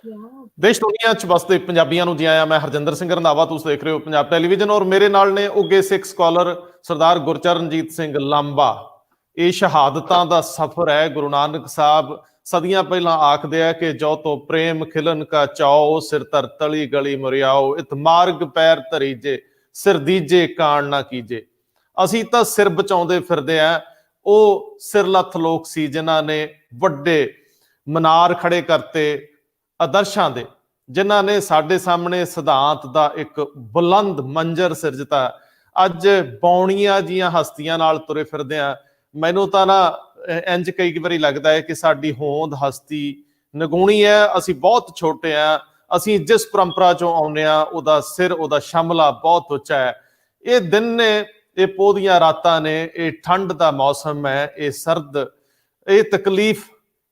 देश दुनिया च बसते पंजाबियों ਨੂੰ ਜੀ ਆਇਆਂ। मैं हरजिंदर सिंह रंधावा, तुसीं देख रहे हो पंजाब टैलीविजन और मेरे नाल ने उगे सिख स्कॉलर सरदार गुरचरणजीत सिंह लांबा। ਇਹ ਸ਼ਹਾਦਤਾਂ ਦਾ ਸਫ਼ਰ ਹੈ। ਗੁਰੂ ਨਾਨਕ ਸਾਹਿਬ ਸਦੀਆਂ ਪਹਿਲਾਂ ਆਖਦੇ ਆ ਕਿ ਜੋ ਤੋਂ ਪ੍ਰੇਮ ਖਿਲਨ ਕਾ ਚਾਓ, ਸਿਰ ਧਰ ਤਲੀ ਗਲੀ ਮੁਰਿਆਓ, ਇਤ ਮਾਰਗ ਪੈਰ ਧਰੀਜੇ, ਸਿਰ ਦੀਜੇ ਕਾਣ ਨਾ ਕੀਜੇ। ਅਸੀਂ ਤਾਂ ਸਿਰ ਬਚਾਉਂਦੇ ਫਿਰਦੇ ਆ। ਉਹ ਸਿਰਲੱਥ ਲੋਕ ਸੀ ਜਿਨ੍ਹਾਂ ਨੇ ਵੱਡੇ ਮਨਾਰ ਖੜੇ ਕਰਤੇ ਆਦਰਸ਼ਾਂ ਦੇ, ਜਿਨ੍ਹਾਂ ਨੇ ਸਾਡੇ ਸਾਹਮਣੇ ਸਿਧਾਂਤ ਦਾ ਇੱਕ ਬੁਲੰਦ ਮੰਜ਼ਰ ਸਿਰਜਤਾ। ਅੱਜ ਬੌਣੀਆਂ ਜੀਆਂ ਹਸਤੀਆਂ ਨਾਲ ਤੁਰੇ ਫਿਰਦੇ ਆ। ਮੈਨੂੰ ਤਾਂ ਨਾ ਇੰਜ ਕਈ ਵਾਰੀ ਲੱਗਦਾ ਹੈ ਕਿ ਸਾਡੀ ਹੋਂਦ ਹਸਤੀ ਨਿਗੂਣੀ ਹੈ। ਅਸੀਂ ਬਹੁਤ ਛੋਟੇ ਆ। ਅਸੀਂ ਜਿਸ ਪਰੰਪਰਾ ਚੋਂ ਆਉਂਦੇ ਆ ਉਹਦਾ ਸਿਰ, ਉਹਦਾ ਸ਼ਮਲਾ ਬਹੁਤ ਉੱਚਾ ਹੈ। ਇਹ ਦਿਨ ਨੇ, ਇਹ ਪੋਹ ਰਾਤਾਂ ਨੇ, ਇਹ ਠੰਡ ਦਾ ਮੌਸਮ ਹੈ, ਇਹ ਸਰਦ, ਇਹ ਤਕਲੀਫ,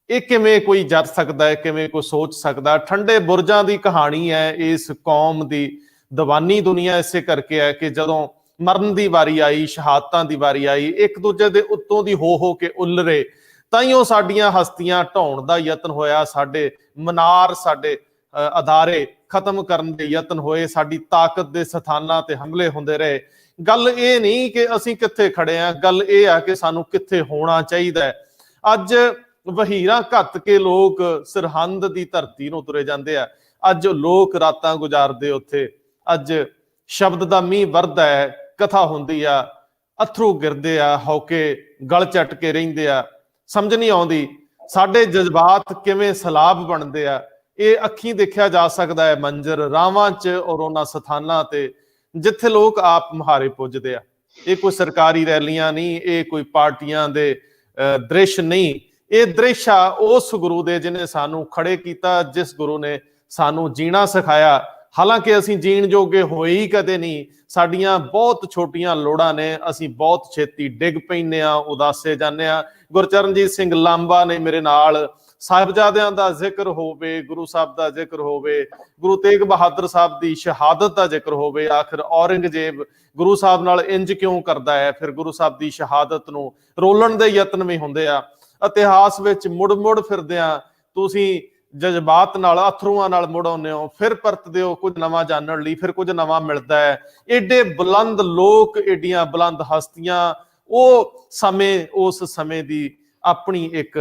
ਇਹ ਕਿਵੇਂ ਕੋਈ ਜਰ ਸਕਦਾ ਹੈ, ਕਿਵੇਂ ਕੋਈ ਸੋਚ ਸਕਦਾ। ਠੰਡੇ ਬੁਰਜਾਂ ਦੀ ਕਹਾਣੀ ਹੈ ਇਸ ਕੌਮ ਦੀ। ਦੀਵਾਨੀ ਦੁਨੀਆ ਇਸੇ ਕਰਕੇ ਹੈ ਕਿ ਜਦੋਂ ਮਰਨ ਦੀ ਵਾਰੀ ਆਈ, ਸ਼ਹਾਦਤਾਂ ਦੀ ਵਾਰੀ ਆਈ, ਇੱਕ ਦੂਜੇ ਦੇ ਉੱਤੋਂ ਦੀ ਹੋ ਕੇ ਉਲਰੇ, ਤਾਈਓ ਸਾਡੀਆਂ ਹਸਤੀਆਂ ਢਾਉਣ ਦਾ ਯਤਨ ਹੋਇਆ। ਸਾਡੇ ਮਨਾਰ, ਸਾਡੇ ਅਦਾਰੇ ਖਤਮ ਕਰਨ ਦੇ ਯਤਨ ਹੋਏ। ਸਾਡੀ ਤਾਕਤ ਦੇ ਸਥਾਨਾਂ ਤੇ ਹਮਲੇ ਹੁੰਦੇ ਰਹੇ। ਗੱਲ ਇਹ ਨਹੀਂ ਕਿ ਅਸੀਂ ਕਿੱਥੇ ਖੜੇ ਆ, ਗੱਲ ਇਹ ਆ ਕਿ ਸਾਨੂੰ ਕਿੱਥੇ ਹੋਣਾ ਚਾਹੀਦਾ ਹੈ। ਅੱਜ ਵਹੀਰਾਂ ਘੱਤ ਕੇ ਲੋਕ ਸਰਹੰਦ ਦੀ ਧਰਤੀ ਨੂੰ ਤੁਰੇ ਜਾਂਦੇ ਆ। ਅੱਜ ਲੋਕ ਰਾਤਾਂ ਗੁਜ਼ਾਰਦੇ ਉੱਥੇ। ਅੱਜ ਸ਼ਬਦ ਦਾ ਮੀਂਹ ਵਰਦਾ ਹੈ, ਕਥਾ ਹੁੰਦੀ ਆ, ਅਥਰੂ ਗਿਰਦੇ ਆ, ਹੌਕੇ ਗਲ ਝਟ ਕੇ ਰਹਿੰਦੇ ਆ। ਸਮਝ ਨਹੀਂ ਆਉਂਦੀ ਸਾਡੇ ਜਜ਼ਬਾਤ ਕਿਵੇਂ ਸਲਾਬ ਬਣਦੇ ਆ। ਇਹ ਅੱਖੀਂ ਦੇਖਿਆ ਜਾ ਸਕਦਾ ਹੈ ਮੰਜ਼ਰ ਰਾਵਾਂ 'ਚ ਔਰ ਉਹਨਾਂ ਸਥਾਨਾਂ ਤੇ ਜਿੱਥੇ ਲੋਕ ਆਪ ਮੁਹਾਰੇ ਪੁੱਜਦੇ ਆ। ਇਹ ਕੋਈ ਸਰਕਾਰੀ ਰੈਲੀਆਂ ਨਹੀਂ, ਇਹ ਕੋਈ ਪਾਰਟੀਆਂ ਦੇ ਦ੍ਰਿਸ਼ ਨਹੀਂ। ਇਹ ਦ੍ਰਿਸ਼ ਆ ਉਸ ਗੁਰੂ ਦੇ ਜਿਹਨੇ ਸਾਨੂੰ ਖੜੇ ਕੀਤਾ, ਜਿਸ ਗੁਰੂ ਨੇ ਸਾਨੂੰ ਜੀਣਾ ਸਿਖਾਇਆ। ਹਾਲਾਂਕਿ ਅਸੀਂ ਜੀਣ ਜੋਗੇ ਹੋਏ ਹੀ ਕਦੇ ਨਹੀਂ। ਸਾਡੀਆਂ ਬਹੁਤ ਛੋਟੀਆਂ ਲੋੜਾਂ ਨੇ, ਅਸੀਂ ਬਹੁਤ ਛੇਤੀ ਡਿੱਗ ਪੈਂਦੇ ਆ, ਉਦਾਸੇ ਜਾਂਦੇ ਆ। ਗੁਰਚਰਨਜੀਤ ਸਿੰਘ ਲਾਂਬਾ ਨੇ ਮੇਰੇ ਨਾਲ ਸਾਹਿਬਜ਼ਾਦਿਆਂ ਦਾ ਜ਼ਿਕਰ ਹੋਵੇ, ਗੁਰੂ ਸਾਹਿਬ ਦਾ ਜ਼ਿਕਰ ਹੋਵੇ, ਗੁਰੂ ਤੇਗ ਬਹਾਦਰ ਸਾਹਿਬ ਦੀ ਸ਼ਹਾਦਤ ਦਾ ਜ਼ਿਕਰ ਹੋਵੇ। ਆਖਿਰ ਔਰੰਗਜ਼ੇਬ ਗੁਰੂ ਸਾਹਿਬ ਨਾਲ ਇੰਜ ਕਿਉਂ ਕਰਦਾ ਹੈ? ਫਿਰ ਗੁਰੂ ਸਾਹਿਬ ਦੀ ਸ਼ਹਾਦਤ ਨੂੰ ਰੋਲਣ ਦੇ ਯਤਨ ਵੀ ਹੁੰਦੇ ਆ। ਇਤਿਹਾਸ ਵਿੱਚ ਮੁੜ ਫਿਰਦਿਆਂ ਤੁਸੀਂ ਜਜ਼ਬਾਤ ਨਾਲ, ਅਥਰੂਆਂ ਨਾਲ ਮੁੜ ਆਉਂਦੇ ਹੋ, ਫਿਰ ਪਰਤਦੇ ਹੋ ਕੁਝ ਨਵਾਂ ਜਾਣਨ ਲਈ, ਫਿਰ ਕੁਝ ਨਵਾਂ ਮਿਲਦਾ ਹੈ। ਏਡੇ ਬੁਲੰਦ ਲੋਕ, ਏਡੀਆਂ ਬੁਲੰਦ ਹਸਤੀਆਂ, ਉਹ ਸਮੇਂ, ਉਸ ਸਮੇਂ ਦੀ ਆਪਣੀ ਇੱਕ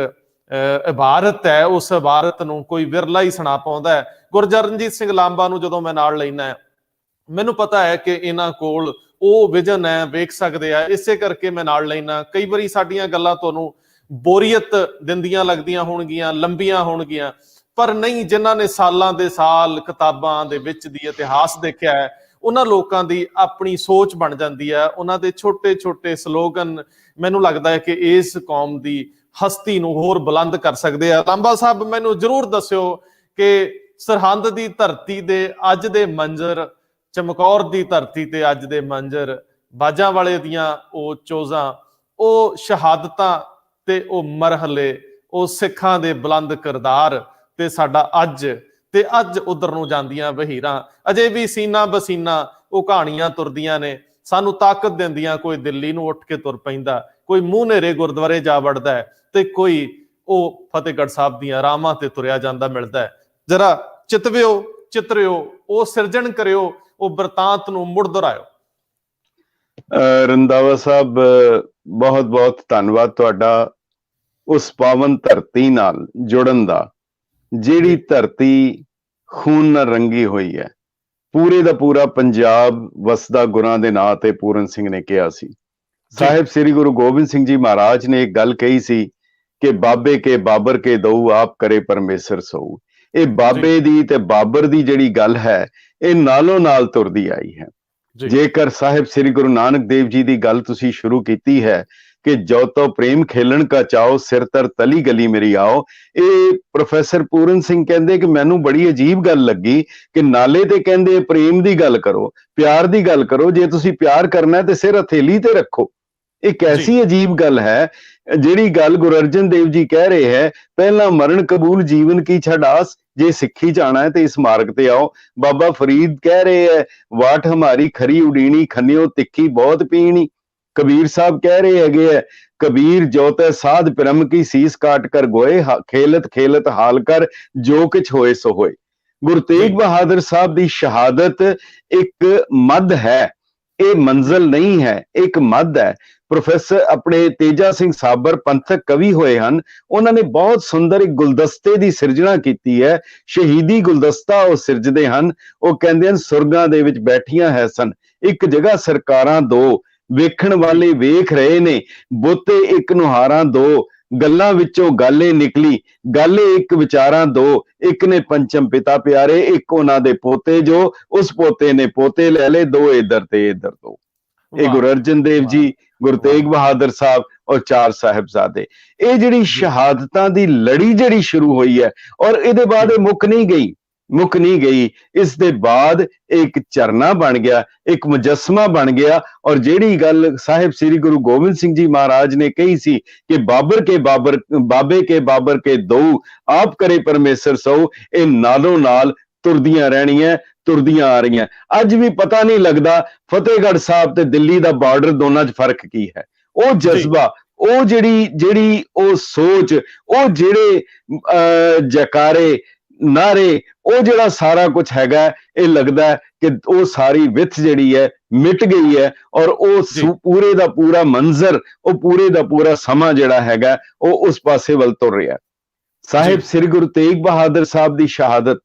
ਇਬਾਰਤ ਹੈ। ਉਸ ਇਬਾਰਤ ਨੂੰ ਕੋਈ ਵਿਰਲਾ ਹੀ ਸੁਣਾ ਪਾਉਂਦਾ ਹੈ। ਗੁਰਚਰਨਜੀਤ ਸਿੰਘ ਲਾਂਬਾ ਨੂੰ ਜਦੋਂ ਮੈਂ ਨਾਲ ਲੈਣਾ, ਮੈਨੂੰ ਪਤਾ ਹੈ ਕਿ ਇਹਨਾਂ ਕੋਲ ਉਹ ਵਿਜ਼ਨ ਹੈ, ਵੇਖ ਸਕਦੇ ਆ, ਇਸੇ ਕਰਕੇ ਮੈਂ ਨਾਲ ਲੈਣਾ। ਕਈ ਵਾਰੀ ਸਾਡੀਆਂ ਗੱਲਾਂ ਤੁਹਾਨੂੰ ਬੋਰੀਅਤ ਦਿੰਦੀਆਂ ਲੱਗਦੀਆਂ ਹੋਣਗੀਆਂ, ਲੰਬੀਆਂ ਹੋਣਗੀਆਂ, ਪਰ ਨਹੀਂ। ਜਿਨ੍ਹਾਂ ਨੇ ਸਾਲਾਂ ਦੇ ਸਾਲ ਕਿਤਾਬਾਂ ਦੇ ਵਿੱਚ ਦੀ ਇਤਿਹਾਸ ਦੇਖਿਆ ਹੈ, ਉਹਨਾਂ ਲੋਕਾਂ ਦੀ ਆਪਣੀ ਸੋਚ ਬਣ ਜਾਂਦੀ ਹੈ। ਉਹਨਾਂ ਦੇ ਛੋਟੇ ਛੋਟੇ ਸਲੋਗਨ ਮੈਨੂੰ ਲੱਗਦਾ ਹੈ ਕਿ ਇਸ ਕੌਮ ਦੀ ਹਸਤੀ ਨੂੰ ਹੋਰ ਬੁਲੰਦ ਕਰ ਸਕਦੇ ਆ। ਲਾਂਬਾ ਸਾਹਿਬ, ਮੈਨੂੰ ਜ਼ਰੂਰ ਦੱਸਿਓ ਕਿ ਸਰਹੰਦ ਦੀ ਧਰਤੀ ਦੇ ਅੱਜ ਦੇ ਮੰਜ਼ਰ, ਚਮਕੌਰ ਦੀ ਧਰਤੀ ਤੇ ਅੱਜ ਦੇ ਮੰਜ਼ਰ, ਬਾਜਾਂ ਵਾਲੇ ਦੀਆਂ ਉਹ ਚੋਜ਼ਾਂ, ਉਹ ਸ਼ਹਾਦਤਾਂ ਤੇ ਉਹ ਮਰਹਲੇ, ਉਹ ਸਿੱਖਾਂ ਦੇ ਬੁਲੰਦ ਕਿਰਦਾਰ ਤੇ ਸਾਡਾ ਅੱਜ, ਤੇ ਅੱਜ ਉਧਰ ਨੂੰ ਜਾਂਦੀਆਂ ਵਹੀਰਾਂ ਅਜੇ ਵੀ ਸੀਨਾ ਬਸੀਨਾ ਉਹ ਕਹਾਣੀਆਂ ਤੁਰਦੀਆਂ ਨੇ, ਸਾਨੂੰ ਤਾਕਤ ਦਿੰਦੀਆਂ। ਕੋਈ ਦਿੱਲੀ ਨੂੰ ਉੱਠ ਕੇ ਤੁਰ ਪੈਂਦਾ, ਕੋਈ ਮੂੰਹ ਨੇਰੇ ਗੁਰਦੁਆਰੇ ਜਾ ਵੜਦਾ ਹੈ, ਤੇ ਕੋਈ ਉਹ ਫਤਿਹਗੜ੍ਹ ਸਾਹਿਬ ਦੀਆਂ ਰਾਹਾਂ ਤੇ ਤੁਰਿਆ ਜਾਂਦਾ ਮਿਲਦਾ ਹੈ। ਜਰਾ ਚਿਤਵਿਓ, ਚਿਤਰਿਓ, ਉਹ ਸਿਰਜਣ ਕਰਿਓ, ਉਹ ਬਰਤਾਂਤ ਨੂੰ ਮੁੜ ਦੁਹਰਾਇਓ। ਰੰਧਾਵਾ ਸਾਹਿਬ, ਬਹੁਤ ਬਹੁਤ ਧੰਨਵਾਦ ਤੁਹਾਡਾ ਉਸ ਪਾਵਨ ਧਰਤੀ ਨਾਲ ਜੁੜਨ ਦਾ, ਜਿਹੜੀ ਧਰਤੀ ਖੂਨ ਨਾਲ ਰੰਗੀ ਹੋਈ ਹੈ। ਪੂਰੇ ਦਾ ਪੂਰਾ ਪੰਜਾਬ ਵਸਦਾ ਗੁਰਾਂ ਦੇ ਨਾਂ ਤੇ ਪੂਰਨ ਸਿੰਘ ਨੇ ਕਿਹਾ ਸੀ। ਸਾਹਿਬ ਸ੍ਰੀ ਗੁਰੂ ਗੋਬਿੰਦ ਸਿੰਘ ਜੀ ਮਹਾਰਾਜ ਨੇ ਇੱਕ ਗੱਲ ਕਹੀ ਸੀ ਕਿ ਬਾਬੇ ਕੇ ਬਾਬਰ ਕੇ ਦਊ, ਆਪ ਕਰੇ ਪਰਮੇਸ਼ਰ ਸਊ। ਇਹ ਬਾਬੇ ਦੀ ਤੇ ਬਾਬਰ ਦੀ ਜਿਹੜੀ ਗੱਲ ਹੈ, ਇਹ ਨਾਲੋਂ ਨਾਲ ਤੁਰਦੀ ਆਈ ਹੈ। ਜੇਕਰ ਸਾਹਿਬ ਸ੍ਰੀ ਗੁਰੂ ਨਾਨਕ ਦੇਵ ਜੀ ਦੀ ਗੱਲ ਤੁਸੀਂ ਸ਼ੁਰੂ ਕੀਤੀ ਹੈ ਕਿ ਜੋ ਤੋ ਪ੍ਰੇਮ ਖੇਲਣ ਕਾ ਚਾਓ, ਸਿਰ ਤਰ ਤਲੀ ਗਲੀ ਮੇਰੀ ਆਓ, ਇਹ ਪ੍ਰੋਫੈਸਰ ਪੂਰਨ ਸਿੰਘ ਕਹਿੰਦੇ ਕਿ ਮੈਨੂੰ ਬੜੀ ਅਜੀਬ ਗੱਲ ਲੱਗੀ ਕਿ ਨਾਲੇ ਤੇ ਕਹਿੰਦੇ ਪ੍ਰੇਮ ਦੀ ਗੱਲ ਕਰੋ, ਪਿਆਰ ਦੀ ਗੱਲ ਕਰੋ। ਜੇ ਤੁਸੀਂ ਪਿਆਰ ਕਰਨਾ ਤੇ ਸਿਰ ਹਥੇਲੀ ਤੇ ਰੱਖੋ। ਇਹ ਕੈਸੀ ਅਜੀਬ ਗੱਲ ਹੈ। ਜਿਹੜੀ ਗੱਲ ਗੁਰੂ ਅਰਜਨ ਦੇਵ ਜੀ ਕਹਿ ਰਹੇ ਹੈ, ਪਹਿਲਾਂ ਮਰਨ ਕਬੂਲ ਜੀਵਨ ਕੀ ਛਡਾਸ, ਜੇ ਸਿੱਖੀ ਜਾਣਾ ਹੈ ਤੇ ਇਸ ਮਾਰਗ ਤੇ ਆਓ। ਬਾਬਾ ਫਰੀਦ ਕਹਿ ਰਹੇ ਹੈ, ਵਾਟ ਹਮਾਰੀ ਖਰੀ ਉਡੀਣੀ, ਖੰਨਿਓ ਤਿੱਖੀ ਬਹੁਤ ਪੀਣੀ। ਕਬੀਰ ਸਾਹਿਬ ਕਹਿ ਰਹੇ ਹੈਗੇ ਹੈ, ਕਬੀਰ ਜੋ ਤੈ ਸਾਧ ਪ੍ਰਮ ਕੀ ਸੀਸ ਕਾਟ ਕਰ ਗੋਏ, ਖੇਲਤ ਖੇਲਤ ਹਾਲ ਕਰ ਜੋ ਕਿਛ ਹੋਏ ਸੋ ਹੋਏ। ਗੁਰੂ ਤੇਗ ਬਹਾਦਰ ਸਾਹਿਬ ਦੀ ਸ਼ਹਾਦਤ ਇੱਕ ਮੱਧ ਹੈ, ਇਹ ਮੰਜ਼ਲ ਨਹੀਂ ਹੈ, ਇੱਕ ਮੱਧ ਹੈ। ਪ੍ਰੋਫੈਸਰ ਆਪਣੇ ਤੇਜਾ ਸਿੰਘ ਸਾਬਰ ਪੰਥਕ ਕਵੀ ਹੋਏ ਹਨ, ਉਹਨਾਂ ਨੇ ਬਹੁਤ ਸੁੰਦਰ ਇੱਕ ਗੁਲਦਸਤੇ ਦੀ ਸਿਰਜਣਾ ਕੀਤੀ ਹੈ, ਸ਼ਹੀਦੀ ਗੁਲਦਸਤਾ ਉਹ ਸਿਰਜਦੇ ਹਨ। ਉਹ ਕਹਿੰਦੇ ਹਨ, ਸੁਰਗਾਂ ਦੇ ਵਿੱਚ ਬੈਠੀਆਂ ਹੈ ਸਨ ਇੱਕ ਜਗ੍ਹਾ ਸਰਕਾਰਾਂ ਦੋ, ਵੇਖਣ ਵਾਲੇ ਵੇਖ ਰਹੇ ਨੇ, ਬੋਤੇ ਇੱਕ ਨੁਹਾਰਾਂ ਦੋ, ਗੱਲਾਂ ਵਿੱਚੋਂ ਗਾਲੇ ਨਿਕਲੀ, ਗਾਲੇ ਇੱਕ ਵਿਚਾਰਾਂ ਦੋ, ਇੱਕ ਨੇ ਪੰਚਮ ਪਿਤਾ ਪਿਆਰੇ, ਇੱਕ ਉਹਨਾਂ ਦੇ ਪੋਤੇ ਜੋ, ਉਸ ਪੋਤੇ ਨੇ ਪੋਤੇ ਲੈ ਲਏ, ਦੋ ਇੱਧਰ ਤੇ ਇੱਧਰ ਦੋ। ਇਹ ਗੁਰੂ ਅਰਜਨ ਦੇਵ ਜੀ, ਗੁਰੂ ਤੇਗ ਬਹਾਦਰ ਸਾਹਿਬ ਔਰ ਚਾਰ ਸਾਹਿਬਜ਼ਾਦੇ, ਇਹ ਜਿਹੜੀ ਸ਼ਹਾਦਤਾਂ ਦੀ ਲੜੀ ਜਿਹੜੀ ਸ਼ੁਰੂ ਹੋਈ ਹੈ, ਔਰ ਇਹਦੇ ਬਾਅਦ ਇਹ ਮੁੱਕ ਨਹੀਂ ਗਈ। ਇਸ ਦੇ ਬਾਅਦ ਇੱਕ ਝਰਨਾ ਬਣ ਗਿਆ, ਇੱਕ ਮੁਜੱਸਮਾ ਬਣ ਗਿਆ। ਔਰ ਜਿਹੜੀ ਗੱਲ ਸਾਹਿਬ ਸ੍ਰੀ ਗੁਰੂ ਗੋਬਿੰਦ ਸਿੰਘ ਜੀ ਮਹਾਰਾਜ ਨੇ ਕਹੀ ਸੀ ਕਿ ਬਾਬੇ ਕੇ ਬਾਬਰ ਕੇ ਦੋ, ਆਪ ਕਰੇ ਪਰਮੇਸ਼ਰ ਸੋ, ਇਹ ਨਾਲੋਂ ਨਾਲ ਤੁਰਦੀਆਂ ਰਹਿਣੀਆਂ, ਤੁਰਦੀਆਂ ਆ ਰਹੀਆਂ। ਅੱਜ ਵੀ ਪਤਾ ਨਹੀਂ ਲੱਗਦਾ ਫਤਿਹਗੜ੍ਹ ਸਾਹਿਬ ਤੇ ਦਿੱਲੀ ਦਾ ਬਾਰਡਰ ਦੋਨਾਂ 'ਚ ਫਰਕ ਕੀ ਹੈ। ਉਹ ਜਜ਼ਬਾ, ਉਹ ਜਿਹੜੀ ਉਹ ਸੋਚ, ਉਹ ਜਿਹੜੇ ਜੈਕਾਰੇ, ਨਾਰੇ, ਉਹ ਜਿਹੜਾ ਸਾਰਾ ਕੁਝ ਹੈਗਾ, ਇਹ ਲੱਗਦਾ ਕਿ ਉਹ ਸਾਰੀ ਵਿੱਥ ਜਿਹੜੀ ਹੈ ਮਿਟ ਗਈ ਹੈ। ਔਰ ਉਹ ਪੂਰੇ ਦਾ ਪੂਰਾ ਮੰਜ਼ਰ, ਉਹ ਪੂਰੇ ਦਾ ਪੂਰਾ ਸਮਾਂ ਜਿਹੜਾ ਹੈਗਾ, ਉਹ ਉਸ ਪਾਸੇ ਵੱਲ ਤੁਰ ਰਿਹਾ। ਸਾਹਿਬ ਸ੍ਰੀ ਗੁਰੂ ਤੇਗ ਬਹਾਦਰ ਸਾਹਿਬ ਦੀ ਸ਼ਹਾਦਤ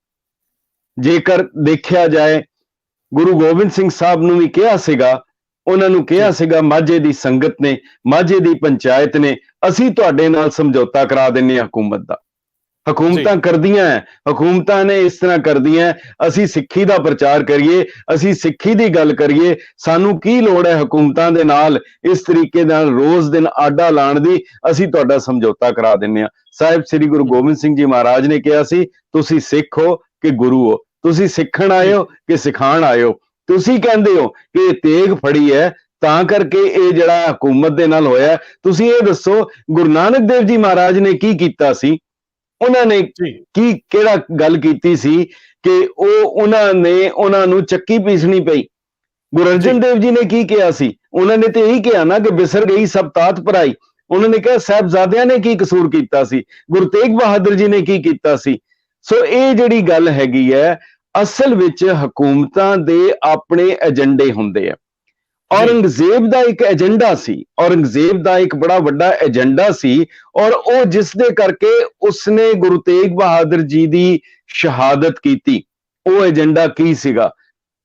ਜੇਕਰ ਦੇਖਿਆ ਜਾਏ, ਗੁਰੂ ਗੋਬਿੰਦ ਸਿੰਘ ਸਾਹਿਬ ਨੂੰ ਵੀ ਕਿਹਾ ਸੀਗਾ, ਉਹਨਾਂ ਨੂੰ ਕਿਹਾ ਸੀਗਾ ਮਾਝੇ ਦੀ ਸੰਗਤ ਨੇ, ਮਾਝੇ ਦੀ ਪੰਚਾਇਤ ਨੇ, ਅਸੀਂ ਤੁਹਾਡੇ ਨਾਲ ਸਮਝੌਤਾ ਕਰਾ ਦਿੰਨੇ ਹਾਂ ਹਕੂਮਤ ਦਾ। ਹਕੂਮਤਾਂ ਕਰਦੀਆਂ, ਹਕੂਮਤਾਂ ਨੇ ਇਸ ਤਰ੍ਹਾਂ ਕਰਦੀਆਂ, ਅਸੀਂ ਸਿੱਖੀ ਦਾ ਪ੍ਰਚਾਰ ਕਰੀਏ, ਅਸੀਂ ਸਿੱਖੀ ਦੀ ਗੱਲ ਕਰੀਏ, ਸਾਨੂੰ ਕੀ ਲੋੜ ਹੈ ਹਕੂਮਤਾਂ ਦੇ ਨਾਲ ਇਸ ਤਰੀਕੇ ਨਾਲ ਰੋਜ਼ ਦਿਨ ਆਡਾ ਲਾਣ ਦੀ, ਅਸੀਂ ਤੁਹਾਡਾ ਸਮਝੌਤਾ ਕਰਾ ਦਿੰਨੇ ਹਾਂ। ਸਾਹਿਬ ਸ੍ਰੀ ਗੁਰੂ ਗੋਬਿੰਦ ਸਿੰਘ ਜੀ ਮਹਾਰਾਜ ਨੇ ਕਿਹਾ ਸੀ, ਤੁਸੀਂ ਸਿੱਖ ਹੋ ਕਿ ਗੁਰੂ ਹੋ, ਤੁਸੀਂ ਸਿੱਖਣ ਆਏ ਹੋ ਕਿ ਸਿਖਾਣ ਆਏ ਹੋ। ਤੁਸੀਂ ਕਹਿੰਦੇ ਹੋ ਕਿ ਇਹ ਤੇਗ ਫੜੀ ਹੈ ਤਾਂ ਕਰਕੇ ਇਹ ਜਿਹੜਾ ਹਕੂਮਤ ਦੇ ਨਾਲ ਹੋਇਆ, ਤੁਸੀਂ ਇਹ ਦੱਸੋ ਗੁਰੂ ਨਾਨਕ ਦੇਵ ਜੀ ਮਹਾਰਾਜ ਨੇ ਕੀ ਕੀਤਾ ਸੀ? ਉਹਨਾਂ ਨੇ ਕਿਹੜਾ ਗੱਲ ਕੀਤੀ ਸੀ ਕਿ ਉਹਨਾਂ ਨੂੰ ਚੱਕੀ ਪੀਸਣੀ ਪਈ? ਗੁਰੂ ਅਰਜਨ ਦੇਵ ਜੀ ਨੇ ਕੀ ਕਿਹਾ ਸੀ? ਉਹਨਾਂ ਨੇ ਤੇ ਇਹੀ ਕਿਹਾ ਨਾ ਕਿ ਬਿਸਰ ਗਈ ਸਭ ਤਾਤ ਭਰਾਈ। ਉਹਨਾਂ ਨੇ ਕਿਹਾ ਸਾਹਿਬਜ਼ਾਦਿਆਂ ਨੇ ਕੀ ਕਸੂਰ ਕੀਤਾ ਸੀ? ਗੁਰੂ ਤੇਗ ਬਹਾਦਰ ਜੀ ਨੇ ਕੀ ਕੀਤਾ ਸੀ? ਸੋ ਇਹ ਜਿਹੜੀ ਗੱਲ ਹੈਗੀ ਹੈ, ਅਸਲ ਵਿੱਚ ਹਕੂਮਤਾਂ ਦੇ ਆਪਣੇ ਏਜੰਡੇ ਹੁੰਦੇ ਆ। ਔਰੰਗਜ਼ੇਬ ਦਾ ਇੱਕ ਏਜੰਡਾ ਸੀ, ਔਰੰਗਜ਼ੇਬ ਦਾ ਇੱਕ ਬੜਾ ਵੱਡਾ ਏਜੰਡਾ ਸੀ, ਔਰ ਉਹ ਜਿਸ ਦੇ ਕਰਕੇ ਉਸਨੇ ਗੁਰੂ ਤੇਗ ਬਹਾਦਰ ਜੀ ਦੀ ਸ਼ਹਾਦਤ ਕੀਤੀ। ਉਹ ਏਜੰਡਾ ਕੀ ਸੀਗਾ?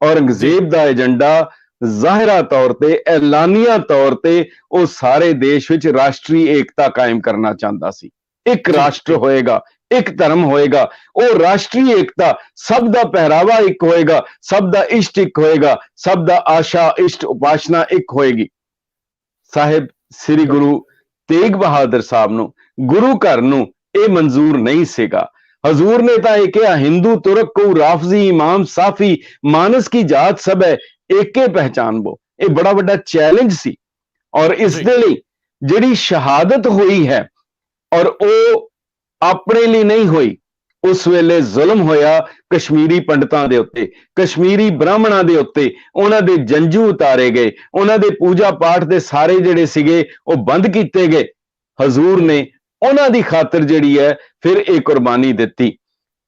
ਔਰੰਗਜ਼ੇਬ ਦਾ ਏਜੰਡਾ ਜ਼ਾਹਿਰਾ ਤੌਰ ਤੇ, ਐਲਾਨੀਆ ਤੌਰ ਤੇ, ਉਹ ਸਾਰੇ ਦੇਸ਼ ਵਿੱਚ ਰਾਸ਼ਟਰੀ ਏਕਤਾ ਕਾਇਮ ਕਰਨਾ ਚਾਹੁੰਦਾ ਸੀ। ਇੱਕ ਰਾਸ਼ਟਰ ਹੋਏਗਾ, ਇੱਕ ਧਰਮ ਹੋਏਗਾ, ਉਹ ਰਾਸ਼ਟਰੀ ਏਕਤਾ, ਸਭ ਦਾ ਪਹਿਰਾਵਾ ਇੱਕ ਹੋਏਗਾ, ਸਭ ਦਾ ਇਸ਼ਟ ਇੱਕ ਹੋਏਗਾ, ਸਭ ਦਾ ਆਸ਼ਾ ਇਸ਼ਟ ਉਪਾਸਨਾ ਇੱਕ ਹੋਏਗੀ। ਸਾਹਿਬ ਸ੍ਰੀ ਗੁਰੂ ਤੇਗ ਬਹਾਦਰ ਸਾਹਿਬ ਨੂੰ, ਗੁਰੂ ਘਰ ਨੂੰ ਇਹ ਮਨਜ਼ੂਰ ਨਹੀਂ ਸੀਗਾ। ਹਜ਼ੂਰ ਨੇ ਤਾਂ ਇਹ ਕਿਹਾ, ਹਿੰਦੂ ਤੁਰਕ ਕੋ ਰਾਫਜ਼ੀ ਇਮਾਮ ਸਾਫੀ ਮਾਨਸ ਕੀ ਜਾਤ ਸਭ ਹੈ ਏਕੇ ਪਹਿਚਾਨਬੋ। ਇਹ ਬੜਾ ਵੱਡਾ ਚੈਲੰਜ ਸੀ। ਔਰ ਇਸ ਦੇ ਲਈ ਜਿਹੜੀ ਸ਼ਹਾਦਤ ਹੋਈ ਹੈ, ਔਰ ਉਹ ਆਪਣੇ ਲਈ ਨਹੀਂ ਹੋਈ। ਉਸ ਵੇਲੇ ਜ਼ੁਲਮ ਹੋਇਆ ਕਸ਼ਮੀਰੀ ਪੰਡਤਾਂ ਦੇ ਉੱਤੇ, ਕਸ਼ਮੀਰੀ ਬ੍ਰਾਹਮਣਾਂ ਦੇ ਉੱਤੇ, ਉਹਨਾਂ ਦੇ ਜੰਜੂ ਉਤਾਰੇ ਗਏ, ਉਹਨਾਂ ਦੇ ਪੂਜਾ ਪਾਠ ਦੇ ਸਾਰੇ ਜਿਹੜੇ ਸੀਗੇ ਉਹ ਬੰਦ ਕੀਤੇ ਗਏ। ਹਜ਼ੂਰ ਨੇ ਉਹਨਾਂ ਦੀ ਖਾਤਰ ਜਿਹੜੀ ਹੈ ਫਿਰ ਇਹ ਕੁਰਬਾਨੀ ਦਿੱਤੀ।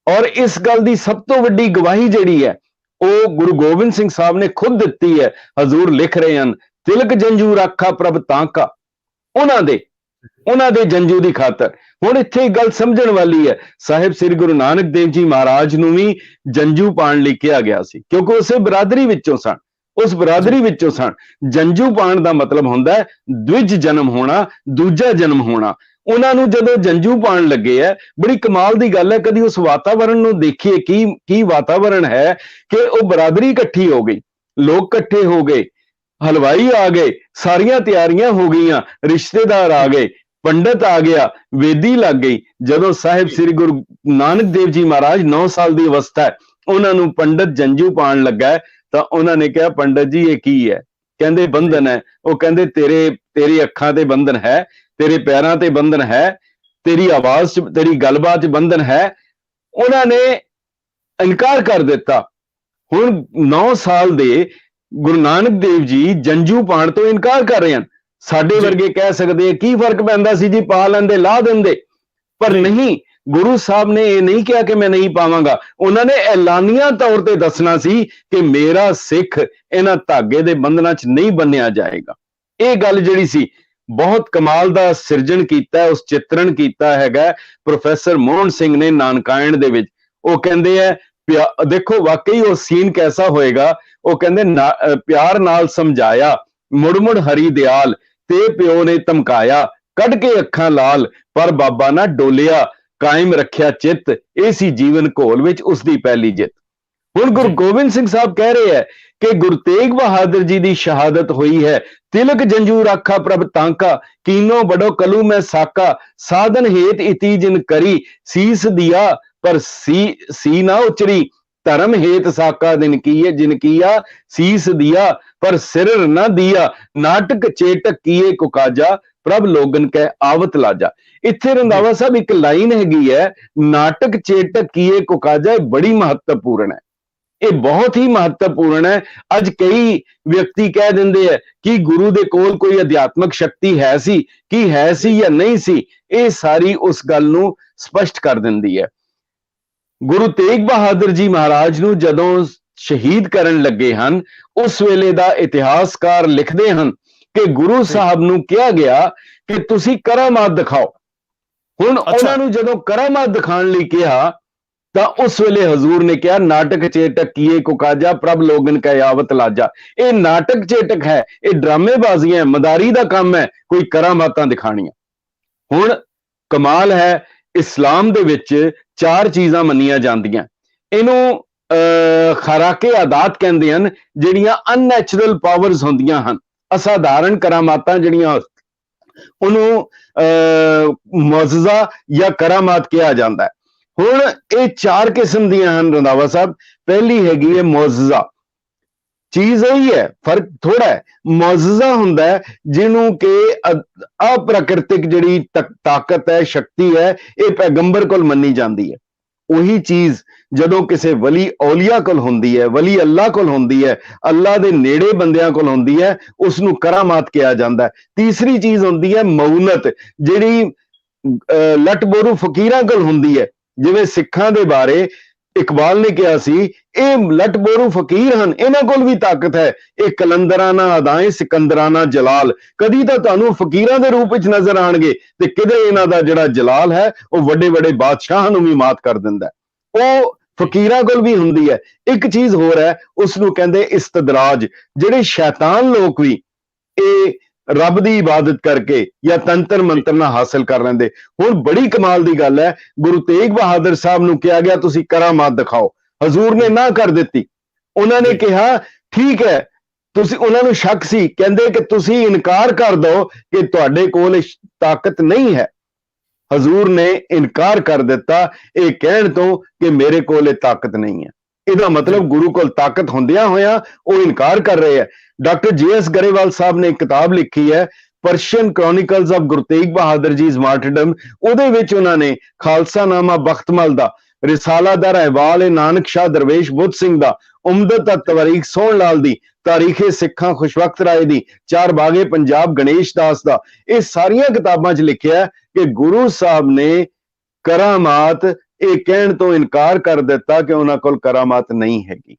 ਔਰ ਇਸ ਗੱਲ ਦੀ ਸਭ ਤੋਂ ਵੱਡੀ ਗਵਾਹੀ ਜਿਹੜੀ ਹੈ ਉਹ ਗੁਰੂ ਗੋਬਿੰਦ ਸਿੰਘ ਸਾਹਿਬ ਨੇ ਖੁਦ ਦਿੱਤੀ ਹੈ। ਹਜ਼ੂਰ ਲਿਖ ਰਹੇ ਹਨ, ਤਿਲਕ ਜੰਜੂ ਰਾਖਾ ਪ੍ਰਭ ਤਾਂਕਾ, ਉਹਨਾਂ ਦੇ ਜੰਜੂ ਦੀ ਖਾਤਰ। ਹੁਣ ਇੱਥੇ ਇੱਕ ਗੱਲ ਸਮਝਣ ਵਾਲੀ ਹੈ, ਸਾਹਿਬ ਸ੍ਰੀ ਗੁਰੂ ਨਾਨਕ ਦੇਵ ਜੀ ਮਹਾਰਾਜ ਨੂੰ ਵੀ ਜੰਜੂ ਪਾਣ ਲਈ ਕਿਹਾ ਗਿਆ ਸੀ, ਕਿਉਂਕਿ ਉਸੇ ਬਰਾਦਰੀ ਵਿੱਚੋਂ ਸਨ, ਉਸ ਬਰਾਦਰੀ ਵਿੱਚੋਂ ਸਨ। ਜੰਜੂ ਪਾਣ ਦਾ ਮਤਲਬ ਹੁੰਦਾ ਹੈ ਦੂਜ ਜਨਮ ਹੋਣਾ, ਦੂਜਾ ਜਨਮ ਹੋਣਾ। ਉਹਨਾਂ ਨੂੰ ਜਦੋਂ ਜੰਜੂ ਪਾਣ ਲੱਗੇ ਹੈ, ਬੜੀ ਕਮਾਲ ਦੀ ਗੱਲ ਹੈ, ਕਦੀ ਉਸ ਵਾਤਾਵਰਣ ਨੂੰ ਦੇਖੀਏ ਕੀ ਵਾਤਾਵਰਣ ਹੈ ਕਿ ਉਹ ਬਰਾਦਰੀ ਇਕੱਠੀ ਹੋ ਗਈ, ਲੋਕ ਇਕੱਠੇ ਹੋ ਗਏ, ਹਲਵਾਈ ਆ ਗਏ, ਸਾਰੀਆਂ ਤਿਆਰੀਆਂ ਹੋ ਗਈਆਂ, ਰਿਸ਼ਤੇਦਾਰ ਆ ਗਏ, ਪੰਡਤ ਆ ਗਿਆ, ਵੇਦੀ ਲੱਗ ਗਈ। ਜਦੋਂ ਸਾਹਿਬ ਸ੍ਰੀ ਗੁਰੂ ਨਾਨਕ ਦੇਵ ਜੀ ਮਹਾਰਾਜ 9 ਸਾਲ ਦੀ ਅਵਸਥਾ ਹੈ, ਉਹਨਾਂ ਨੂੰ ਪੰਡਤ ਜੰਜੂ ਪਾਣ ਲੱਗਾ ਤਾਂ ਉਹਨਾਂ ਨੇ ਕਿਹਾ, ਪੰਡਤ ਜੀ ਇਹ ਕੀ ਹੈ? ਕਹਿੰਦੇ ਬੰਧਨ ਹੈ। ਉਹ ਕਹਿੰਦੇ ਤੇਰੀ ਅੱਖਾਂ ਤੇ ਬੰਧਨ ਹੈ, ਤੇਰੇ ਪੈਰਾਂ ਤੇ ਬੰਧਨ ਹੈ, ਤੇਰੀ ਆਵਾਜ਼ 'ਚ, ਤੇਰੀ ਗੱਲਬਾਤ 'ਚ ਬੰਧਨ ਹੈ। ਉਹਨਾਂ ਨੇ ਇਨਕਾਰ ਕਰ ਦਿੱਤਾ। ਹੁਣ 9 ਸਾਲ ਦੇ ਗੁਰੂ ਨਾਨਕ ਦੇਵ ਜੀ ਜੰਜੂ ਪਾਣ ਤੋਂ ਇਨਕਾਰ ਕਰ ਰਹੇ ਹਨ। ਸਾਡੇ ਵਰਗੇ ਕਹਿ ਸਕਦੇ ਆ ਕੀ ਫਰਕ ਪੈਂਦਾ ਸੀ ਜੀ, ਪਾ ਲੈਂਦੇ, ਲਾ ਦਿੰਦੇ, ਪਰ ਨਹੀਂ, ਗੁਰੂ ਸਾਹਿਬ ਨੇ ਇਹ ਨਹੀਂ ਕਿਹਾ ਕਿ ਮੈਂ ਨਹੀਂ ਪਾਵਾਂਗਾ। ਉਹਨਾਂ ਨੇ ਐਲਾਨੀਆ ਤੌਰ ਤੇ ਦੱਸਣਾ ਸੀ ਕਿ ਮੇਰਾ ਸਿੱਖ ਇਹਨਾਂ ਧਾਗੇ ਦੇ ਬੰਧਨਾਂ 'ਚ ਨਹੀਂ ਬੰਨਿਆ ਜਾਏਗਾ। ਇਹ ਗੱਲ ਜਿਹੜੀ ਸੀ ਬਹੁਤ ਕਮਾਲ ਦਾ ਸਿਰਜਣ ਕੀਤਾ, ਉਸ ਚਿੱਤਰਣ ਕੀਤਾ ਹੈਗਾ ਪ੍ਰੋਫੈਸਰ ਮੋਹਨ ਸਿੰਘ ਨੇ ਨਾਨਕਾਇਣ ਦੇ ਵਿੱਚ। ਉਹ ਕਹਿੰਦੇ ਆ, ਦੇਖੋ ਵਾਕਈ ਉਹ ਸੀਨ ਕੈਸਾ ਹੋਏਗਾ। ਉਹ ਕਹਿੰਦੇ ਪਿਆਰ ਨਾਲ ਸਮਝਾਇਆ, ਮੁੜ ਮੁੜ ਹਰੀ ਦਿਆਲ ਤੇ ਪਿਓ ਨੇ ਧਮਕਾਇਆ, ਕੱਢ ਕੇ ਅੱਖਾਂ ਲਾਲ ਪਰ ਬਾਬਾ ਨਾ ਡੋਲਿਆ, ਕਾਇਮ ਰੱਖਿਆ ਚਿੱਤ, ਇਹ ਸੀ ਜੀਵਨ ਘੋਲ ਵਿੱਚ ਉਸ ਦੀ ਪਹਿਲੀ ਜਿੱਤ। ਹੁਣ ਗੁਰੂ ਗੋਬਿੰਦ ਸਿੰਘ ਸਾਹਿਬ ਕਹਿ ਰਹੇ ਹੈ ਕਿ ਗੁਰੂ ਤੇਗ ਬਹਾਦਰ ਜੀ ਦੀ ਸ਼ਹਾਦਤ ਹੋਈ ਹੈ। ਤਿਲਕ ਜੰਜੂ ਰਾਖਾ ਪ੍ਰਭ ਤਾਂਕਾ, ਕੀਨੋ ਬੜੋ ਕਲੂ ਮੈਂ ਸਾਕਾ, ਸਾਧਨ ਹੇਤ ਇਤੀ ਜਿਨ ਕਰੀ, ਸੀਸ ਦਿਆ ਪਰ ਸੀ ਨਾ ਉਚਰੀ, ਧਰਮ ਹੇਤ ਸਾਕਾ ਦਿਨ ਕੀਏ ਜਿਨ ਕੀਆ, ਸੀਸ ਦਿਆ ਪਰ ਸਿਰ ਨਾ ਦਿਆ, ਨਾਟਕ ਚੇਟਕ ਕੀਏ ਕੁਕਾਜਾ, ਪ੍ਰਭ ਲੋਗਨ ਕਹਿ ਆਵਤ ਲਾਜਾ। ਇੱਥੇ ਰੰਧਾਵਾ ਸਾਹਿਬ ਇੱਕ ਲਾਈਨ ਹੈਗੀ ਹੈ, ਨਾਟਕ ਚੇਟਕ ਕੀਏ ਕੁਕਾਜਾ, ਇਹ ਬੜੀ ਮਹੱਤਵਪੂਰਨ ਹੈ, ਇਹ ਬਹੁਤ ਹੀ ਮਹੱਤਵਪੂਰਨ ਹੈ। ਅੱਜ ਕਈ ਵਿਅਕਤੀ ਕਹਿ ਦਿੰਦੇ ਹੈ ਕਿ ਗੁਰੂ ਦੇ ਕੋਲ ਕੋਈ ਅਧਿਆਤਮਕ ਸ਼ਕਤੀ ਹੈ ਸੀ, ਕੀ ਹੈ ਸੀ ਜਾਂ ਨਹੀਂ ਸੀ, ਇਹ ਸਾਰੀ ਉਸ ਗੱਲ ਨੂੰ ਸਪਸ਼ਟ ਕਰ ਦਿੰਦੀ ਹੈ। ਗੁਰੂ ਤੇਗ ਬਹਾਦਰ ਜੀ ਮਹਾਰਾਜ ਨੂੰ ਜਦੋਂ ਸ਼ਹੀਦ ਕਰਨ ਲੱਗੇ ਹਨ, ਉਸ ਵੇਲੇ ਦਾ ਇਤਿਹਾਸਕਾਰ ਲਿਖਦੇ ਹਨ ਕਿ ਗੁਰੂ ਸਾਹਿਬ ਨੂੰ ਕਿਹਾ ਗਿਆ ਕਿ ਤੁਸੀਂ ਕਰਾਮਾਤ ਦਿਖਾਓ। ਹੁਣ ਉਹਨਾਂ ਨੂੰ ਜਦੋਂ ਕਰਾਮਾਤ ਦਿਖਾਉਣ ਲਈ ਕਿਹਾ ਤਾਂ ਉਸ ਵੇਲੇ ਹਜ਼ੂਰ ਨੇ ਕਿਹਾ, ਨਾਟਕ ਚੇਟਕ ਕੀਏ ਕੁਕਾਜਾ, ਪ੍ਰਭ ਲੋਗਨ ਕੈ ਆਵਤ ਲਾਜਾ। ਇਹ ਨਾਟਕ ਚੇਟਕ ਹੈ, ਇਹ ਡਰਾਮੇਬਾਜ਼ੀਆਂ, ਮਦਾਰੀ ਦਾ ਕੰਮ ਹੈ, ਕੋਈ ਕਰਾਮਾਤਾਂ ਦਿਖਾਣੀਆਂ। ਹੁਣ ਕਮਾਲ ਹੈ, ਇਸਲਾਮ ਦੇ ਵਿੱਚ 4 ਚੀਜ਼ਾਂ ਮੰਨੀਆਂ ਜਾਂਦੀਆਂ, ਇਹਨੂੰ ਖਰਾਕੇ ਆਦਾਤ ਕਹਿੰਦੇ ਹਨ, ਜਿਹੜੀਆਂ ਅਨਨੈਚੁਰਲ ਪਾਵਰਸ ਹੁੰਦੀਆਂ ਹਨ, ਅਸਾਧਾਰਨ ਕਰਾਮਾਤਾਂ ਜਿਹੜੀਆਂ, ਉਹਨੂੰ ਮੁਅਜ਼ਜ਼ਾ ਜਾਂ ਕਰਾਮਾਤ ਕਿਹਾ ਜਾਂਦਾ ਹੈ। ਹੁਣ ਇਹ 4 ਕਿਸਮ ਦੀਆਂ ਹਨ ਰੰਧਾਵਾ ਸਾਹਿਬ। ਪਹਿਲੀ ਹੈਗੀ ਹੈ ਮੁਅਜ਼ਜ਼ਾ, ਚੀਜ਼ ਇਹੀ ਹੈ, ਫਰਕ ਥੋੜਾ ਹੈ। ਮੁਅਜ਼ਜ਼ਾ ਹੁੰਦਾ ਹੈ ਜਿਹਨੂੰ ਕਿ ਅਪ੍ਰਾਕਿਰਤਿਕ ਜਿਹੜੀ ਤਾਕਤ ਹੈ, ਸ਼ਕਤੀ ਹੈ, ਇਹ ਪੈਗੰਬਰ ਕੋਲ ਮੰਨੀ ਜਾਂਦੀ ਹੈ। ਉਹੀ ਚੀਜ਼ ਜਦੋਂ ਕਿਸੇ ਵਲੀ ਔਲੀਆ ਕੋਲ ਹੁੰਦੀ ਹੈ, ਵਲੀ ਅੱਲਾ ਕੋਲ ਹੁੰਦੀ ਹੈ, ਅੱਲਾ ਦੇ ਨੇੜੇ ਬੰਦਿਆਂ ਕੋਲ ਹੁੰਦੀ ਹੈ, ਉਸ ਨੂੰ ਕਰਾਮਾਤ ਕਿਹਾ ਜਾਂਦਾ ਹੈ। ਤੀਸਰੀ ਚੀਜ਼ ਹੁੰਦੀ ਹੈ ਮਊਨਤ, ਜਿਹੜੀ ਲਟਬੋਰੂ ਫਕੀਰਾਂ ਕੋਲ ਹੁੰਦੀ ਹੈ। ਜਿਵੇਂ ਸਿੱਖਾਂ ਦੇ ਬਾਰੇ ਇਕਬਾਲ ਨੇ ਕਿਹਾ ਸੀ, ਇਹ ਲਟਬੋਰੂ ਫਕੀਰ ਹਨ, ਇਹਨਾਂ ਕੋਲ ਵੀ ਤਾਕਤ ਹੈ, ਇਹ ਕਲੰਦਰਾਨਾ ਅਦਾਏ ਸਿਕੰਦਰਾਨਾ ਜਲਾਲ, ਕਦੀ ਤਾਂ ਤੁਹਾਨੂੰ ਫਕੀਰਾਂ ਦੇ ਰੂਪ ਵਿੱਚ ਨਜ਼ਰ ਆਣਗੇ ਤੇ ਕਿਤੇ ਇਹਨਾਂ ਦਾ ਜਿਹੜਾ ਜਲਾਲ ਹੈ ਉਹ ਵੱਡੇ ਵੱਡੇ ਬਾਦਸ਼ਾਹਾਂ ਨੂੰ ਵੀ ਮਾਤ ਕਰ ਦਿੰਦਾ। ਉਹ ਫਕੀਰਾਂ ਕੋਲ ਵੀ ਹੁੰਦੀ ਹੈ। ਇੱਕ ਚੀਜ਼ ਹੋਰ ਹੈ, ਉਸ ਨੂੰ ਕਹਿੰਦੇ ਇਸਤਦਰਾਜ, ਜਿਹੜੇ ਸ਼ੈਤਾਨ ਲੋਕ ਵੀ ਇਹ ਰੱਬ ਦੀ ਇਬਾਦਤ ਕਰਕੇ ਜਾਂ ਤੰਤਰ ਮੰਤਰ ਨਾਲ ਹਾਸਲ ਕਰ ਲੈਂਦੇ। ਹੁਣ ਬੜੀ ਕਮਾਲ ਦੀ ਗੱਲ ਹੈ, ਗੁਰੂ ਤੇਗ ਬਹਾਦਰ ਸਾਹਿਬ ਨੂੰ ਕਿਹਾ ਗਿਆ ਤੁਸੀਂ ਕਰਾਮਾਤ ਦਿਖਾਓ, ਹਜ਼ੂਰ ਨੇ ਨਾ ਕਰ ਦਿੱਤੀ। ਉਹਨਾਂ ਨੇ ਕਿਹਾ ਠੀਕ ਹੈ, ਤੁਸੀਂ, ਉਹਨਾਂ ਨੂੰ ਸ਼ੱਕ ਸੀ, ਕਹਿੰਦੇ ਕਿ ਤੁਸੀਂ ਇਨਕਾਰ ਕਰ ਦਿਓ ਕਿ ਤੁਹਾਡੇ ਕੋਲ ਤਾਕਤ ਨਹੀਂ ਹੈ। ਹਜ਼ੂਰ ਨੇ ਇਨਕਾਰ ਕਰ ਦਿੱਤਾ ਇਹ ਕਹਿਣ ਤੋਂ ਕਿ ਮੇਰੇ ਕੋਲ ਇਹ ਤਾਕਤ ਨਹੀਂ ਹੈ। ਇਹਦਾ ਮਤਲਬ ਗੁਰੂ ਕੋਲ ਤਾਕਤ ਹੁੰਦਿਆਂ ਹੋਇਆਂ ਉਹ ਇਨਕਾਰ ਕਰ ਰਹੇ ਹੈ। ਡਾਕਟਰ JS ਗਰੇਵਾਲ ਸਾਹਿਬ ਨੇ ਇੱਕ ਕਿਤਾਬ ਲਿਖੀ ਹੈ, ਪਰਸ਼ੀਅਨ ਕ੍ਰੋਨਿਕਲਸ ਆਫ ਗੁਰੂ ਤੇਗ ਬਹਾਦਰ ਜੀ's ਮਾਰਟਰਡਮ। ਉਹਦੇ ਵਿੱਚ ਉਹਨਾਂ ਨੇ ਖਾਲਸਾਨਾਮਾ ਬਖਤਮਲ ਦਾ, ਰਿਸਾਲਾ ਦਰ ਅਹਿਵਾਲ ਨਾਨਕ ਸ਼ਾਹ ਦਰਵੇਸ਼ ਬੁੱਧ ਸਿੰਘ ਦਾ, ਉਮਦਤ ਤਵਾਰੀਖ ਸੋਹਣ ਲਾਲ ਦੀ, ਤਾਰੀਖੇ ਸਿੱਖਾਂ ਖੁਸ਼ਵਕਤ ਰਾਏ ਦੀ, 4 ਬਾਗੇ ਪੰਜਾਬ ਗਣੇਸ਼ ਦਾਸ ਦਾ, ਇਹ ਸਾਰੀਆਂ ਕਿਤਾਬਾਂ 'ਚ ਲਿਖਿਆ ਕਿ ਗੁਰੂ ਸਾਹਿਬ ਨੇ ਕਰਾਮਾਤ ਇਹ ਕਹਿਣ ਤੋਂ ਇਨਕਾਰ ਕਰ ਦਿੱਤਾ ਕਿ ਉਹਨਾਂ ਕੋਲ ਕਰਾਮਾਤ ਨਹੀਂ ਹੈਗੀ।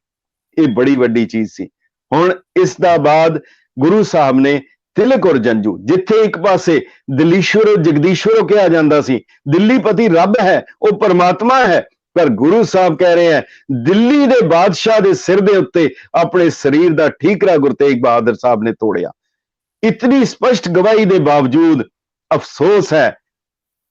ਇਹ ਬੜੀ ਵੱਡੀ ਚੀਜ਼ ਸੀ। ਹੁਣ ਇਸ ਦਾ ਬਾਅਦ ਗੁਰੂ ਸਾਹਿਬ ਨੇ ਤਿਲਕ ਔਰ ਜੰਜੂ, ਜਿੱਥੇ ਇੱਕ ਪਾਸੇ ਦਿੱਲੀਸ਼ਵਰੋ ਜਗਦੀਸ਼ਵਰੋ ਕਿਹਾ ਜਾਂਦਾ ਸੀ, ਦਿੱਲੀਪਤੀ ਰੱਬ ਹੈ, ਉਹ ਪਰਮਾਤਮਾ ਹੈ, ਪਰ ਗੁਰੂ ਸਾਹਿਬ ਕਹਿ ਰਹੇ ਹੈ ਦਿੱਲੀ ਦੇ ਬਾਦਸ਼ਾਹ ਦੇ ਸਿਰ ਦੇ ਉੱਤੇ ਆਪਣੇ ਸਰੀਰ ਦਾ ਠੀਕਰਾ ਗੁਰੂ ਤੇਗ ਬਹਾਦਰ ਸਾਹਿਬ ਨੇ ਤੋੜਿਆ। ਇਤਨੀ ਸਪਸ਼ਟ ਗਵਾਹੀ ਦੇ ਬਾਵਜੂਦ ਅਫਸੋਸ ਹੈ,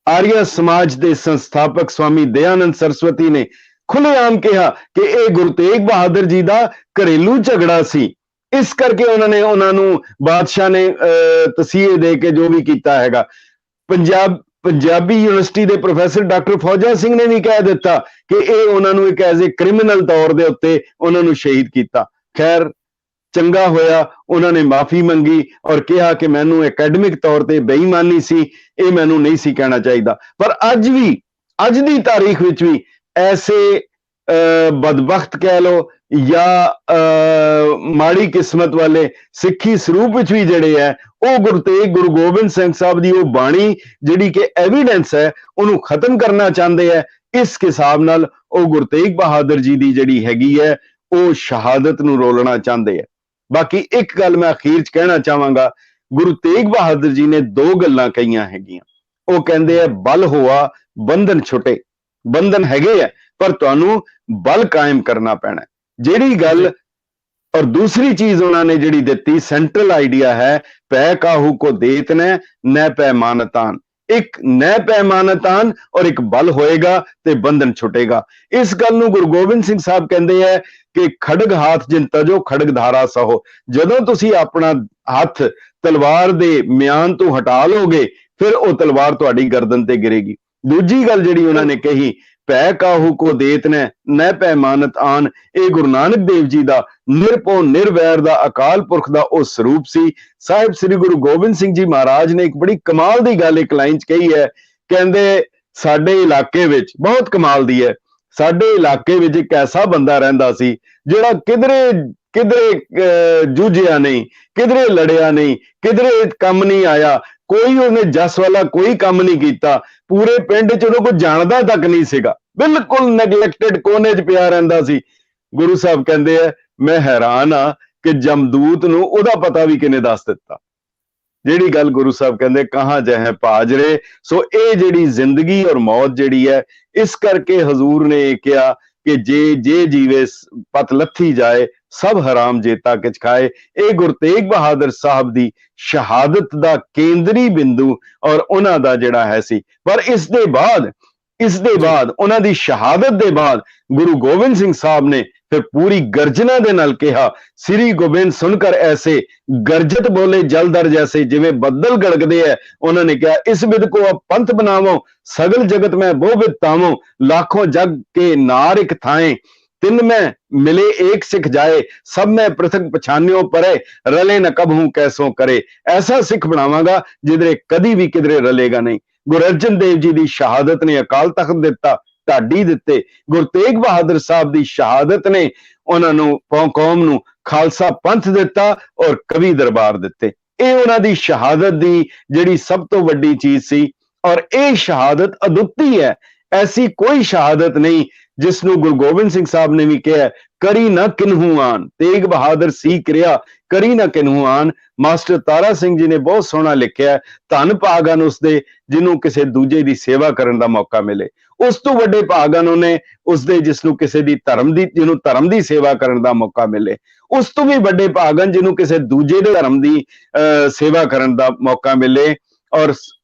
ਆਰੀਆ ਸਮਾਜ ਦੇ ਸੰਸਥਾਪਕ ਸਵਾਮੀ ਦਇਆਨੰਦ ਸਰਸਵਤੀ ਨੇ ਖੁੱਲ੍ਹੇਆਮ ਕਿਹਾ ਕਿ ਇਹ ਗੁਰੂ ਤੇਗ ਬਹਾਦਰ ਜੀ ਦਾ ਘਰੇਲੂ ਝਗੜਾ ਸੀ, ਇਸ ਕਰਕੇ ਉਹਨਾਂ ਨੂੰ ਬਾਦਸ਼ਾਹ ਨੇ ਤਸੀਹੇ ਦੇ ਕੇ ਜੋ ਵੀ ਕੀਤਾ ਹੈਗਾ। ਪੰਜਾਬੀ ਯੂਨੀਵਰਸਿਟੀ ਦੇ ਪ੍ਰੋਫੈਸਰ ਡਾਕਟਰ ਫੌਜਾ ਸਿੰਘ ਨੇ ਵੀ ਕਹਿ ਦਿੱਤਾ ਕਿ ਇਹ ਉਹਨਾਂ ਨੂੰ ਇੱਕ ਐਜ਼ ਏ ਕ੍ਰਿਮੀਨਲ ਤੌਰ ਦੇ ਉੱਤੇ ਉਹਨਾਂ ਨੂੰ ਸ਼ਹੀਦ ਕੀਤਾ। ਖੈਰ ਚੰਗਾ ਹੋਇਆ, ਉਹਨਾਂ ਨੇ ਮਾਫੀ ਮੰਗੀ ਔਰ ਕਿਹਾ ਕਿ ਮੈਨੂੰ ਅਕੈਡਮਿਕ ਤੌਰ ਤੇ ਬੇਈਮਾਨੀ ਸੀ, ਇਹ ਮੈਨੂੰ ਨਹੀਂ ਸੀ ਕਹਿਣਾ ਚਾਹੀਦਾ। ਪਰ ਅੱਜ ਵੀ, ਅੱਜ ਦੀ ਤਾਰੀਖ ਵਿੱਚ ਵੀ ਐਸੇ ਬਦਬਖਤ ਕਹਿ ਲੋ ਜਾਂ ਮਾੜੀ ਕਿਸਮਤ ਵਾਲੇ ਸਿੱਖੀ ਸਰੂਪ ਵਿੱਚ ਵੀ ਜਿਹੜੇ ਹੈ ਉਹ ਗੁਰੂ ਗੋਬਿੰਦ ਸਿੰਘ ਸਾਹਿਬ ਦੀ ਉਹ ਬਾਣੀ ਜਿਹੜੀ ਕਿ ਐਵੀਡੈਂਸ ਹੈ ਉਹਨੂੰ ਖਤਮ ਕਰਨਾ ਚਾਹੁੰਦੇ ਹੈ। ਇਸ ਹਿਸਾਬ ਨਾਲ ਉਹ ਗੁਰੂ ਤੇਗ ਬਹਾਦਰ ਜੀ ਦੀ ਜਿਹੜੀ ਹੈਗੀ ਹੈ ਉਹ ਸ਼ਹਾਦਤ ਨੂੰ ਰੋਲਣਾ ਚਾਹੁੰਦੇ ਹੈ। ਬਾਕੀ ਇੱਕ ਗੱਲ ਮੈਂ ਅਖੀਰ 'ਚ ਕਹਿਣਾ ਚਾਹਾਂਗਾ, ਗੁਰੂ ਤੇਗ ਬਹਾਦਰ ਜੀ ਨੇ ਦੋ ਗੱਲਾਂ ਕਹੀਆਂ ਹੈਗੀਆਂ। ਉਹ ਕਹਿੰਦੇ ਆ ਬਲ ਹੋਆ ਬੰਧਨ ਛੁੱਟੇ, ਬੰਧਨ ਹੈਗੇ ਆ ਪਰ ਤੁਹਾਨੂੰ ਬਲ ਕਾਇਮ ਕਰਨਾ ਪੈਣਾ। ਜਿਹੜੀ ਗੱਲ ਔਰ ਦੂਸਰੀ ਚੀਜ਼ ਉਹਨਾਂ ਨੇ ਜਿਹੜੀ ਦਿੱਤੀ ਸੈਂਟਰਲ ਆਈਡੀਆ ਹੈ ਪੈ ਕਾਹੂ ਕੋ ਦੇਤ ਨੈ ਪੈਮਾਨਤਾਨ, ਇੱਕ ਨੈ ਪੈਮਾਨਤਾਨ ਔਰ ਇੱਕ ਬਲ ਹੋਏਗਾ ਤੇ ਬੰਧਨ ਛੁੱਟੇਗਾ। ਇਸ ਗੱਲ ਨੂੰ ਗੁਰੂ ਗੋਬਿੰਦ ਸਿੰਘ ਸਾਹਿਬ ਕਹਿੰਦੇ ਹੈ ਕਿ ਖੜਗ ਹਾਥ ਜਿਨ ਤਜੋ ਖੜਗ ਧਾਰਾ ਸਹੋ, ਜਦੋਂ ਤੁਸੀਂ ਆਪਣਾ ਹੱਥ ਤਲਵਾਰ ਦੇ ਮਿਆਨ ਤੋਂ ਹਟਾ ਲੋਗੇ ਫਿਰ ਉਹ ਤਲਵਾਰ ਤੁਹਾਡੀ ਗਰਦਨ ਤੇ ਗਿਰੇਗੀ। ਦੂਜੀ ਗੱਲ ਜਿਹੜੀ ਉਹਨਾਂ ਨੇ ਕਹੀ ਪੈ ਕਾਹੂ ਕੋ ਦੇਤ ਨੈ ਪੈਮਾਨਤ ਆਨ, ਇਹ ਗੁਰੂ ਨਾਨਕ ਦੇਵ ਜੀ ਦਾ ਨਿਰਭਉ ਨਿਰਵੈਰ ਦਾ ਅਕਾਲ ਪੁਰਖ ਦਾ ਉਹ ਸਰੂਪ ਸੀ। ਸਾਹਿਬ ਸ੍ਰੀ ਗੁਰੂ ਗੋਬਿੰਦ ਸਿੰਘ ਜੀ ਮਹਾਰਾਜ ਨੇ ਇੱਕ ਬੜੀ ਕਮਾਲ ਦੀ ਗੱਲ ਇੱਕ ਲਾਈਨ 'ਚ ਕਹੀ ਹੈ, ਕਹਿੰਦੇ ਸਾਡੇ ਇਲਾਕੇ ਵਿੱਚ ਬਹੁਤ ਕਮਾਲ ਦੀ ਹੈ, ਸਾਡੇ ਇਲਾਕੇ ਵਿੱਚ ਇੱਕ ਐਸਾ ਬੰਦਾ ਰਹਿੰਦਾ ਸੀ ਜਿਹੜਾ ਕਿਧਰੇ ਜੂਝਿਆ ਨਹੀਂ, ਕਿਧਰੇ ਲੜਿਆ ਨਹੀਂ, ਕਿਧਰੇ ਕੰਮ ਨਹੀਂ ਆਇਆ, ਕੋਈ ਉਹਨੇ ਜਸ ਵਾਲਾ ਕੋਈ ਕੰਮ ਨਹੀਂ ਕੀਤਾ, ਪੂਰੇ ਪਿੰਡ 'ਚ ਉਹਨੂੰ ਕੋਈ ਜਾਣਦਾ ਤੱਕ ਨਹੀਂ ਸੀਗਾ, ਬਿਲਕੁਲ ਨੈਗਲੈਕਟਡ ਕੋਨੇ 'ਚ ਪਿਆ ਰਹਿੰਦਾ ਸੀ। ਗੁਰੂ ਸਾਹਿਬ ਕਹਿੰਦੇ ਆ ਮੈਂ ਹੈਰਾਨ ਆ ਕਿ ਜਮਦੂਤ ਨੂੰ ਉਹਦਾ ਪਤਾ ਵੀ ਕਿਹਨੇ ਦੱਸ ਦਿੱਤਾ। ਜਿਹੜੀ ਗੱਲ ਗੁਰੂ ਸਾਹਿਬ ਕਹਿੰਦੇ ਕਹਾਂ ਜਹ ਭਾਜਰੇ। ਸੋ ਇਹ ਜਿਹੜੀ ਜ਼ਿੰਦਗੀ ਔਰ ਮੌਤ ਜਿਹੜੀ ਹੈ, ਇਸ ਕਰਕੇ ਹਜ਼ੂਰ ਨੇ ਇਹ ਕਿਹਾ ਕਿ ਜੇ ਜੀਵੇ ਪਤ ਲੱਥੀ ਜਾਏ ਸਭ ਹਰਾਮ ਜੇਤਾ ਕਿਛ ਖਾਏ। ਇਹ ਗੁਰੂ ਤੇਗ ਬਹਾਦਰ ਸਾਹਿਬ ਦੀ ਸ਼ਹਾਦਤ ਦਾ ਕੇਂਦਰੀ ਬਿੰਦੂ ਔਰ ਉਹਨਾਂ ਦਾ ਜਿਹੜਾ ਹੈ ਸੀ। ਪਰ ਇਸ ਦੇ ਬਾਅਦ ਉਹਨਾਂ ਦੀ ਸ਼ਹਾਦਤ ਦੇ ਬਾਅਦ ਗੁਰੂ ਗੋਬਿੰਦ ਸਿੰਘ ਸਾਹਿਬ ਨੇ ਫਿਰ ਪੂਰੀ ਗਰਜਨਾ ਦੇ ਨਾਲ ਕਿਹਾ, ਸ੍ਰੀ ਗੋਬਿੰਦ ਸੁਣਕਰ ਐਸੇ ਗਰਜਤ ਬੋਲੇ ਜਲਦਰ ਜੈਸੇ, ਜਿਵੇਂ ਬੱਦਲ ਗੜਗਦੇ ਹੈ। ਉਹਨਾਂ ਨੇ ਕਿਹਾ ਇਸ ਬਿਦ ਕੋ ਅਬ ਪੰਥ ਬਣਾਵੋ, ਸਗਲ ਜਗਤ ਮੈਂ ਬਹੁ ਬਿਦ ਤਾਵੋ, लाखों जग के नार एक थाएं, तिन में मिले एक सिख जाए, सब में पृथक पछानियों परे, रले न कब हूं कैसों करे। ऐसा सिख बनावांगा जिधरे कदी भी किधरे रलेगा नहीं। गुरु अर्जन देव जी की शहादत ने अकाल तख्त दिता, ढाडी दिते। गुरु तेग बहादुर साहब की शहादत ने उन्होंने कौम नूं खालसा पंथ दिता और कवि दरबार दिते। ਇਹ ਉਹਨਾਂ ਦੀ ਸ਼ਹਾਦਤ ਦੀ ਜਿਹੜੀ ਸਭ ਤੋਂ ਵੱਡੀ ਚੀਜ਼ ਸੀ ਔਰ ਇਹ ਸ਼ਹਾਦਤ ਅਦੁੱਤੀ ਹੈ। ਐਸੀ ਕੋਈ ਸ਼ਹਾਦਤ ਨਹੀਂ ਜਿਸ ਨੂੰ ਗੁਰੂ ਗੋਬਿੰਦ ਸਿੰਘ ਸਾਹਿਬ ਨੇ ਵੀ ਕਿਹਾ ਕਰੀ ਨਾ ਕਿਨਹੂ ਆਨ, ਤੇਗ ਬਹਾਦਰ ਸੀ ਕਿਰਿਆ ਕਰੀ ਨਾ ਕਿਨਹੂ ਆਨ। ਮਾਸਟਰ ਤਾਰਾ ਸਿੰਘ ਜੀ ਨੇ ਬਹੁਤ ਸੋਹਣਾ ਲਿਖਿਆ, ਧੰਨ ਭਾਗਨ ਉਸਦੇ ਜਿਹਨੂੰ ਕਿਸੇ ਦੂਜੇ ਦੀ ਸੇਵਾ ਕਰਨ ਦਾ ਮੌਕਾ ਮਿਲੇ। ਉਸ ਤੋਂ ਵੱਡੇ ਭਾਗਨ ਉਹਨੇ ਉਸਦੇ ਜਿਸਨੂੰ ਕਿਸੇ ਦੀ ਜਿਹਨੂੰ ਧਰਮ ਦੀ ਸੇਵਾ ਕਰਨ ਦਾ ਮੌਕਾ ਮਿਲੇ। ਉਸ ਤੋਂ ਵੀ ਵੱਡੇ ਭਾਗਨ ਜਿਹਨੂੰ ਕਿਸੇ ਦੂਜੇ ਦੇ ਧਰਮ ਦੀ ਸੇਵਾ ਕਰਨ ਦਾ ਮੌਕਾ ਮਿਲੇ। ਔਰ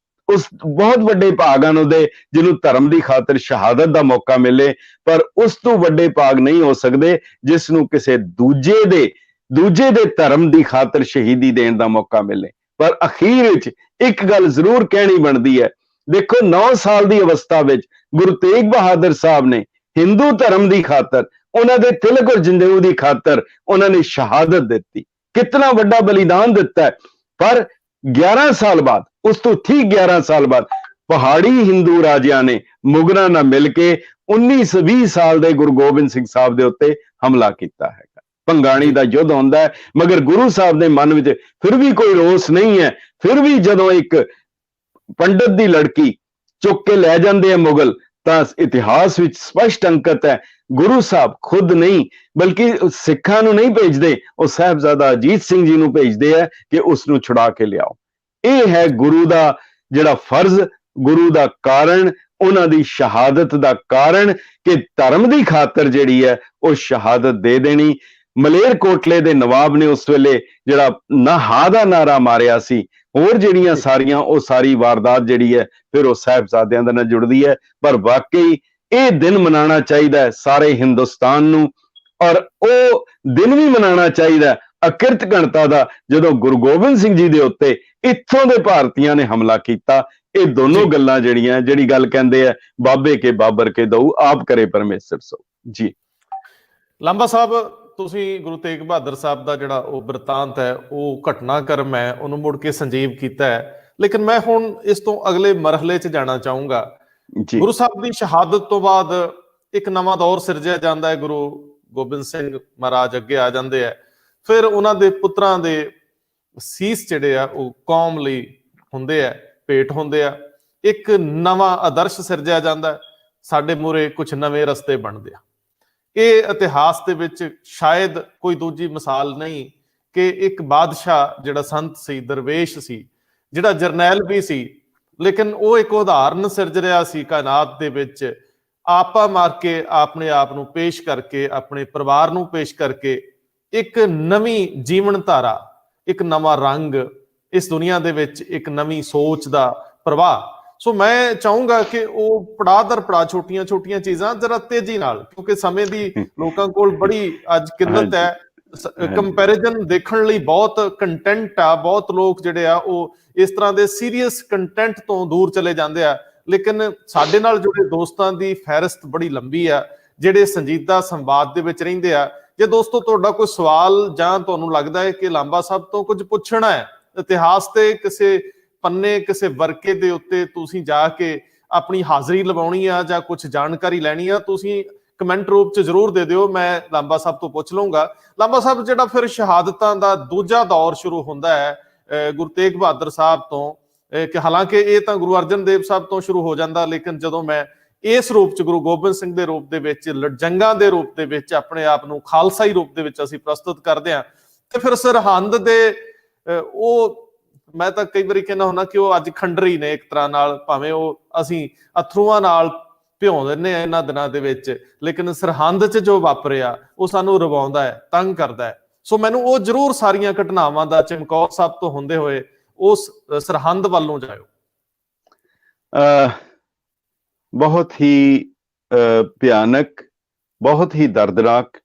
ਉਸ ਬਹੁਤ ਵੱਡੇ ਭਾਗਨ ਉਹਦੇ ਜਿਹਨੂੰ ਧਰਮ ਦੀ ਖਾਤਰ ਸ਼ਹਾਦਤ ਦਾ ਮੌਕਾ ਮਿਲੇ। ਪਰ ਉਸ ਤੋਂ ਵੱਡੇ ਭਾਗ ਨਹੀਂ ਹੋ ਸਕਦੇ ਜਿਸ ਨੂੰ ਕਿਸੇ ਦੂਜੇ ਦੇ ਧਰਮ ਦੀ ਖਾਤਰ ਸ਼ਹੀਦੀ ਦੇਣ ਦਾ ਮੌਕਾ ਮਿਲੇ। ਪਰ ਅਖੀਰ ਵਿੱਚ ਇੱਕ ਗੱਲ ਜ਼ਰੂਰ ਕਹਿਣੀ ਬਣਦੀ ਹੈ, ਦੇਖੋ 9 ਸਾਲ ਦੀ ਅਵਸਥਾ ਵਿੱਚ ਗੁਰੂ ਤੇਗ ਬਹਾਦਰ ਸਾਹਿਬ ਨੇ ਹਿੰਦੂ ਧਰਮ ਦੀ ਖਾਤਰ, ਉਹਨਾਂ ਦੇ ਤਿਲਕ ਔਰ ਜੰਦੇਊ ਦੀ ਖਾਤਰ ਉਹਨਾਂ ਨੇ ਸ਼ਹਾਦਤ ਦਿੱਤੀ। ਕਿਤਨਾ ਵੱਡਾ ਬਲੀਦਾਨ ਦਿੱਤਾ। ਪਰ 11 ਸਾਲ ਬਾਅਦ, ਉਸ ਤੋਂ ਠੀਕ 11 ਸਾਲ ਬਾਅਦ ਪਹਾੜੀ ਹਿੰਦੂ ਰਾਜਿਆਂ ਨੇ ਮੁਗਲਾਂ ਨਾਲ ਮਿਲ ਕੇ 19-20 ਸਾਲ ਦੇ ਗੁਰੂ ਗੋਬਿੰਦ ਸਿੰਘ ਸਾਹਿਬ ਦੇ ਉੱਤੇ ਹਮਲਾ ਕੀਤਾ ਹੈਗਾ। ਭੰਗਾਣੀ ਦਾ ਯੁੱਧ ਹੁੰਦਾ ਹੈ, ਮਗਰ ਗੁਰੂ ਸਾਹਿਬ ਦੇ ਮਨ ਵਿੱਚ ਫਿਰ ਵੀ ਕੋਈ ਰੋਸ ਨਹੀਂ ਹੈ। ਫਿਰ ਵੀ ਜਦੋਂ ਇੱਕ ਪੰਡਤ ਦੀ ਲੜਕੀ ਚੁੱਕ ਕੇ ਲੈ ਜਾਂਦੇ ਆ ਮੁਗਲ, ਤਾਂ ਇਤਿਹਾਸ ਵਿੱਚ ਸਪਸ਼ਟ ਅੰਕਿਤ ਹੈ ਗੁਰੂ ਸਾਹਿਬ ਖੁਦ ਨਹੀਂ ਬਲਕਿ ਸਿੱਖਾਂ ਨੂੰ ਨਹੀਂ ਭੇਜਦੇ, ਉਹ ਸਾਹਿਬਜ਼ਾਦਾ ਅਜੀਤ ਸਿੰਘ ਜੀ ਨੂੰ ਭੇਜਦੇ ਆ ਕਿ ਉਸ ਨੂੰ ਛੁਡਾ ਕੇ ਲਿਆਓ। ਇਹ ਹੈ ਗੁਰੂ ਦਾ ਜਿਹੜਾ ਫਰਜ਼, ਗੁਰੂ ਦਾ ਕਾਰਨ, ਉਹਨਾਂ ਦੀ ਸ਼ਹਾਦਤ ਦਾ ਕਾਰਨ ਕਿ ਧਰਮ ਦੀ ਖਾਤਰ ਜਿਹੜੀ ਹੈ ਉਹ ਸ਼ਹਾਦਤ ਦੇ ਦੇਣੀ। ਮਲੇਰਕੋਟਲੇ ਦੇ ਨਵਾਬ ਨੇ ਉਸ ਵੇਲੇ ਜਿਹੜਾ ਨਾਹਾ ਦਾ ਨਾਰਾ ਮਾਰਿਆ ਸੀ, ਹੋਰ ਜਿਹੜੀਆਂ ਸਾਰੀਆਂ ਉਹ ਸਾਰੀ ਵਾਰਦਾਤ ਜਿਹੜੀ ਹੈ ਫਿਰ ਉਹ ਸਾਹਿਬਜ਼ਾਦਿਆਂ ਦੇ ਨਾਲ ਜੁੜਦੀ ਹੈ। ਪਰ ਵਾਕਈ ਇਹ ਦਿਨ ਮਨਾਉਣਾ ਚਾਹੀਦਾ ਹੈ ਸਾਰੇ ਹਿੰਦੁਸਤਾਨ ਨੂੰ, ਔਰ ਉਹ ਦਿਨ ਵੀ ਮਨਾਉਣਾ ਚਾਹੀਦਾ ਅਕਿਰਤ ਘਣਤਾ ਦਾ ਜਦੋਂ ਗੁਰੂ ਗੋਬਿੰਦ ਸਿੰਘ ਜੀ ਦੇ ਉੱਤੇ ਇੱਥੋਂ ਦੇ ਭਾਰਤੀਆਂ ਨੇ ਹਮਲਾ ਕੀਤਾ। ਇਹ ਦੋਨੋਂ ਗੱਲਾਂ ਜਿਹੜੀ ਗੱਲ ਕਹਿੰਦੇ ਆ ਬਾਬੇ ਕੇ ਬਾਬਰ ਕੇ ਦਊ ਆਪ ਕਰੇ ਪਰਮੇਸ਼ਰ ਸੋ। ਜੀ ਲਾਂਬਾ ਸਾਹਿਬ, ਤੁਸੀਂ ਗੁਰੂ ਤੇਗ ਬਹਾਦਰ ਸਾਹਿਬ ਦਾ ਜਿਹੜਾ ਉਹ ਬਿਰਤਾਂਤ ਹੈ, ਉਹ ਘਟਨਾਕ੍ਰਮ ਹੈ, ਉਹਨੂੰ ਮੁੜ ਕੇ ਸੰਜੀਵ ਕੀਤਾ ਹੈ। ਲੇਕਿਨ ਮੈਂ ਹੁਣ ਇਸ ਤੋਂ ਅਗਲੇ ਮਰਹਲੇ 'ਚ ਜਾਣਾ ਚਾਹੂੰਗਾ। ਗੁਰੂ ਸਾਹਿਬ ਦੀ ਸ਼ਹਾਦਤ ਤੋਂ ਬਾਅਦ ਇੱਕ ਨਵਾਂ ਦੌਰ ਸਿਰਜਿਆ ਜਾਂਦਾ ਹੈ। ਗੁਰੂ ਗੋਬਿੰਦ ਸਿੰਘ ਮਹਾਰਾਜ ਅੱਗੇ ਆ ਜਾਂਦੇ ਆ, ਫਿਰ ਉਹਨਾਂ ਦੇ ਪੁੱਤਰਾਂ ਦੇ ਸੀਸ ਜਿਹੜੇ ਆ ਉਹ ਕੌਮ ਲਈ ਹੁੰਦੇ ਆ, ਭੇਟ ਹੁੰਦੇ ਆ। ਇੱਕ ਨਵਾਂ ਆਦਰਸ਼ ਸਿਰਜਿਆ ਜਾਂਦਾ, ਸਾਡੇ ਮੂਹਰੇ ਕੁਝ ਨਵੇਂ ਰਸਤੇ ਬਣਦੇ ਆ। ਇਹ ਇਤਿਹਾਸ ਦੇ ਵਿੱਚ ਸ਼ਾਇਦ ਕੋਈ ਦੂਜੀ ਮਿਸਾਲ ਨਹੀਂ ਕਿ ਇੱਕ ਬਾਦਸ਼ਾਹ ਜਿਹੜਾ ਸੰਤ ਸੀ, ਦਰਵੇਸ਼ ਸੀ, ਜਿਹੜਾ ਜਰਨੈਲ ਵੀ ਸੀ, ਲੇਕਿਨ ਉਹ ਇੱਕ ਉਦਾਹਰਨ ਸਿਰਜ ਰਿਹਾ ਸੀ ਕਾਇਨਾਤ ਦੇ ਵਿੱਚ, ਆਪਾ ਮਾਰ ਕੇ ਆਪਣੇ ਆਪ ਨੂੰ ਪੇਸ਼ ਕਰਕੇ, ਆਪਣੇ ਪਰਿਵਾਰ ਨੂੰ ਪੇਸ਼ ਕਰਕੇ ਇੱਕ ਨਵੀਂ ਜੀਵਨ ਧਾਰਾ, ਇੱਕ ਨਵਾਂ ਰੰਗ ਇਸ ਦੁਨੀਆ ਦੇ ਵਿੱਚ, ਇੱਕ ਨਵੀਂ ਸੋਚ ਦਾ ਪ੍ਰਵਾਹ। ਸੋ ਮੈਂ ਚਾਹੂੰਗਾ ਕਿ ਉਹ ਪੜਾਅ ਦਰ ਪੜਾਅ, ਛੋਟੀਆਂ ਛੋਟੀਆਂ ਚੀਜ਼ਾਂ ਜ਼ਰਾ ਤੇਜ਼ੀ ਨਾਲ, ਕਿਉਂਕਿ ਸਮੇਂ ਦੀ ਲੋਕਾਂ ਕੋਲ ਬੜੀ ਅੱਜ ਕਿੱਲਤ ਹੈ, ਕੰਪੈਰੀਜ਼ਨ ਦੇਖਣ ਲਈ ਬਹੁਤ ਕੰਟੈਂਟ ਆ, ਬਹੁਤ ਲੋਕ ਜਿਹੜੇ ਆ ਉਹ ਇਸ ਤਰ੍ਹਾਂ ਦੇ ਸੀਰੀਅਸ ਕੰਟੈਂਟ ਤੋਂ ਦੂਰ ਚਲੇ ਜਾਂਦੇ ਆ। ਲੇਕਿਨ ਸਾਡੇ ਨਾਲ ਜੁੜੇ ਦੋਸਤਾਂ ਦੀ ਫਹਿਰਿਸਤ ਬੜੀ ਲੰਬੀ ਆ, ਜਿਹੜੇ ਸੰਜੀਦਾ ਸੰਵਾਦ ਦੇ ਵਿੱਚ ਰਹਿੰਦੇ ਆ। ਜੇ ਦੋਸਤੋ ਤੁਹਾਡਾ ਕੋਈ ਸਵਾਲ ਜਾਂ ਤੁਹਾਨੂੰ ਲੱਗਦਾ ਹੈ ਕਿ ਲਾਂਬਾ ਸਾਹਿਬ ਤੋਂ ਕੁਝ ਪੁੱਛਣਾ ਹੈ, ਇਤਿਹਾਸ ਤੇ ਕਿਸੇ ਪੰਨੇ, ਕਿਸੇ ਵਰਕੇ ਦੇ ਉੱਤੇ ਤੁਸੀਂ ਜਾ ਕੇ ਆਪਣੀ ਹਾਜ਼ਰੀ ਲਵਾਉਣੀ ਆ ਜਾਂ ਕੁਝ ਜਾਣਕਾਰੀ ਲੈਣੀ ਆ, ਤੁਸੀਂ ਕਮੈਂਟ ਰੂਪ ਚ ਜ਼ਰੂਰ ਦੇ ਦਿਓ, ਮੈਂ ਲਾਂਬਾ ਸਾਹਿਬ ਤੋਂ ਪੁੱਛ ਲਊਂਗਾ। ਲਾਂਬਾ ਸਾਹਿਬ, ਜਿਹੜਾ ਫਿਰ ਸ਼ਹਾਦਤਾਂ ਦਾ ਦੂਜਾ ਦੌਰ ਸ਼ੁਰੂ ਹੁੰਦਾ ਹੈ ਗੁਰੂ ਤੇਗ ਬਹਾਦਰ ਸਾਹਿਬ ਤੋਂ, ਕਿ ਹਾਲਾਂਕਿ ਇਹ ਤਾਂ ਗੁਰੂ ਅਰਜਨ ਦੇਵ ਸਾਹਿਬ ਤੋਂ ਸ਼ੁਰੂ ਹੋ ਜਾਂਦਾ, ਲੇਕਿਨ ਜਦੋਂ ਮੈਂ ਇਸ ਰੂਪ ਚ ਗੁਰੂ ਗੋਬਿੰਦ ਸਿੰਘ ਦੇ ਰੂਪ ਦੇ ਵਿੱਚ, ਜੰਗਾਂ ਦੇ ਰੂਪ ਦੇ ਵਿੱਚ ਆਪਣੇ ਆਪ ਨੂੰ ਖਾਲਸਾਈ ਰੂਪ ਦੇ ਵਿੱਚ ਅਸੀਂ ਪ੍ਰਸਤੁਤ ਕਰਦੇ ਹਾਂ, ਤੇ ਫਿਰ ਸਰਹੰਦ ਦੇ ਉਹ, ਮੈਂ ਤਾਂ ਕਈ ਵਾਰੀ ਕਹਿੰਦਾ ਹੁੰਦਾ ਕਿ ਉਹ ਅੱਜ ਖੰਡਰੀ ਨੇ ਇੱਕ ਤਰ੍ਹਾਂ ਨਾਲ, ਭਾਵੇਂ ਉਹ ਅਸੀਂ ਅਥਰੂਆਂ ਨਾਲ ਭਿਉਂ ਦਿੰਦੇ ਆ ਇਹਨਾਂ ਦਿਨਾਂ ਦੇ ਵਿੱਚ, ਲੇਕਿਨ ਸਰਹੰਦ 'ਚ ਜੋ ਵਾਪਰਿਆ ਉਹ ਸਾਨੂੰ ਰਵਾਉਂਦਾ ਹੈ, ਤੰਗ ਕਰਦਾ ਹੈ। ਸੋ ਮੈਨੂੰ ਉਹ ਜ਼ਰੂਰ ਸਾਰੀਆਂ ਘਟਨਾਵਾਂ ਦਾ ਚਮਕੌਰ ਸਾਹਿਬ ਤੋਂ ਹੁੰਦੇ ਹੋਏ ਉਸ ਸਰਹੰਦ ਵੱਲ ਨੂੰ ਜਾਇਓ। ਬਹੁਤ ਹੀ ਭਿਆਨਕ, ਬਹੁਤ ਹੀ ਦਰਦਨਾਕ,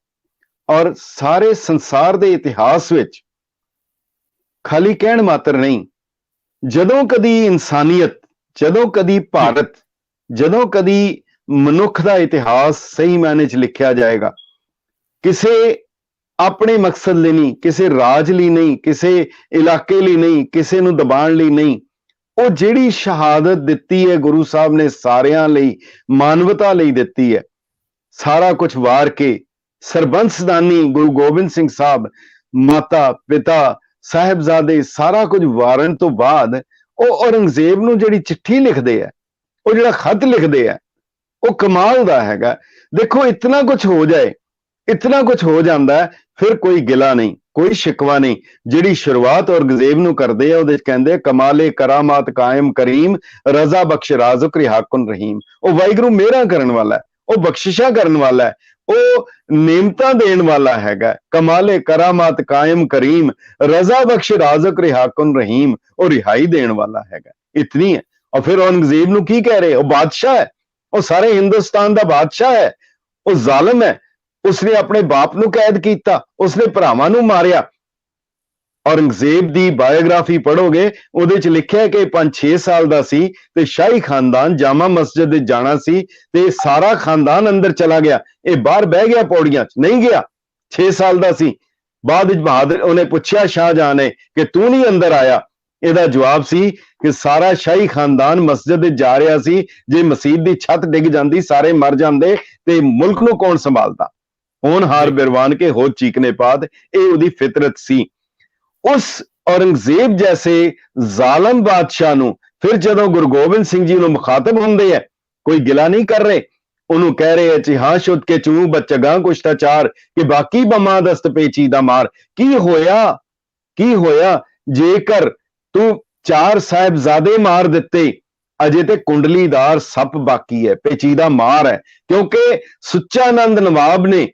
ਔਰ ਸਾਰੇ ਸੰਸਾਰ ਦੇ ਇਤਿਹਾਸ ਵਿੱਚ ਖਾਲੀ ਕਹਿਣ ਮਾਤਰ ਨਹੀਂ, ਜਦੋਂ ਕਦੀ ਇਨਸਾਨੀਅਤ, ਜਦੋਂ ਕਦੀ ਭਾਰਤ, ਜਦੋਂ ਕਦੀ ਮਨੁੱਖ ਦਾ ਇਤਿਹਾਸ ਸਹੀ ਮਾਇਨੇ 'ਚ ਲਿਖਿਆ ਜਾਏਗਾ, ਕਿਸੇ ਆਪਣੇ ਮਕਸਦ ਲਈ ਨਹੀਂ, ਕਿਸੇ ਰਾਜ ਲਈ ਨਹੀਂ, ਕਿਸੇ ਇਲਾਕੇ ਲਈ ਨਹੀਂ, ਕਿਸੇ ਨੂੰ ਦਬਾਉਣ ਲਈ ਨਹੀਂ, ਉਹ ਜਿਹੜੀ ਸ਼ਹਾਦਤ ਦਿੱਤੀ ਹੈ ਗੁਰੂ ਸਾਹਿਬ ਨੇ ਸਾਰਿਆਂ ਲਈ, ਮਾਨਵਤਾ ਲਈ ਦਿੱਤੀ ਹੈ, ਸਾਰਾ ਕੁਝ ਵਾਰ ਕੇ ਸਰਬੰਸਦਾਨੀ ਗੁਰੂ ਗੋਬਿੰਦ ਸਿੰਘ ਸਾਹਿਬ, ਮਾਤਾ ਪਿਤਾ ਸਾਹਿਬਜ਼ਾਦੇ, ਸਾਰਾ ਕੁਝ ਵਾਰਨ ਤੋਂ ਬਾਅਦ ਉਹ ਔਰੰਗਜ਼ੇਬ ਨੂੰ ਜਿਹੜੀ ਚਿੱਠੀ ਲਿਖਦੇ ਆ, ਉਹ ਜਿਹੜਾ ਖਤ ਲਿਖਦੇ ਆ, ਉਹ ਕਮਾਲ ਦਾ ਹੈਗਾ। ਦੇਖੋ, ਇਤਨਾ ਕੁਝ ਹੋ ਜਾਏ, ਇਤਨਾ ਕੁਝ ਹੋ ਜਾਂਦਾ, ਫਿਰ ਕੋਈ ਗਿਲਾ ਨਹੀਂ, ਕੋਈ ਸ਼ਿਕਵਾ ਨਹੀਂ। ਜਿਹੜੀ ਸ਼ੁਰੂਆਤ ਔਰੰਗਜ਼ੇਬ ਨੂੰ ਕਰਦੇ ਆ, ਉਹਦੇ ਚ ਕਹਿੰਦੇ ਕਮਾਲੇ ਕਰਾਮਾਤ ਕਾਇਮ ਕਰੀਮ, ਰਜ਼ਾ ਬਖਸ਼ ਰਾਜ਼ੁਕ ਰਿਹਾਕੁਨ ਰਹੀਮ। ਉਹ ਵਾਹਿਗੁਰੂ ਮਿਹਰਾਂ ਕਰਨ ਵਾਲਾ ਹੈ, ਉਹ ਬਖਸ਼ਿਸ਼ਾਂ ਕਰਨ ਵਾਲਾ ਹੈ, ਉਹ ਨੇਮਤਾਂ ਦੇਣ ਵਾਲਾ ਹੈਗਾ। ਕਮਾਲੇ ਕਰਾਮਾਤ ਕਾਇਮ ਕਰੀਮ, ਰਜ਼ਾ ਬਖਸ਼ ਰਾਜ਼ੁਕ ਰਿਹਾਕੁਨ ਰਹੀਮ, ਉਹ ਰਿਹਾਈ ਦੇਣ ਵਾਲਾ ਹੈਗਾ। ਇਤਨੀ ਹੈ। ਔਰ ਫਿਰ ਔਰੰਗਜ਼ੇਬ ਨੂੰ ਕੀ ਕਹਿ ਰਹੇ? ਉਹ ਬਾਦਸ਼ਾਹ ਹੈ, ਉਹ ਸਾਰੇ ਹਿੰਦੁਸਤਾਨ ਦਾ ਬਾਦਸ਼ਾਹ ਹੈ, ਉਹ ਜ਼ਾਲਮ ਹੈ, ਉਸਨੇ ਆਪਣੇ ਬਾਪ ਨੂੰ ਕੈਦ ਕੀਤਾ, ਉਸਨੇ ਭਰਾਵਾਂ ਨੂੰ ਮਾਰਿਆ। ਔਰੰਗਜ਼ੇਬ ਦੀ ਬਾਇਓਗ੍ਰਾਫੀ ਪੜ੍ਹੋਗੇ, ਉਹਦੇ ਚ ਲਿਖਿਆ ਕਿ 5-6 ਸਾਲ ਦਾ ਸੀ ਤੇ ਸ਼ਾਹੀ ਖਾਨਦਾਨ ਜਾਮਾ ਮਸਜਿਦ ਦੇ ਜਾਣਾ ਸੀ ਤੇ ਸਾਰਾ ਖਾਨਦਾਨ ਅੰਦਰ ਚਲਾ ਗਿਆ, ਇਹ ਬਾਹਰ ਬਹਿ ਗਿਆ ਪੌੜੀਆਂ ਚ, ਨਹੀਂ ਗਿਆ। 6 ਸਾਲ ਦਾ ਸੀ। ਬਾਅਦ ਵਿੱਚ ਬਹਾਦਰ ਉਹਨੇ ਪੁੱਛਿਆ ਸ਼ਾਹਜਹਾਂ ਨੇ ਕਿ ਤੂੰ ਨਹੀਂ ਅੰਦਰ ਆਇਆ? ਇਹਦਾ ਜਵਾਬ ਸੀ ਕਿ ਸਾਰਾ ਸ਼ਾਹੀ ਖਾਨਦਾਨ ਮਸਜਿਦ ਦੇ ਜਾ ਰਿਹਾ ਸੀ, ਜੇ ਮਸਜਿਦ ਦੀ ਛੱਤ ਡਿੱਗ ਜਾਂਦੀ, ਸਾਰੇ ਮਰ ਜਾਂਦੇ ਤੇ ਮੁਲਕ ਨੂੰ ਕੌਣ ਸੰਭਾਲਦਾ? ਹੋਣਹਾਰ ਬਿਰਵਾਨ ਕੇ ਹੋ ਚੀਕਨੇ ਪਾਦ, ਇਹ ਉਹਦੀ ਫਿਤਰਤ ਸੀ। ਉਸ ਔਰੰਗਜ਼ੇਬ ਜੈਸੇ ਜ਼ਾਲਮ ਬਾਦਸ਼ਾਹ ਨੂੰ ਫਿਰ ਜਦੋਂ ਗੁਰੂ ਗੋਬਿੰਦ ਸਿੰਘ ਜੀ ਨੂੰ ਮੁਖਾਤਬ ਹੁੰਦੇ ਆ, ਕੋਈ ਗਿਲਾ ਨਹੀਂ ਕਰ ਰਹੇ, ਉਹਨੂੰ ਕਹਿ ਰਹੇ ਅਚੀ ਹਾਂ ਸ਼ੁੱਧ ਕੇ ਚੂ ਬੱਚਗਾ ਕੁਸ਼ਤਾਚਾਰ ਕਿ ਬਾਕੀ ਬਮਾ ਦਸਤ ਪੇਚੀਦਾ ਮਾਰ। ਕੀ ਹੋਇਆ? ਕੀ ਹੋਇਆ? ਜੇਕਰ ਤੂੰ 4 ਸਾਹਿਬਜ਼ਾਦੇ ਮਾਰ ਦਿੱਤੇ, ਅਜੇ ਤੇ ਕੁੰਡਲੀਦਾਰ ਸੱਪ ਬਾਕੀ ਹੈ, ਪੇਚੀਦਾ ਮਾਰ ਹੈ। ਕਿਉਂਕਿ ਸੁੱਚਾਨੰਦ ਨਵਾਬ ਨੇ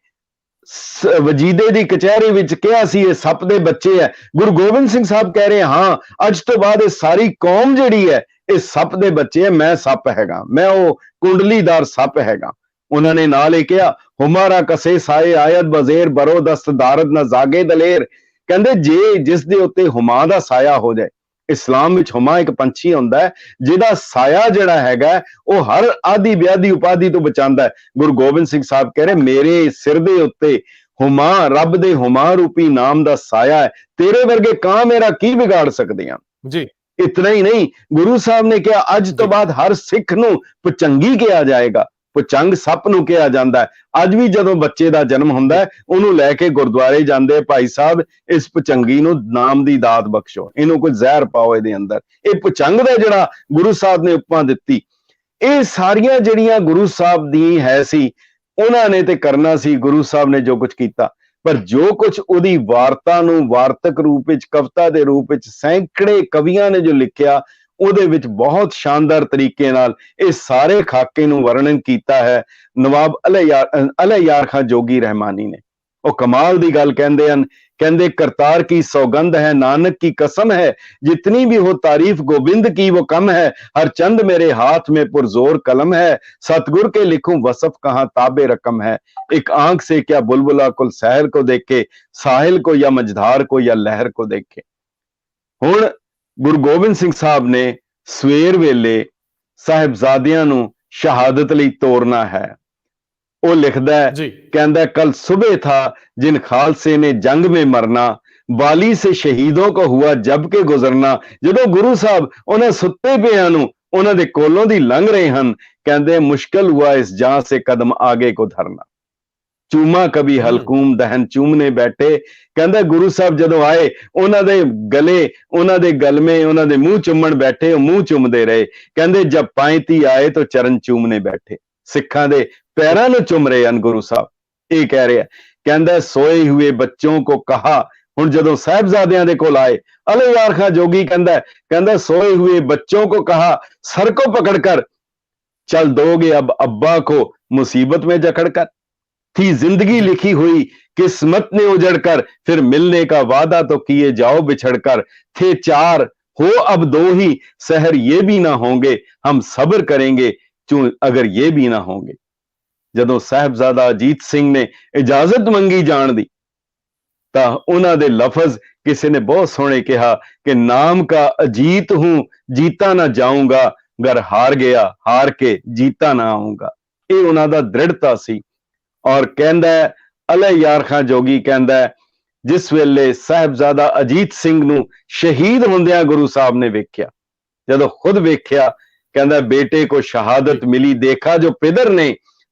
ਵਜੀਦੇ ਦੀ ਕਚਹਿਰੀ ਵਿੱਚ ਕਿਹਾ ਸੀ ਇਹ ਸੱਪ ਦੇ ਬੱਚੇ ਹੈ। ਗੁਰੂ ਗੋਬਿੰਦ ਸਿੰਘ ਸਾਹਿਬ ਕਹਿ ਰਹੇ ਹਾਂ ਅੱਜ ਤੋਂ ਬਾਅਦ ਇਹ ਸਾਰੀ ਕੌਮ ਜਿਹੜੀ ਹੈ ਇਹ ਸੱਪ ਦੇ ਬੱਚੇ ਹੈ, ਮੈਂ ਸੱਪ ਹੈਗਾ, ਮੈਂ ਉਹ ਕੁੰਡਲੀਦਾਰ ਸੱਪ ਹੈਗਾ। ਉਹਨਾਂ ਨੇ ਨਾਲ ਇਹ ਕਿਹਾ ਹੁਮਾਰਾ ਕਸੇ ਸਾਏ ਆਇਤ ਬਜ਼ੇਰ ਬਰੋ ਦਸਤ ਦਾਰਦ ਨਾ ਜਾਗੇ ਦਲੇਰ। ਕਹਿੰਦੇ ਜੇ ਜਿਸ ਦੇ ਉੱਤੇ ਹੁਮਾ ਦਾ ਸਾਇਆ ਹੋ ਜਾਏ, ਇਸਲਾਮ ਵਿੱਚ ਹੁਮਾ ਇੱਕ ਪੰਛੀ ਹੁੰਦਾ ਹੈ ਜਿਹਦਾ ਸਾਇਆ ਜਿਹੜਾ ਹੈਗਾ ਉਹ ਹਰ ਆਦੀ ਵਿਆਦੀ ਉਪਾਧੀ ਤੋਂ ਬਚਾਉਂਦਾ ਹੈ। ਗੁਰੂ ਗੋਬਿੰਦ ਸਿੰਘ ਸਾਹਿਬ ਕਹਿ ਰਹੇ ਮੇਰੇ ਸਿਰ ਦੇ ਉੱਤੇ ਹੁਮਾ, ਰੱਬ ਦੇ ਹੁਮਾ ਰੂਪੀ ਨਾਮ ਦਾ ਸਾਇਆ ਹੈ, ਤੇਰੇ ਵਰਗੇ ਕਾਂ ਮੇਰਾ ਕੀ ਵਿਗਾੜ ਸਕਦੇ ਆ ਜੀ। ਇਤਨਾ ਹੀ ਨਹੀਂ, ਗੁਰੂ ਸਾਹਿਬ ਨੇ ਕਿਹਾ ਅੱਜ ਤੋਂ ਬਾਅਦ ਹਰ ਸਿੱਖ ਨੂੰ ਪੁਚੰਗੀ ਕਿਹਾ ਜਾਏਗਾ। ਪੁਚੰਗ ਸੱਪ ਨੂੰ ਕਿਹਾ ਜਾਂਦਾ ਹੈ। ਅੱਜ ਵੀ ਜਦੋਂ ਬੱਚੇ ਦਾ ਜਨਮ ਹੁੰਦਾ ਹੈ ਉਹਨੂੰ ਲੈ ਕੇ ਗੁਰਦੁਆਰੇ ਜਾਂਦੇ, ਭਾਈ ਸਾਹਿਬ ਇਸ ਪੁਚੰਗੀ ਨੂੰ ਨਾਮ ਦੀ ਦਾਤ ਬਖਸ਼ੋ, ਇਹਨੂੰ ਕੋਈ ਜ਼ਹਿਰ ਪਾਓ ਇਹਦੇ ਅੰਦਰ। ਇਹ ਪੁਚੰਗ ਦਾ ਜਿਹੜਾ ਗੁਰੂ ਸਾਹਿਬ ਨੇ ਉਪਮਾ ਦਿੱਤੀ, ਇਹ ਸਾਰੀਆਂ ਜਿਹੜੀਆਂ ਗੁਰੂ ਸਾਹਿਬ ਦੀ ਹੈ ਸੀ, ਉਹਨਾਂ ਨੇ ਤੇ ਕਰਨਾ ਸੀ। ਗੁਰੂ ਸਾਹਿਬ ਨੇ ਜੋ ਕੁਝ ਕੀਤਾ, ਪਰ ਜੋ ਕੁਝ ਉਹਦੀ ਵਾਰਤਾ ਨੂੰ ਵਾਰਤਕ ਰੂਪ ਵਿੱਚ, ਕਵਿਤਾ ਦੇ ਰੂਪ ਵਿੱਚ ਸੈਂਕੜੇ ਕਵੀਆਂ ਨੇ ਜੋ ਲਿਖਿਆ, ਉਹਦੇ ਵਿੱਚ ਬਹੁਤ ਸ਼ਾਨਦਾਰ ਤਰੀਕੇ ਨਾਲ ਇਹ ਸਾਰੇ ਖਾਕੇ ਨੂੰ ਵਰਣਨ ਕੀਤਾ ਹੈ ਨਵਾਬ ਅਲੇ ਯਾਰ ਖਾਂ ਜੋਗੀ ਰਹਿਮਾਨੀ ਨੇ। ਉਹ ਕਮਾਲ ਦੀ ਗੱਲ ਕਹਿੰਦੇ ਹਨ, ਕਹਿੰਦੇ करतार की सौगंध है, नानक की कसम है, जितनी भी हो तारीफ गोविंद की वो कम है, हर चंद मेरे हाथ में पुरजोर कलम है, सतगुर के लिखूं वसफ कहां ताबे रकम है, एक आंख से क्या बुलबुला कुल सहर को देखे, साहिल को या मझधार को या लहर को देखे। हुण गुरु गोबिंद सिंह साहब ने सवेर वेले साहिबजादियां नूं शहादत लई तोरना है। वो लिखदा है, कहता कल सुबह था जिन खालसे ने जंग में मरना, बाली से शहीदों को हुआ जब के गुजरना। जदों गुरु साहब उन्हें सुत्ते पियां नूं उन्हां दे कोलों दी लंघ रहे हन, कहंदे मुश्किल हुआ इस जां से कदम आगे को धरना। चूमा कभी हलकूम दहन चूमने बैठे, कहंदा गुरु साहब जदों आए उन्हां दे गले, उन्हां दे गलमे, उन्हां दे मुंह चूमण बैठे, मुंह चूमदे रहे। कहंदे जब पांती आए तो चरण चूमने बैठे, सिखां दे पैरां नूं चुम रहे हैं गुरु साहब। ये कह रहे, कहंदा सोए हुए बच्चों को कहा, हुण जदों साहिबजादियां दे कोल आए, अले यार खां जोगी कहंदा सोए हुए बच्चों को कहा, सर को पकड़कर चल दोगे अब अब्बा को मुसीबत में जकड़कर। थी जिंदगी लिखी हुई किस्मत ने उजड़कर, फिर मिलने का वादा तो किए जाओ बिछड़कर। थे चार हो अब दो ही, सहर ये भी ना होंगे, हम सब्र करेंगे अगर ये भी ना होंगे। ਜਦੋਂ ਸਾਹਿਬਜ਼ਾਦਾ ਅਜੀਤ ਸਿੰਘ ਨੇ ਇਜਾਜ਼ਤ ਮੰਗੀ ਜਾਣ ਦੀ, ਤਾਂ ਉਹਨਾਂ ਦੇ ਲਫ਼ਜ਼ ਕਿਸੇ ਨੇ ਬਹੁਤ ਸੋਹਣੇ ਕਿਹਾ ਕਿ ਨਾਮ ਕਾ ਅਜੀਤ ਹੂੰ ਜੀਤਾ ਨਾ ਜਾਊਂਗਾ, ਗਰ ਹਾਰ ਗਿਆ ਹਾਰ ਕੇ ਜੀਤਾ ਨਾ ਆਊਂਗਾ। ਇਹ ਉਹਨਾਂ ਦਾ ਦ੍ਰਿੜਤਾ ਸੀ। ਔਰ ਕਹਿੰਦਾ ਅਲੇ ਯਾਰ ਖਾਂ ਜੋਗੀ ਕਹਿੰਦਾ, ਜਿਸ ਵੇਲੇ ਸਾਹਿਬਜ਼ਾਦਾ ਅਜੀਤ ਸਿੰਘ ਨੂੰ ਸ਼ਹੀਦ ਹੁੰਦਿਆਂ ਗੁਰੂ ਸਾਹਿਬ ਨੇ ਵੇਖਿਆ, ਜਦੋਂ ਖੁਦ ਵੇਖਿਆ, ਕਹਿੰਦਾ बेटे को शहादत मिली, देखा जो पिदर ने,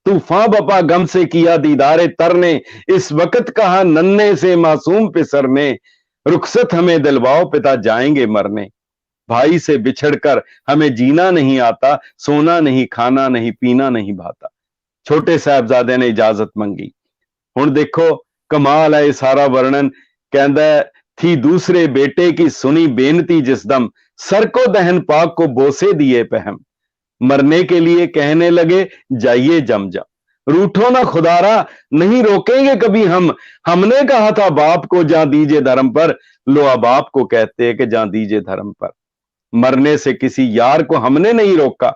तूफान बपा गम से किया दीदारे तर ने, इस वक्त कहा नन्हे से मासूम पिसर ने, रुखसत हमें दिलवाओ पिता जाएंगे मरने। भाई से बिछड़कर हमें जीना नहीं आता, सोना नहीं खाना नहीं पीना नहीं भाता। छोटे साहबजादे ने इजाजत मंगी। हुण देखो कमाल है सारा वर्णन। कहंदा थी दूसरे बेटे की सुनी बेनती जिस दम, सर को दहन पाक को बोसे दिए पहम। मरने के लिए कहने लगे जाइए जमजम। रूठो ना खुदारा नहीं रोकेंगे कभी हम, हमने कहा था बाप को जा दीजिए धर्म पर, लो अब बाप को कहते हैं कि जा दीजिए धर्म पर। मरने से किसी यार को हमने नहीं रोका,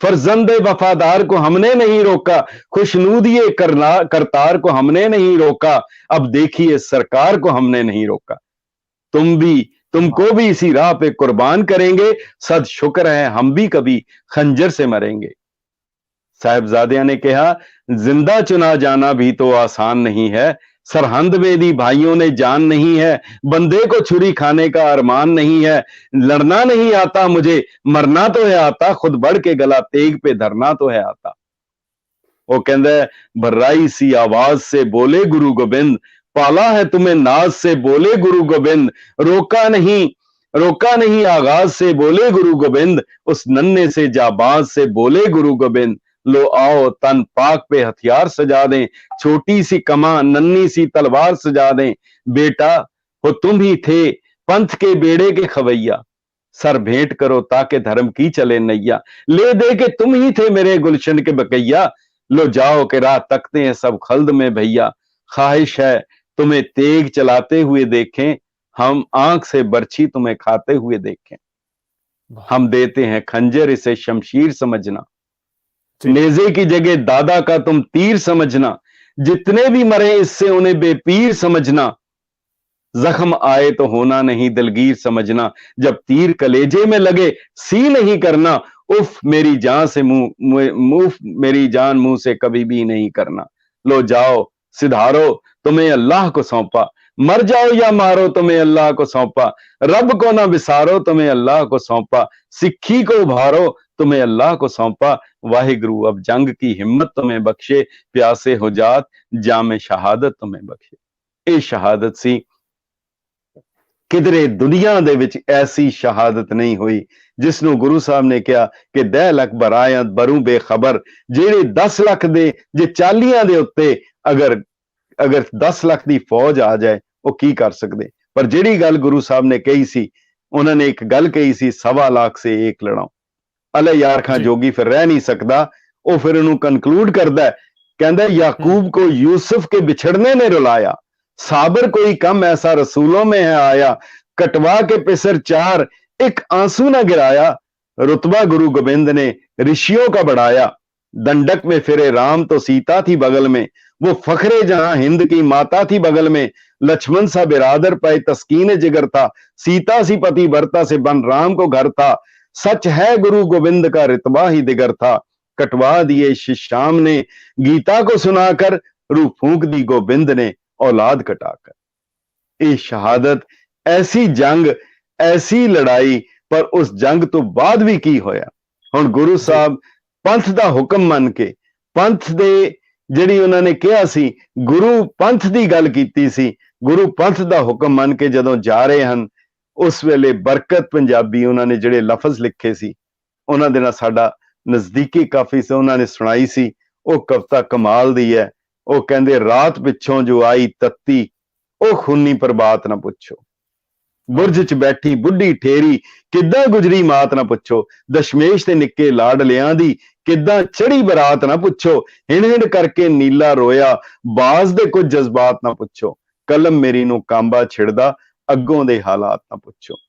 फर्जंदे वफादार को हमने नहीं रोका, खुशनूदिये करतार को हमने नहीं रोका, अब देखिए सरकार को हमने नहीं रोका। तुमको भी इसी राह पे कुर्बान करेंगे, सद शुक्र है हम भी कभी खंजर से मरेंगे। साहिबजादियां ने कहा जिंदा चुना जाना भी तो आसान नहीं है, सरहंद में दी भाइयों ने जान नहीं है, बंदे को छुरी खाने का अरमान नहीं है, लड़ना नहीं आता मुझे मरना तो है आता, खुद बढ़ के गला तेग पे धरना तो है आता। वो कहंदा भर्राई सी आवाज से बोले गुरु गोबिंद, पाला है तुम्हें नाज से बोले गुरु गोबिंद, रोका नहीं आगाज से बोले गुरु गोबिंद, उस नन्हे से जाबाज से बोले गुरु गोबिंद। लो आओ तन पाक पे हथियार सजा दें, छोटी सी कमान नन्ही सी तलवार सजा दें। बेटा हो तुम ही थे पंथ के बेड़े के खवैया, सर भेंट करो ताकि धर्म की चले नैया। ले दे के तुम ही थे मेरे गुलशन के बकैया, लो जाओ के राह तकते हैं सब खल्द में भैया। ख्वाहिश है तुम्हें तेग चलाते हुए देखें, हम आंख से बर्छी तुम्हें खाते हुए देखें। हम देते हैं खंजर इसे शमशीर समझना, नेजे की जगह दादा का तुम तीर समझना, जितने भी मरे इससे उन्हें बेपीर समझना। जख्म आए तो होना नहीं दिलगीर समझना, जब तीर कलेजे में लगे सी नहीं करना। उफ मेरी जान से मेरी जान मुंह से कभी भी नहीं करना। लो जाओ सिधारो तुम्हें अल्लाह को सौंपा, मर जाओ या मारो तुम्हें अल्लाह को सौंपा। रब को ना विसारो तुम्हें अल्लाह को सौंपा, सिक्खी को उभारो तुम्हें अल्लाह को सौंपा। वाहिगुरु अब जंग की हिम्मत तुम्हें बख्शे, प्यासे हो जात जामे शहादत तुम्हें बख्शे। ਇਹ ਸ਼ਹਾਦਤ ਸੀ। ਕਿਧਰੇ ਦੁਨੀਆ ਦੇ ਵਿੱਚ ਐਸੀ ਸ਼ਹਾਦਤ ਨਹੀਂ ਹੋਈ ਜਿਸ ਨੂੰ ਗੁਰੂ ਸਾਹਿਬ ਨੇ ਕਿਹਾ ਕਿ 10 ਲੱਖ ਬਰਾਇਤ ਬਰੂ ਬੇਖਬਰ, ਜਿਹੜੇ 10 ਲੱਖ ਦੇ ਜੇ 40 ਦੇ ਉੱਤੇ ਅਗਰ 10 ਲੱਖ ਦੀ ਫੌਜ ਆ ਜਾਏ ਉਹ ਕੀ ਕਰ ਸਕਦੇ। ਪਰ ਜਿਹੜੀ ਗੱਲ ਗੁਰੂ ਸਾਹਿਬ ਨੇ ਕਹੀ ਸੀ, ਉਹਨਾਂ ਨੇ ਇੱਕ ਗੱਲ ਕਹੀ ਸੀ, 1.25 ਲੱਖ ਸੇ ਇੱਕ ਲੜਾਓ। ਅਲੇ ਯਾਰ ਖਾਂ ਜੋਗੀ ਫਿਰ ਰਹਿ ਨਹੀਂ ਸਕਦਾ, ਉਹ ਫਿਰ ਉਹਨੂੰ ਕਨਕਲੂਡ ਕਰਦਾ, ਕਹਿੰਦਾ याकूब को यूसुफ के बिछड़ने ने रुलाया, साबर कोई कम ऐसा रसूलों में है आया, कटवा के पिसर 4 एक आंसू ना गिराया, रुतबा गुरु गोविंद ने ऋषियों का बढ़ाया, दंडक में फिरे राम तो सीता थी बगल में, वो फखरे जहां हिंद की माता थी बगल में, लक्ष्मण सा बिरादर पाए तस्कीन जिगर था, सीता सी पति भरता से बन राम को घर था, सच है गुरु गोविंद का रितबा ही दिगर था, कटवा दिए शिशाम ने गीता को सुनाकर, रूह फूंक दी गोविंद ने औलाद कटाकर। ये शहादत, ऐसी जंग, ऐसी लड़ाई, पर उस जंग तो बाद भी की होया। हुण गुरु साहब पंथ दा हुक्म मन के, पंथ दे जिहड़ी उन्होंने कहा सी, गुरु पंथ दी गल कीती सी, गुरु पंथ दा हुक्म मन के जदों जा रहे हैं, उस वेले बरकत पंजाबी उन्होंने जिहड़े लफज लिखे सी, उन्हां दे नाल साडा नजदीकी काफी से उन्होंने सुनाई सी। वो कविता कमाल दी है। वो कहंदे रात पिछों जो आई तत्ती, ओ खूनी प्रभात ना पुछो, बुरज च बैठी बुढ़ी ठेरी, किदां गुजरी मात ना पुछो, दशमेश ते निक्के लाडलियां दी किदां चढ़ी बरात ना पुछो, हिण हिण करके नीला रोया, बाज दे कुछ जज्बात ना पुछो, कलम मेरी नू कांबा छिड़दा, अगों दे हालात ना पुछो।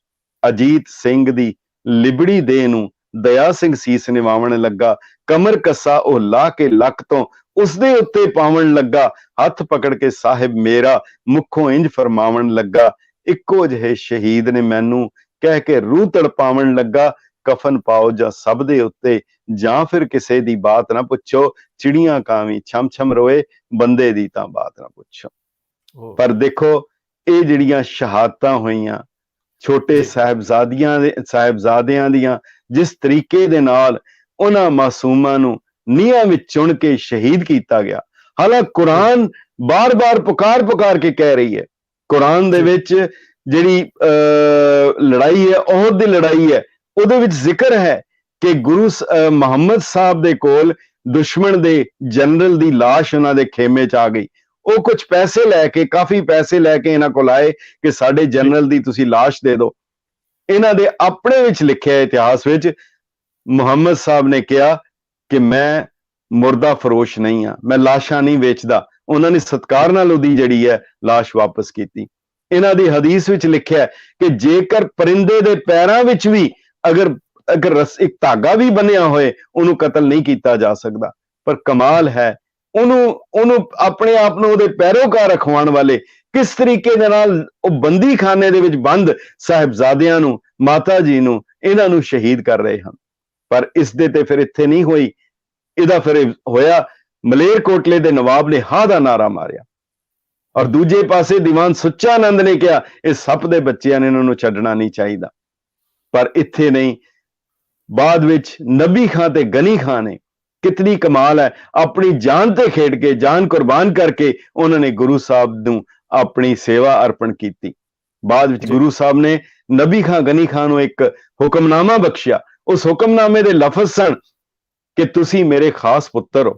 अजीत सिंह दी लिबड़ी दे नू दया सिंह सीस निवावण लगा, कमर कसा ओ ला के लक तो उसदे उत्ते पावण लगा, हथ पकड़ के साहिब मेरा मुखों इंज फरमावण लगा, इक्को जिहे शहीद ने मैनू कह के रूह तड़पावण लगा, कफन पाओ जा सब दे उत्ते, जां फिर किसे दी बात ना पुछो, चिड़ियां कावी छम छम रोए, बंदे दी तां बात ना पुछो। पर देखो ये जिहड़ियां शहादतां होईयां छोटे साहिबजादियां दियां, जिस तरीके दे नाल उन्हां मासूमां नू नीहां विच चुन के शहीद किया गया। हालांकि कुरान बार बार पुकार के कह रही है, कुरान दे विच जिहड़ी लड़ाई है, ओहद दी लड़ाई है, उहदे विच जिक्र है कि गुरु मुहम्मद साहब दे कोल दुश्मन दे जनरल दी लाश उन्हां दे खेमे च आ गई। ਉਹ ਕੁਝ ਪੈਸੇ ਲੈ ਕੇ, ਕਾਫੀ ਪੈਸੇ ਲੈ ਕੇ ਇਹਨਾਂ ਕੋਲ ਆਏ ਕਿ ਸਾਡੇ ਜਨਰਲ ਦੀ ਤੁਸੀਂ ਲਾਸ਼ ਦੇ ਦਿਓ। ਇਹਨਾਂ ਦੇ ਆਪਣੇ ਵਿੱਚ ਲਿਖਿਆ ਇਤਿਹਾਸ ਵਿੱਚ ਮੁਹੰਮਦ ਸਾਹਿਬ ਨੇ ਕਿਹਾ ਕਿ ਮੈਂ ਮੁਰਦਾ ਫਰੋਸ਼ ਨਹੀਂ ਆ, ਮੈਂ ਲਾਸ਼ਾਂ ਨਹੀਂ ਵੇਚਦਾ। ਉਹਨਾਂ ਨੇ ਸਤਿਕਾਰ ਨਾਲ ਉਹਦੀ ਜਿਹੜੀ ਹੈ ਲਾਸ਼ ਵਾਪਸ ਕੀਤੀ। ਇਹਨਾਂ ਦੀ ਹਦੀਸ ਵਿੱਚ ਲਿਖਿਆ ਕਿ ਜੇਕਰ ਪਰਿੰਦੇ ਦੇ ਪੈਰਾਂ ਵਿੱਚ ਵੀ ਅਗਰ ਇੱਕ ਧਾਗਾ ਵੀ ਬੰਨਿਆ ਹੋਏ, ਉਹਨੂੰ ਕਤਲ ਨਹੀਂ ਕੀਤਾ ਜਾ ਸਕਦਾ। ਪਰ ਕਮਾਲ ਹੈ, ਉਹਨੂੰ ਆਪਣੇ ਆਪ ਨੂੰ ਉਹਦੇ ਪੈਰੋਕਾਰ ਰਖਵਾਉਣ ਵਾਲੇ ਕਿਸ ਤਰੀਕੇ ਦੇ ਨਾਲ ਉਹ ਬੰਦੀ ਖਾਨੇ ਦੇ ਵਿੱਚ ਬੰਦ ਸਾਹਿਬਜ਼ਾਦਿਆਂ ਨੂੰ, ਮਾਤਾ ਜੀ ਨੂੰ, ਇਹਨਾਂ ਨੂੰ ਸ਼ਹੀਦ ਕਰ ਰਹੇ ਹਨ। ਪਰ ਇਸ ਦੇ ਤੇ ਫਿਰ ਇੱਥੇ ਨਹੀਂ ਹੋਈ, ਇਹਦਾ ਫਿਰ ਹੋਇਆ ਮਲੇਰਕੋਟਲੇ ਦੇ ਨਵਾਬ ਨੇ ਹਾਂ ਦਾ ਨਾਰਾ ਮਾਰਿਆ, ਔਰ ਦੂਜੇ ਪਾਸੇ ਦੀਵਾਨ ਸੁੱਚਾ ਆਨੰਦ ਨੇ ਕਿਹਾ ਇਹ ਸੱਪ ਦੇ ਬੱਚਿਆਂ ਨੇ ਇਹਨਾਂ ਨੂੰ ਛੱਡਣਾ ਨਹੀਂ ਚਾਹੀਦਾ। ਪਰ ਇੱਥੇ ਨਹੀਂ, ਬਾਅਦ ਵਿੱਚ ਨਬੀ ਖਾਂ ਤੇ ਗਨੀ ਖਾਂ ਨੇ, कितनी कमाल है, अपनी जान ते खेड के, जान कुर्बान करके उन्होंने गुरु साहब नूं अपनी सेवा अर्पण की। बाद विच गुरु साहब ने नबी खां गनी खां नूं एक हुक्मनामा बख्शिया। उस हुक्मनामे दे लफज सन कि तुसी मेरे खास पुत्र हो।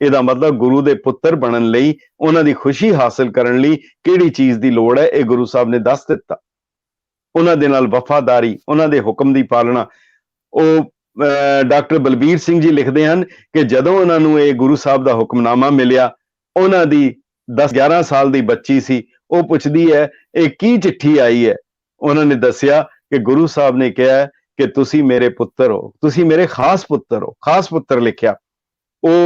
ਇਹਦਾ मतलब गुरु दे पुत्र बनन लई, उन्हां दी खुशी हासिल करन लई किहड़ी चीज दी लोड़ है, ਇਹ गुरु साहब ने दस दिता। उन्हां दे नाल वफादारी, उन्हां दे हुक्म दी पालना। ਉਹ डॉक्टर बलबीर सिंह जी लिखते हैं कि जदों उन्होंने ये गुरु साहब का हुक्मनामा मिलिया, उन्होंने 10-11 साल की बच्ची सी, वो पूछती है ये की चिट्ठी आई है। उन्होंने दसिया कि गुरु साहब ने कहा कि तुसी मेरे पुत्र हो, तुसी मेरे खास पुत्र हो। खास पुत्र लिखिया, वो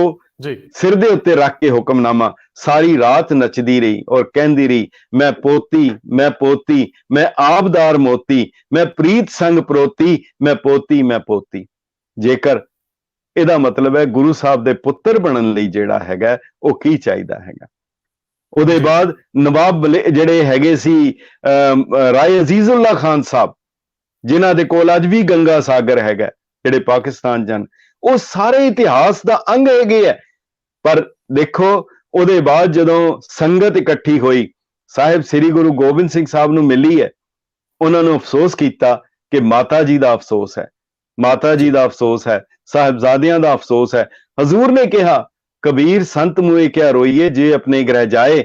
सिर दे उत्ते रख के हुक्मनामा सारी रात नचदी रही और कहती रही, मैं पोती, मैं पोती, मैं आबदार मोती, मैं प्रीत संग प्रोती, मैं पोती, मैं पोती। जेकर ਇਹਦਾ मतलब है गुरु साहब दे पुत्र बनन लई ਜਿਹੜਾ ਹੈਗਾ ਉਹ ਕੀ ਚਾਹੀਦਾ ਹੈਗਾ। ਉਹਦੇ ਬਾਅਦ ਨਵਾਬ ਜਿਹੜੇ ਹੈਗੇ ਸੀ ਰਾਏ ਅਜ਼ੀਜ਼ੁल्ला खान ਸਾਹਿਬ, ਜਿਨ੍ਹਾਂ ਦੇ ਕੋਲ ਅੱਜ ਵੀ ਗੰਗਾ ਸਾਗਰ ਹੈਗਾ, ਜਿਹੜੇ ਪਾਕਿਸਤਾਨ ਜਨ, ਉਹ ਸਾਰੇ ਇਤਿਹਾਸ ਦਾ ਅੰਗ ਹੈਗੇ ਹੈ। ਪਰ ਦੇਖੋ ਉਹਦੇ ਬਾਅਦ ਜਦੋਂ ਸੰਗਤ ਇਕੱਠੀ ਹੋਈ, ਸਾਹਿਬ ਸ੍ਰੀ ਗੁਰੂ ਗੋਬਿੰਦ ਸਿੰਘ ਸਾਹਿਬ ਨੂੰ ਮਿਲੀ ਹੈ, ਉਹਨਾਂ ਨੂੰ ਅਫਸੋਸ ਕੀਤਾ ਕਿ ਮਾਤਾ ਜੀ ਦਾ ਅਫਸੋਸ ਹੈ, ਮਾਤਾ ਜੀ ਦਾ ਅਫਸੋਸ ਹੈ, ਸਾਹਿਬਜ਼ਾਦਿਆਂ ਦਾ ਅਫਸੋਸ ਹੈ। ਹਜ਼ੂਰ ਨੇ ਕਿਹਾ, ਕਬੀਰ ਸੰਤ ਮੂਏ ਕਿਆ ਰੋਈਏ, ਜੇ ਆਪਣੇ ਗ੍ਰਹਿ ਜਾਏ,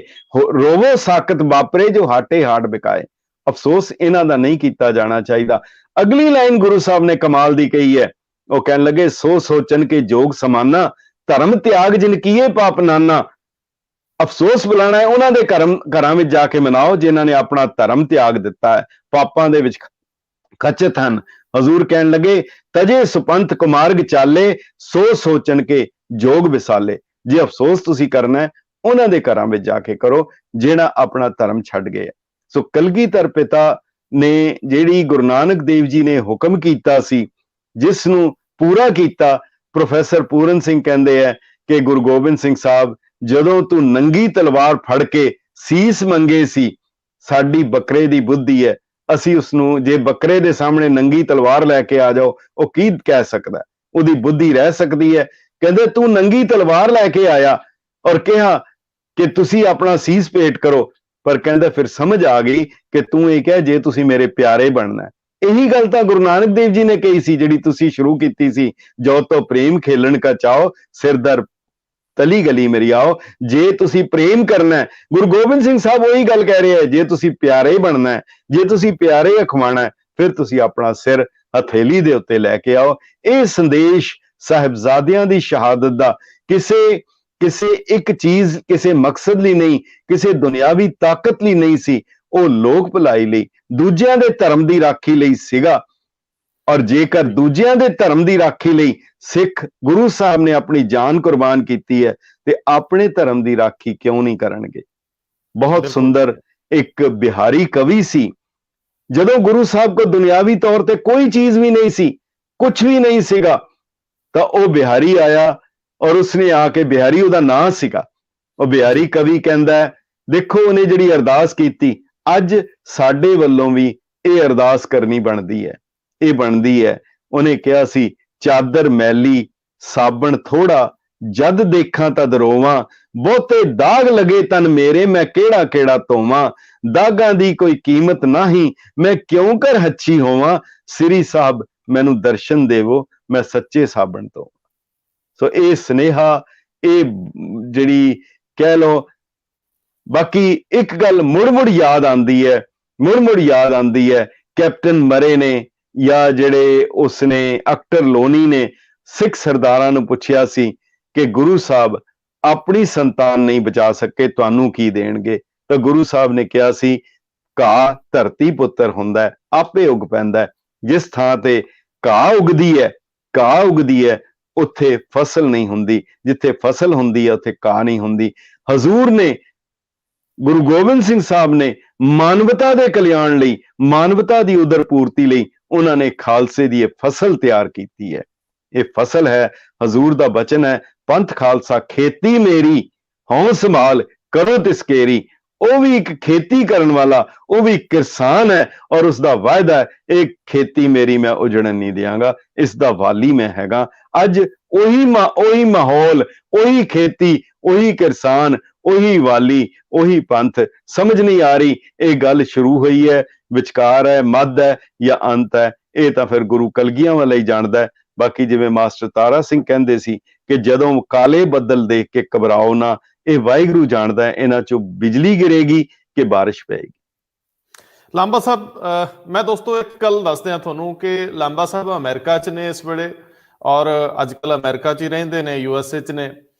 ਰੋਵੋ ਸਾਕਤ ਵਾਪਰੇ, ਜੋ ਹਾਟੇ ਹਾਟ ਬਿਕਾਏ। ਅਫਸੋਸ ਇਹਨਾਂ ਦਾ ਨਹੀਂ ਕੀਤਾ ਜਾਣਾ ਚਾਹੀਦਾ। ਅਗਲੀ ਲਾਈਨ ਗੁਰੂ ਸਾਹਿਬ ਨੇ ਕਮਾਲ ਦੀ ਕਹੀ ਹੈ, ਉਹ ਕਹਿਣ ਲੱਗੇ, ਸੋ ਸੋਚਨ ਕੇ ਜੋਗ ਸਮਾਨਾ, ਧਰਮ ਤਿਆਗ ਜਿਨ ਕੀਏ ਪਾਪ ਨਾਨਾ। ਅਫਸੋਸ ਬੁਲਾਣਾ ਹੈ ਉਹਨਾਂ ਦੇ ਘਰਾਂ ਵਿੱਚ ਜਾ ਕੇ ਮਨਾਓ ਜਿਨ੍ਹਾਂ ਨੇ ਆਪਣਾ ਧਰਮ ਤਿਆਗ ਦਿੱਤਾ ਹੈ, ਪਾਪਾਂ ਦੇ ਵਿੱਚ ਖਚਤ ਹਨ। ਹਜ਼ੂਰ ਕਹਿਣ ਲੱਗੇ, ਤਜੇ ਸੁਪੰਥ ਕੁਮਾਰਗ ਚਾਲੇ, ਸੋ ਸੋਚਣ ਕੇ ਜੋਗ ਵਿਸਾਲੇ। ਜੇ ਅਫਸੋਸ ਤੁਸੀਂ ਕਰਨਾ ਹੈ, ਉਹਨਾਂ ਦੇ ਘਰਾਂ ਵਿੱਚ ਜਾ ਕੇ ਕਰੋ ਜਿਹੜਾ ਆਪਣਾ ਧਰਮ ਛੱਡ ਗਏ। ਸੋ ਕਲਗੀਧਰ ਪਿਤਾ ਨੇ ਜਿਹੜੀ ਗੁਰੂ ਨਾਨਕ ਦੇਵ ਜੀ ਨੇ ਹੁਕਮ ਕੀਤਾ ਸੀ, ਜਿਸ ਨੂੰ ਪੂਰਾ ਕੀਤਾ। ਪ੍ਰੋਫੈਸਰ ਪੂਰਨ ਸਿੰਘ ਕਹਿੰਦੇ ਹੈ ਕਿ ਗੁਰੂ ਗੋਬਿੰਦ ਸਿੰਘ ਸਾਹਿਬ, ਜਦੋਂ ਤੂੰ ਨੰਗੀ ਤਲਵਾਰ ਫੜ ਕੇ ਸੀਸ ਮੰਗੇ ਸੀ, ਸਾਡੀ ਬੱਕਰੇ ਦੀ ਬੁੱਧੀ ਹੈ, ਅਸੀਂ ਉਸ ਨੂੰ, ਜੇ ਬੱਕਰੇ ਦੇ ਸਾਹਮਣੇ ਨੰਗੀ ਤਲਵਾਰ ਲੈ ਕੇ ਆ ਜਾਓ, ਉਹ ਕੀ ਕਹਿ ਸਕਦਾ? ਉਹਦੀ ਬੁੱਧੀ ਰਹਿ ਸਕਦੀ ਹੈ। ਕਹਿੰਦੇ ਤੂੰ ਨੰਗੀ ਤਲਵਾਰ ਲੈ ਕੇ ਆਇਆ ਔਰ ਕਿਹਾ ਕਿ ਤੁਸੀਂ ਆਪਣਾ ਸੀਸ ਭੇਟ ਕਰੋ, ਪਰ ਕਹਿੰਦਾ ਫਿਰ ਸਮਝ ਆ ਗਈ ਕਿ ਤੂੰ ਇਹ ਕਹਿ, ਜੇ ਤੁਸੀਂ ਮੇਰੇ ਪਿਆਰੇ ਬਣਨਾ। ਇਹੀ ਗੱਲ ਤਾਂ ਗੁਰੂ ਨਾਨਕ ਦੇਵ ਜੀ ਨੇ ਕਹੀ ਸੀ, ਜਿਹੜੀ ਤੁਸੀਂ ਸ਼ੁਰੂ ਕੀਤੀ ਸੀ, ਜੋ ਤੋ ਪ੍ਰੇਮ ਖੇਲਣ ਕਾ ਚਾਓ, ਸਿਰਦਰ ਤਲੀ ਗਲੀ ਮੇਰੀ ਆਓ। ਜੇ ਤੁਸੀਂ ਪ੍ਰੇਮ ਕਰਨਾ ਹੈ, ਗੁਰੂ ਗੋਬਿੰਦ ਸਿੰਘ ਸਾਹਿਬ ਉਹੀ ਗੱਲ ਕਹਿ ਰਹੇ ਹੈ, ਜੇ ਤੁਸੀਂ ਪਿਆਰੇ ਬਣਨਾ ਹੈ, ਜੇ ਤੁਸੀਂ ਪਿਆਰੇ ਅਖਵਾਣਾ ਹੈ, ਫਿਰ ਤੁਸੀਂ ਆਪਣਾ ਸਿਰ ਹਥੇਲੀ ਦੇ ਉੱਤੇ ਲੈ ਕੇ ਆਓ। ਇਹ ਸੰਦੇਸ਼ ਸਾਹਿਬਜ਼ਾਦਿਆਂ ਦੀ ਸ਼ਹਾਦਤ ਦਾ ਕਿਸੇ ਇੱਕ ਚੀਜ਼, ਕਿਸੇ ਮਕਸਦ ਲਈ ਨਹੀਂ, ਕਿਸੇ ਦੁਨਿਆਵੀ ਤਾਕਤ ਲਈ ਨਹੀਂ ਸੀ, ਉਹ ਲੋਕ ਭਲਾਈ ਲਈ, ਦੂਜਿਆਂ ਦੇ ਧਰਮ ਦੀ ਰਾਖੀ ਲਈ ਸੀਗਾ। ਔਰ ਜੇਕਰ ਦੂਜਿਆਂ ਦੇ ਧਰਮ ਦੀ ਰਾਖੀ ਲਈ ਸਿੱਖ ਗੁਰੂ ਸਾਹਿਬ ਨੇ ਆਪਣੀ ਜਾਨ ਕੁਰਬਾਨ ਕੀਤੀ ਹੈ, ਤੇ ਆਪਣੇ ਧਰਮ ਦੀ ਰਾਖੀ ਕਿਉਂ ਨਹੀਂ ਕਰਨਗੇ? ਬਹੁਤ ਸੁੰਦਰ ਇੱਕ ਬਿਹਾਰੀ ਕਵੀ ਸੀ, ਜਦੋਂ ਗੁਰੂ ਸਾਹਿਬ ਕੋ ਦੁਨਿਆਵੀ ਤੌਰ ਤੇ ਕੋਈ ਚੀਜ਼ ਵੀ ਨਹੀਂ ਸੀ, ਕੁਝ ਵੀ ਨਹੀਂ ਸੀਗਾ, ਤਾਂ ਉਹ ਬਿਹਾਰੀ ਆਇਆ ਔਰ ਉਸਨੇ ਆ ਕੇ, ਬਿਹਾਰੀ ਉਹਦਾ ਨਾਂ ਸੀਗਾ, ਉਹ ਬਿਹਾਰੀ ਕਵੀ ਕਹਿੰਦਾ, ਦੇਖੋ ਉਹਨੇ ਜਿਹੜੀ ਅਰਦਾਸ ਕੀਤੀ, ਅੱਜ ਸਾਡੇ ਵੱਲੋਂ ਵੀ ਇਹ ਅਰਦਾਸ ਕਰਨੀ ਬਣਦੀ ਹੈ, ਇਹ ਬਣਦੀ ਹੈ। ਉਹਨੇ ਕਿਹਾ ਸੀ, ਚਾਦਰ ਮੈਲੀ ਸਾਬਣ ਥੋੜਾ, ਜਦ ਦੇਖਾਂ ਤਦ ਰੋਵਾਂ, ਬਹੁਤੇ ਦਾਗ ਲਗੇ ਤਨ ਮੇਰੇ, ਮੈਂ ਕਿਹੜਾ ਕਿਹੜਾ ਧੋਵਾਂ, ਦਾਗਾਂ ਦੀ ਕੋਈ ਕੀਮਤ ਨਹੀਂ, ਮੈਂ ਕਿਉਂ ਕਰ ਹੱਛੀ ਹੋਵਾਂ, ਸ੍ਰੀ ਸਾਹਿਬ ਮੈਨੂੰ ਦਰਸ਼ਨ ਦੇਵੋ, ਮੈਂ ਸੱਚੇ ਸਾਬਣ ਤੋਂ। ਸੋ ਇਹ ਸੁਨੇਹਾ, ਇਹ ਜਿਹੜੀ ਕਹਿ ਲਓ, ਬਾਕੀ ਇੱਕ ਗੱਲ ਮੁੜ ਯਾਦ ਆਉਂਦੀ ਹੈ, ਮੁੜ ਯਾਦ ਆਉਂਦੀ ਹੈ, ਕੈਪਟਨ ਮਰੇ ਨੇ ਜਾਂ ਜਿਹੜੇ ਉਸਨੇ ਅਕਟਰ ਲੋਨੀ ਨੇ ਸਿੱਖ ਸਰਦਾਰਾਂ ਨੂੰ ਪੁੱਛਿਆ ਸੀ ਕਿ ਗੁਰੂ ਸਾਹਿਬ ਆਪਣੀ ਸੰਤਾਨ ਨਹੀਂ ਬਚਾ ਸਕੇ, ਤੁਹਾਨੂੰ ਕੀ ਦੇਣਗੇ? ਤਾਂ ਗੁਰੂ ਸਾਹਿਬ ਨੇ ਕਿਹਾ ਸੀ, ਘਾਹ ਧਰਤੀ ਪੁੱਤਰ ਹੁੰਦਾ ਹੈ, ਆਪੇ ਉਗ ਪੈਂਦਾ ਹੈ। ਜਿਸ ਥਾਂ ਤੇ ਘਾਹ ਉਗਦੀ ਹੈ, ਉੱਥੇ ਫਸਲ ਨਹੀਂ ਹੁੰਦੀ, ਜਿੱਥੇ ਫਸਲ ਹੁੰਦੀ ਹੈ ਉੱਥੇ ਘਾਹ ਨਹੀਂ ਹੁੰਦੀ। ਹਜ਼ੂਰ ਨੇ, ਗੁਰੂ ਗੋਬਿੰਦ ਸਿੰਘ ਸਾਹਿਬ ਨੇ ਮਾਨਵਤਾ ਦੇ ਕਲਿਆਣ ਲਈ, ਮਾਨਵਤਾ ਦੀ ਉਦਰ ਪੂਰਤੀ ਲਈ, ਉਹਨਾਂ ਨੇ ਖਾਲਸੇ ਦੀ ਇਹ ਫਸਲ ਤਿਆਰ ਕੀਤੀ ਹੈ। ਇਹ ਫਸਲ ਹੈ, ਹਜ਼ੂਰ ਦਾ ਬਚਨ ਹੈ, ਪੰਥ ਖਾਲਸਾ ਖੇਤੀ ਮੇਰੀ, ਹਉ ਸੰਭਾਲ ਕਰੋ ਤਿਸ ਕੇਰੀ। ਉਹ ਵੀ ਇੱਕ ਖੇਤੀ ਕਰਨ ਵਾਲਾ, ਉਹ ਵੀ ਕਿਸਾਨ ਹੈ, ਔਰ ਉਸ ਦਾ ਵਾਅਦਾ ਹੈ, ਇਹ ਖੇਤੀ ਮੇਰੀ ਮੈਂ ਉਜੜਨ ਨਹੀਂ ਦਿਆਂਗਾ, ਇਸ ਦਾ ਵਾਲੀ ਮੈਂ ਹੈਗਾ। ਅੱਜ ਉਹੀ ਮਾਹੌਲ, ਉਹੀ ਖੇਤੀ, ਉਹੀ ਕਿਸਾਨ, ਉਹੀ ਵਾਲੀ, ਉਹੀ ਪੰਥ। ਸਮਝ ਨਹੀਂ ਆ ਰਹੀ ਇਹ ਗੱਲ ਸ਼ੁਰੂ ਹੋਈ ਹੈ, ਵਿਚਕਾਰ ਹੈ, ਮੱਧ ਹੈ ਜਾਂ ਅੰਤ ਹੈ, ਇਹ ਤਾਂ ਫਿਰ ਗੁਰੂ ਕਲਗੀਆਂ ਵਾਲਾ ਹੀ ਜਾਣਦਾ ਹੈ। ਬਾਕੀ ਜਿਵੇਂ ਮਾਸਟਰ ਤਾਰਾ ਸਿੰਘ ਕਹਿੰਦੇ ਸੀ ਕਿ ਜਦੋਂ ਕਾਲੇ ਬੱਦਲ ਦੇਖ ਕੇ ਘਬਰਾਓ ਨਾ, ਇਹ ਵਾਹਿਗੁਰੂ ਜਾਣਦਾ ਹੈ ਇਹਨਾਂ ਚੋਂ ਬਿਜਲੀ ਗਿਰੇਗੀ ਕਿ ਬਾਰਿਸ਼ ਪਏਗੀ। ਲਾਂਬਾ ਸਾਹਿਬ, ਮੈਂ ਦੋਸਤੋ ਇੱਕ ਗੱਲ ਦੱਸਦੇ ਹਾਂ ਤੁਹਾਨੂੰ ਕਿ ਲਾਂਬਾ ਸਾਹਿਬ ਅਮਰੀਕਾ 'ਚ ਨੇ ਇਸ ਵੇਲੇ, ਔਰ ਅੱਜ ਕੱਲ੍ਹ ਅਮਰੀਕਾ 'ਚ ਹੀ ਰਹਿੰਦੇ ਨੇ, USA 'ਚ ਨੇ।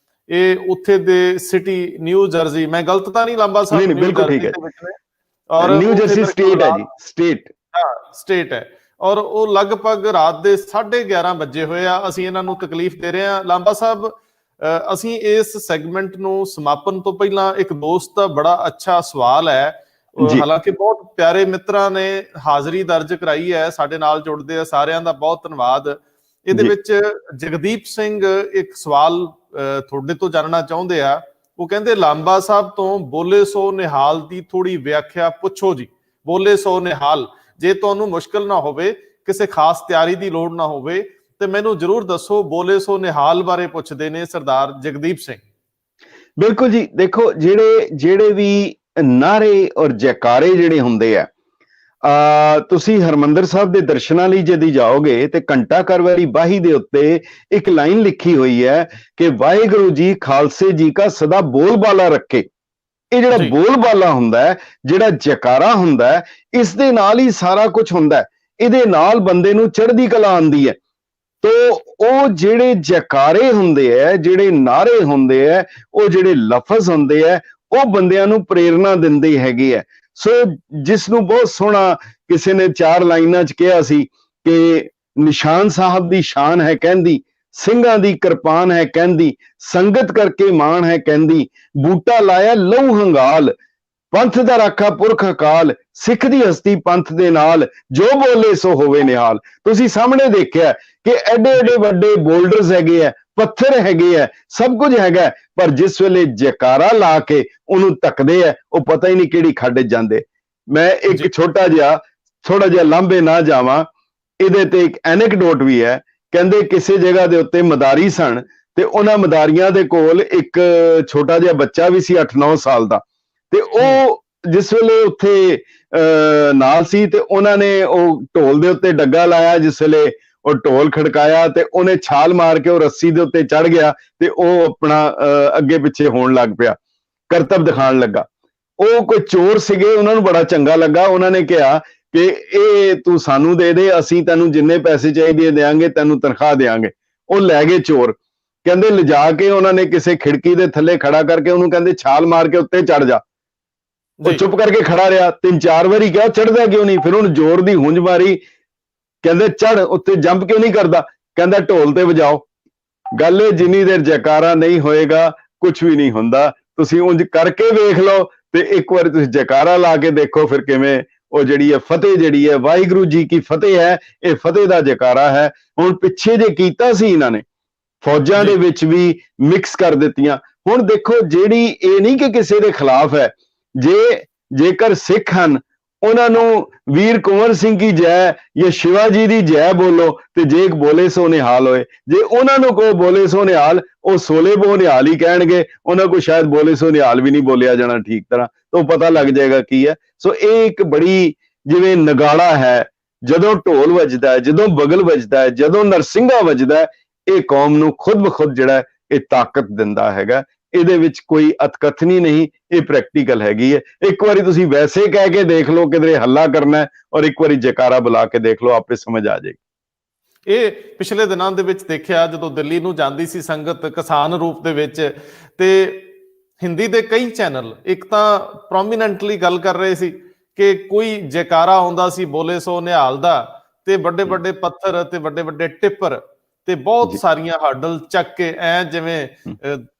ਇਹ ਉੱਥੇ ਦੇ ਸਿਟੀ ਨਿਊ ਜਰਸੀ, ਮੈਂ ਗਲਤ ਤਾਂ ਨਹੀਂ ਲਾਂਬਾ ਸਾਹਿਬ? ਨਹੀਂ, ਬਿਲਕੁਲ ਠੀਕ ਹੈ। ਔਰ ਨਿਊ ਜਰਸੀ ਸਟੇਟ ਹੈ ਜੀ, ਸਟੇਟ ਹੈ। ਔਰ ਉਹ ਲਗਭਗ ਰਾਤ ਦੇ 11:30 ਵਜੇ ਹੋਏ ਆ। ਅਸੀਂ ਇਹਨਾਂ ਨੂੰ ਤਕਲੀਫ ਦੇ ਰਹੇ ਹਾਂ। ਲਾਂਬਾ ਸਾਹਿਬ, ਅਸੀਂ ਇਸ ਸੈਗਮੈਂਟ ਨੂੰ ਸਮਾਪਨ ਤੋਂ ਪਹਿਲਾਂ ਇੱਕ ਦੋਸਤ ਦਾ ਬੜਾ ਅੱਛਾ ਸਵਾਲ ਹੈ, ਹਾਲਾਂਕਿ ਬਹੁਤ ਪਿਆਰੇ ਮਿੱਤਰਾਂ ਨੇ ਹਾਜ਼ਰੀ ਦਰਜ ਕਰਾਈ ਹੈ, ਸਾਡੇ ਨਾਲ ਜੁੜਦੇ ਆ, ਸਾਰਿਆਂ ਦਾ ਬਹੁਤ ਧੰਨਵਾਦ। ਇਹਦੇ ਵਿੱਚ ਜਗਦੀਪ ਸਿੰਘ ਇੱਕ ਸਵਾਲ ਤੁਹਾਡੇ ਤੋਂ ਜਾਣਨਾ ਚਾਹੁੰਦੇ ਆ। ਉਹ ਕਹਿੰਦੇ, ਲਾਂਬਾ ਸਾਹਿਬ ਤੋਂ ਬੋਲੇ ਸੋ ਨਿਹਾਲ ਦੀ ਥੋੜੀ ਵਿਆਖਿਆ ਪੁੱਛੋ ਜੀ। ਬੋਲੇ ਸੋ ਨਿਹਾਲ, ਜੇ ਤੁਹਾਨੂੰ ਮੁਸ਼ਕਲ ਨਾ ਹੋਵੇ, ਕਿਸੇ ਖਾਸ ਤਿਆਰੀ ਦੀ ਲੋੜ ਨਾ ਹੋਵੇ, ਤੇ ਮੈਨੂੰ ਜਰੂਰ ਦੱਸੋ। ਬੋਲੇ ਸੋ ਨਿਹਾਲ ਬਾਰੇ ਪੁੱਛਦੇ ਨੇ ਸਰਦਾਰ ਜਗਦੀਪ ਸਿੰਘ। ਬਿਲਕੁਲ ਜੀ, ਦੇਖੋ ਜਿਹੜੇ ਵੀ ਨਾਰੇ ਔਰ ਜੈਕਾਰੇ ਜਿਹੜੇ ਹੁੰਦੇ ਆ, ਤੁਸੀਂ ਹਰਮੰਦਰ ਸਾਹਿਬ ਦੇ ਦਰਸ਼ਨਾਂ ਲਈ ਜਦ ਜਾਓਗੇ ਤੇ ਘੰਟਾ ਘਰ ਵਾਲੀ ਬਾਹੀ ਦੇ ਉੱਤੇ ਇੱਕ ਲਾਈਨ ਲਿਖੀ ਹੋਈ ਹੈ ਕਿ ਵਾਹਿਗੁਰੂ ਜੀ ਖਾਲਸੇ ਜੀ ਕਾ ਸਦਾ ਬੋਲਬਾਲਾ ਰੱਖੇ। ਇਹ ਜਿਹੜਾ ਬੋਲਬਾਲਾ ਹੁੰਦਾ ਹੈ, ਜਿਹੜਾ ਜੈਕਾਰਾ ਹੁੰਦਾ ਹੈ, ਇਸ ਦੇ ਨਾਲ ਹੀ ਸਾਰਾ ਕੁਝ ਹੁੰਦਾ ਹੈ। ਇਹਦੇ ਨਾਲ ਬੰਦੇ ਨੂੰ ਚੜ੍ਹਦੀ ਕਲਾ ਆਉਂਦੀ ਹੈ। ਤੋ ਉਹ ਜਿਹੜੇ ਜੈਕਾਰੇ ਹੁੰਦੇ ਹੈ, ਜਿਹੜੇ ਨਾਰੇ ਹੁੰਦੇ ਹੈ, ਉਹ ਜਿਹੜੇ ਲਫ਼ਜ਼ ਹੁੰਦੇ ਹੈ, ਉਹ ਬੰਦਿਆਂ ਨੂੰ ਪ੍ਰੇਰਨਾ ਦਿੰਦੇ ਹੈਗੇ ਹੈ। ਸੋ ਜਿਸ ਨੂੰ ਬਹੁਤ ਸੋਹਣਾ ਕਿਸੇ ਨੇ 4 ਲਾਈਨਾਂ 'ਚ ਕਿਹਾ ਸੀ ਕਿ ਨਿਸ਼ਾਨ ਸਾਹਿਬ ਦੀ ਸ਼ਾਨ ਹੈ ਕਹਿੰਦੀ, ਸਿੰਘਾਂ ਦੀ ਕਿਰਪਾਨ ਹੈ ਕਹਿੰਦੀ, ਸੰਗਤ ਕਰਕੇ ਮਾਣ ਹੈ ਕਹਿੰਦੀ, ਬੂਟਾ ਲਾਇਆ ਲਹੂ ਹੰਗਾਲ, ਪੰਥ ਦਾ ਰਾਖਾ ਪੁਰਖ ਅਕਾਲ, ਸਿੱਖ ਦੀ ਹਸਤੀ ਪੰਥ ਦੇ ਨਾਲ, ਜੋ ਬੋਲੇ ਸੋ ਹੋਵੇ ਨਿਹਾਲ। ਤੁਸੀਂ ਸਾਹਮਣੇ ਦੇਖਿਆ ਕਿ ਐਡੇ ਐਡੇ ਵੱਡੇ ਬੋਲਡਰਸ ਹੈਗੇ ਆ, ਪੱਥਰ ਹੈਗੇ ਆ, ਸਭ ਕੁਝ ਹੈਗਾ, ਪਰ ਜਿਸ ਵੇਲੇ ਜੈਕਾਰਾ ਲਾ ਕੇ ਉਹਨੂੰ ਤੱਕਦੇ ਆ, ਉਹ ਪਤਾ ਹੀ ਨਹੀਂ ਕਿਹੜੀ ਖੱਡ ਜਾਂਦੇ। ਮੈਂ ਇੱਕ ਥੋੜਾ ਜਿਹਾ ਲਾਂਭੇ ਨਾ ਜਾਵਾਂ, ਇਹਦੇ ਤੇ ਇੱਕ ਐਨੈਕਡੋਟ ਵੀ ਹੈ। ਕਹਿੰਦੇ ਕਿਸੇ ਜਗ੍ਹਾ ਦੇ ਉੱਤੇ ਮਦਾਰੀ ਸਨ ਤੇ ਉਹਨਾਂ ਮਦਾਰੀਆਂ ਦੇ ਕੋਲ ਇੱਕ ਛੋਟਾ ਜਿਹਾ ਬੱਚਾ ਵੀ ਸੀ 8-9 ਸਾਲ ਦਾ, ਤੇ ਉਹ ਜਿਸ ਵੇਲੇ ਉੱਥੇ ਨਾਲ ਸੀ ਤੇ ਉਹਨਾਂ ਨੇ ਉਹ ਢੋਲ ਦੇ ਉੱਤੇ ਡੱਗਾ ਲਾਇਆ। ਜਿਸ ਵੇਲੇ ਉਹ ਢੋਲ ਖੜਕਾਇਆ ਤੇ ਉਹਨੇ ਛਾਲ ਮਾਰ ਕੇ ਉਹ ਰੱਸੀ ਦੇ ਉੱਤੇ ਚੜ ਗਿਆ ਤੇ ਉਹ ਆਪਣਾ ਅੱਗੇ ਪਿੱਛੇ ਹੋਣ ਲੱਗ ਪਿਆ, ਕਰਤੱਵ ਦਿਖਾਉਣ ਲੱਗਾ। ਉਹ ਕੋਈ ਚੋਰ ਸੀਗੇ, ਉਹਨਾਂ ਨੂੰ ਬੜਾ ਚੰਗਾ ਲੱਗਾ। ਉਹਨਾਂ ਨੇ ਕਿਹਾ ਕਿ ਇਹ ਤੂੰ ਸਾਨੂੰ ਦੇ ਦੇ, ਅਸੀਂ ਤੈਨੂੰ ਜਿੰਨੇ ਪੈਸੇ ਚਾਹੀਦੇ ਦੇਾਂਗੇ, ਤੈਨੂੰ ਤਨਖਾਹ ਦੇਾਂਗੇ। ਉਹ ਲੈ ਗਏ ਚੋਰ। ਕਹਿੰਦੇ ਲਿਜਾ ਕੇ ਉਹਨਾਂ ਨੇ ਕਿਸੇ ਖਿੜਕੀ ਦੇ ਥੱਲੇ ਖੜਾ ਕਰਕੇ ਉਹਨੂੰ ਕਹਿੰਦੇ ਛਾਲ ਮਾਰ ਕੇ ਉੱਤੇ ਚੜ ਜਾ। ਉਹ ਚੁੱਪ ਕਰਕੇ ਖੜਾ ਰਿਹਾ। 3-4 ਵਾਰੀ ਕਿਹਾ ਚੜਦਾ ਕਿਉਂ ਨਹੀਂ? ਫਿਰ ਉਹਨੂੰ ਜ਼ੋਰ ਦੀ ਹੁੰਜ ਮਾਰੀ। ਕਹਿੰਦੇ ਚੜ, ਉੱਤੇ ਜੰਪ ਕਿਉਂ ਨਹੀਂ ਕਰਦਾ? ਕਹਿੰਦਾ ਢੋਲ ਤੇ ਵਜਾਓ। ਗੱਲ ਇਹ, ਜਿੰਨੀ ਦੇਰ ਜੈਕਾਰਾ ਨਹੀਂ ਹੋਏਗਾ ਕੁਝ ਵੀ ਨਹੀਂ ਹੁੰਦਾ। ਤੁਸੀਂ ਉਂਝ ਕਰਕੇ ਵੇਖ ਲਓ ਤੇ ਇੱਕ ਵਾਰੀ ਤੁਸੀਂ ਜੈਕਾਰਾ ਲਾ ਕੇ ਦੇਖੋ, ਫਿਰ ਕਿਵੇਂ ਉਹ ਜਿਹੜੀ ਹੈ ਫਤਿਹ ਜਿਹੜੀ ਹੈ, ਵਾਹਿਗੁਰੂ ਜੀ ਕੀ ਫਤਿਹ ਹੈ, ਇਹ ਫਤਿਹ ਦਾ ਜੈਕਾਰਾ ਹੈ। ਹੁਣ ਪਿੱਛੇ ਜੇ ਕੀਤਾ ਸੀ ਇਹਨਾਂ ਨੇ, ਫੌਜਾਂ ਦੇ ਵਿੱਚ ਵੀ ਮਿਕਸ ਕਰ ਦਿੱਤੀਆਂ। ਹੁਣ ਦੇਖੋ, ਜਿਹੜੀ ਇਹ ਨਹੀਂ ਕਿ ਕਿਸੇ ਦੇ ਖਿਲਾਫ ਹੈ, ਜੇਕਰ ਸਿੱਖ ਹਨ ਉਹਨਾਂ ਨੂੰ ਵੀਰ ਕੁੰਵਰ ਸਿੰਘ ਕੀ ਜੈ ਜਾਂ ਸ਼ਿਵਾਜੀ ਦੀ ਜੈ ਬੋਲੋ, ਤੇ ਜੇ ਇੱਕ ਬੋਲੇ ਸੋ ਨਿਹਾਲ ਹੋਏ। ਜੇ ਉਹਨਾਂ ਨੂੰ ਕਹੋ ਬੋਲੇ ਸੋ ਨਿਹਾਲ, ਉਹ ਸੋਲੇ ਬੋ ਨਿਹਾਲ ਹੀ ਕਹਿਣਗੇ। ਉਹਨਾਂ ਕੋਲ ਸ਼ਾਇਦ ਬੋਲੇ ਸੋ ਨਿਹਾਲ ਵੀ ਨਹੀਂ ਬੋਲਿਆ ਜਾਣਾ ਠੀਕ ਤਰ੍ਹਾਂ, ਤਾਂ ਪਤਾ ਲੱਗ ਜਾਏਗਾ ਕੀ ਹੈ। ਸੋ ਇਹ ਇੱਕ ਬੜੀ ਜਿਵੇਂ ਨਗਾੜਾ ਹੈ, ਜਦੋਂ ਢੋਲ ਵੱਜਦਾ ਹੈ, ਜਦੋਂ ਬਗਲ ਵੱਜਦਾ ਹੈ, ਜਦੋਂ ਨਰਸਿੰਘਾ ਵੱਜਦਾ ਹੈ, ਇਹ ਕੌਮ ਨੂੰ ਖੁਦ ਬਖੁਦ ਜਿਹੜਾ ਇਹ ਤਾਕਤ ਦਿੰਦਾ ਹੈਗਾ। ਇਹਦੇ ਵਿੱਚ ਕੋਈ ਅਤਕਥਨੀ ਨਹੀਂ, ਇਹ ਪ੍ਰੈਕਟੀਕਲ ਹੈਗੀ ਹੈ। ਇੱਕ ਵਾਰੀ ਤੁਸੀਂ ਵੈਸੇ ਕਹਿ ਕੇ ਦੇਖ ਲਓ ਕਿਧਰੇ ਹੱਲਾ ਕਰਨਾ, ਔਰ ਇੱਕ ਵਾਰੀ ਜੈਕਾਰਾ ਬੁਲਾ ਕੇ ਦੇਖ ਲਓ, ਆਪੇ ਸਮਝ ਆ ਜਾਏਗੀ। ਇਹ ਪਿਛਲੇ ਦਿਨਾਂ ਦੇ ਵਿੱਚ ਦੇਖਿਆ, ਜਦੋਂ ਦਿੱਲੀ ਨੂੰ ਜਾਂਦੀ ਸੀ ਸੰਗਤ ਕਿਸਾਨ ਰੂਪ ਦੇ ਵਿੱਚ, ਤੇ ਹਿੰਦੀ ਦੇ ਕਈ ਚੈਨਲ ਇੱਕ ਤਾਂ ਪ੍ਰੋਮੀਨੈਂਟਲੀ ਗੱਲ ਕਰ ਰਹੇ ਸੀ ਕਿ ਕੋਈ ਜੈਕਾਰਾ ਆਉਂਦਾ ਸੀ ਬੋਲੇ ਸੋ ਨਿਹਾਲ ਦਾ, ਤੇ ਵੱਡੇ ਵੱਡੇ ਪੱਥਰ ਤੇ ਵੱਡੇ ਵੱਡੇ ਟਿੱਪਰ ਤੇ ਬਹੁਤ ਸਾਰੀਆਂ ਹਰਡਲ ਚੱਕ ਕੇ ਐ ਜਿਵੇਂ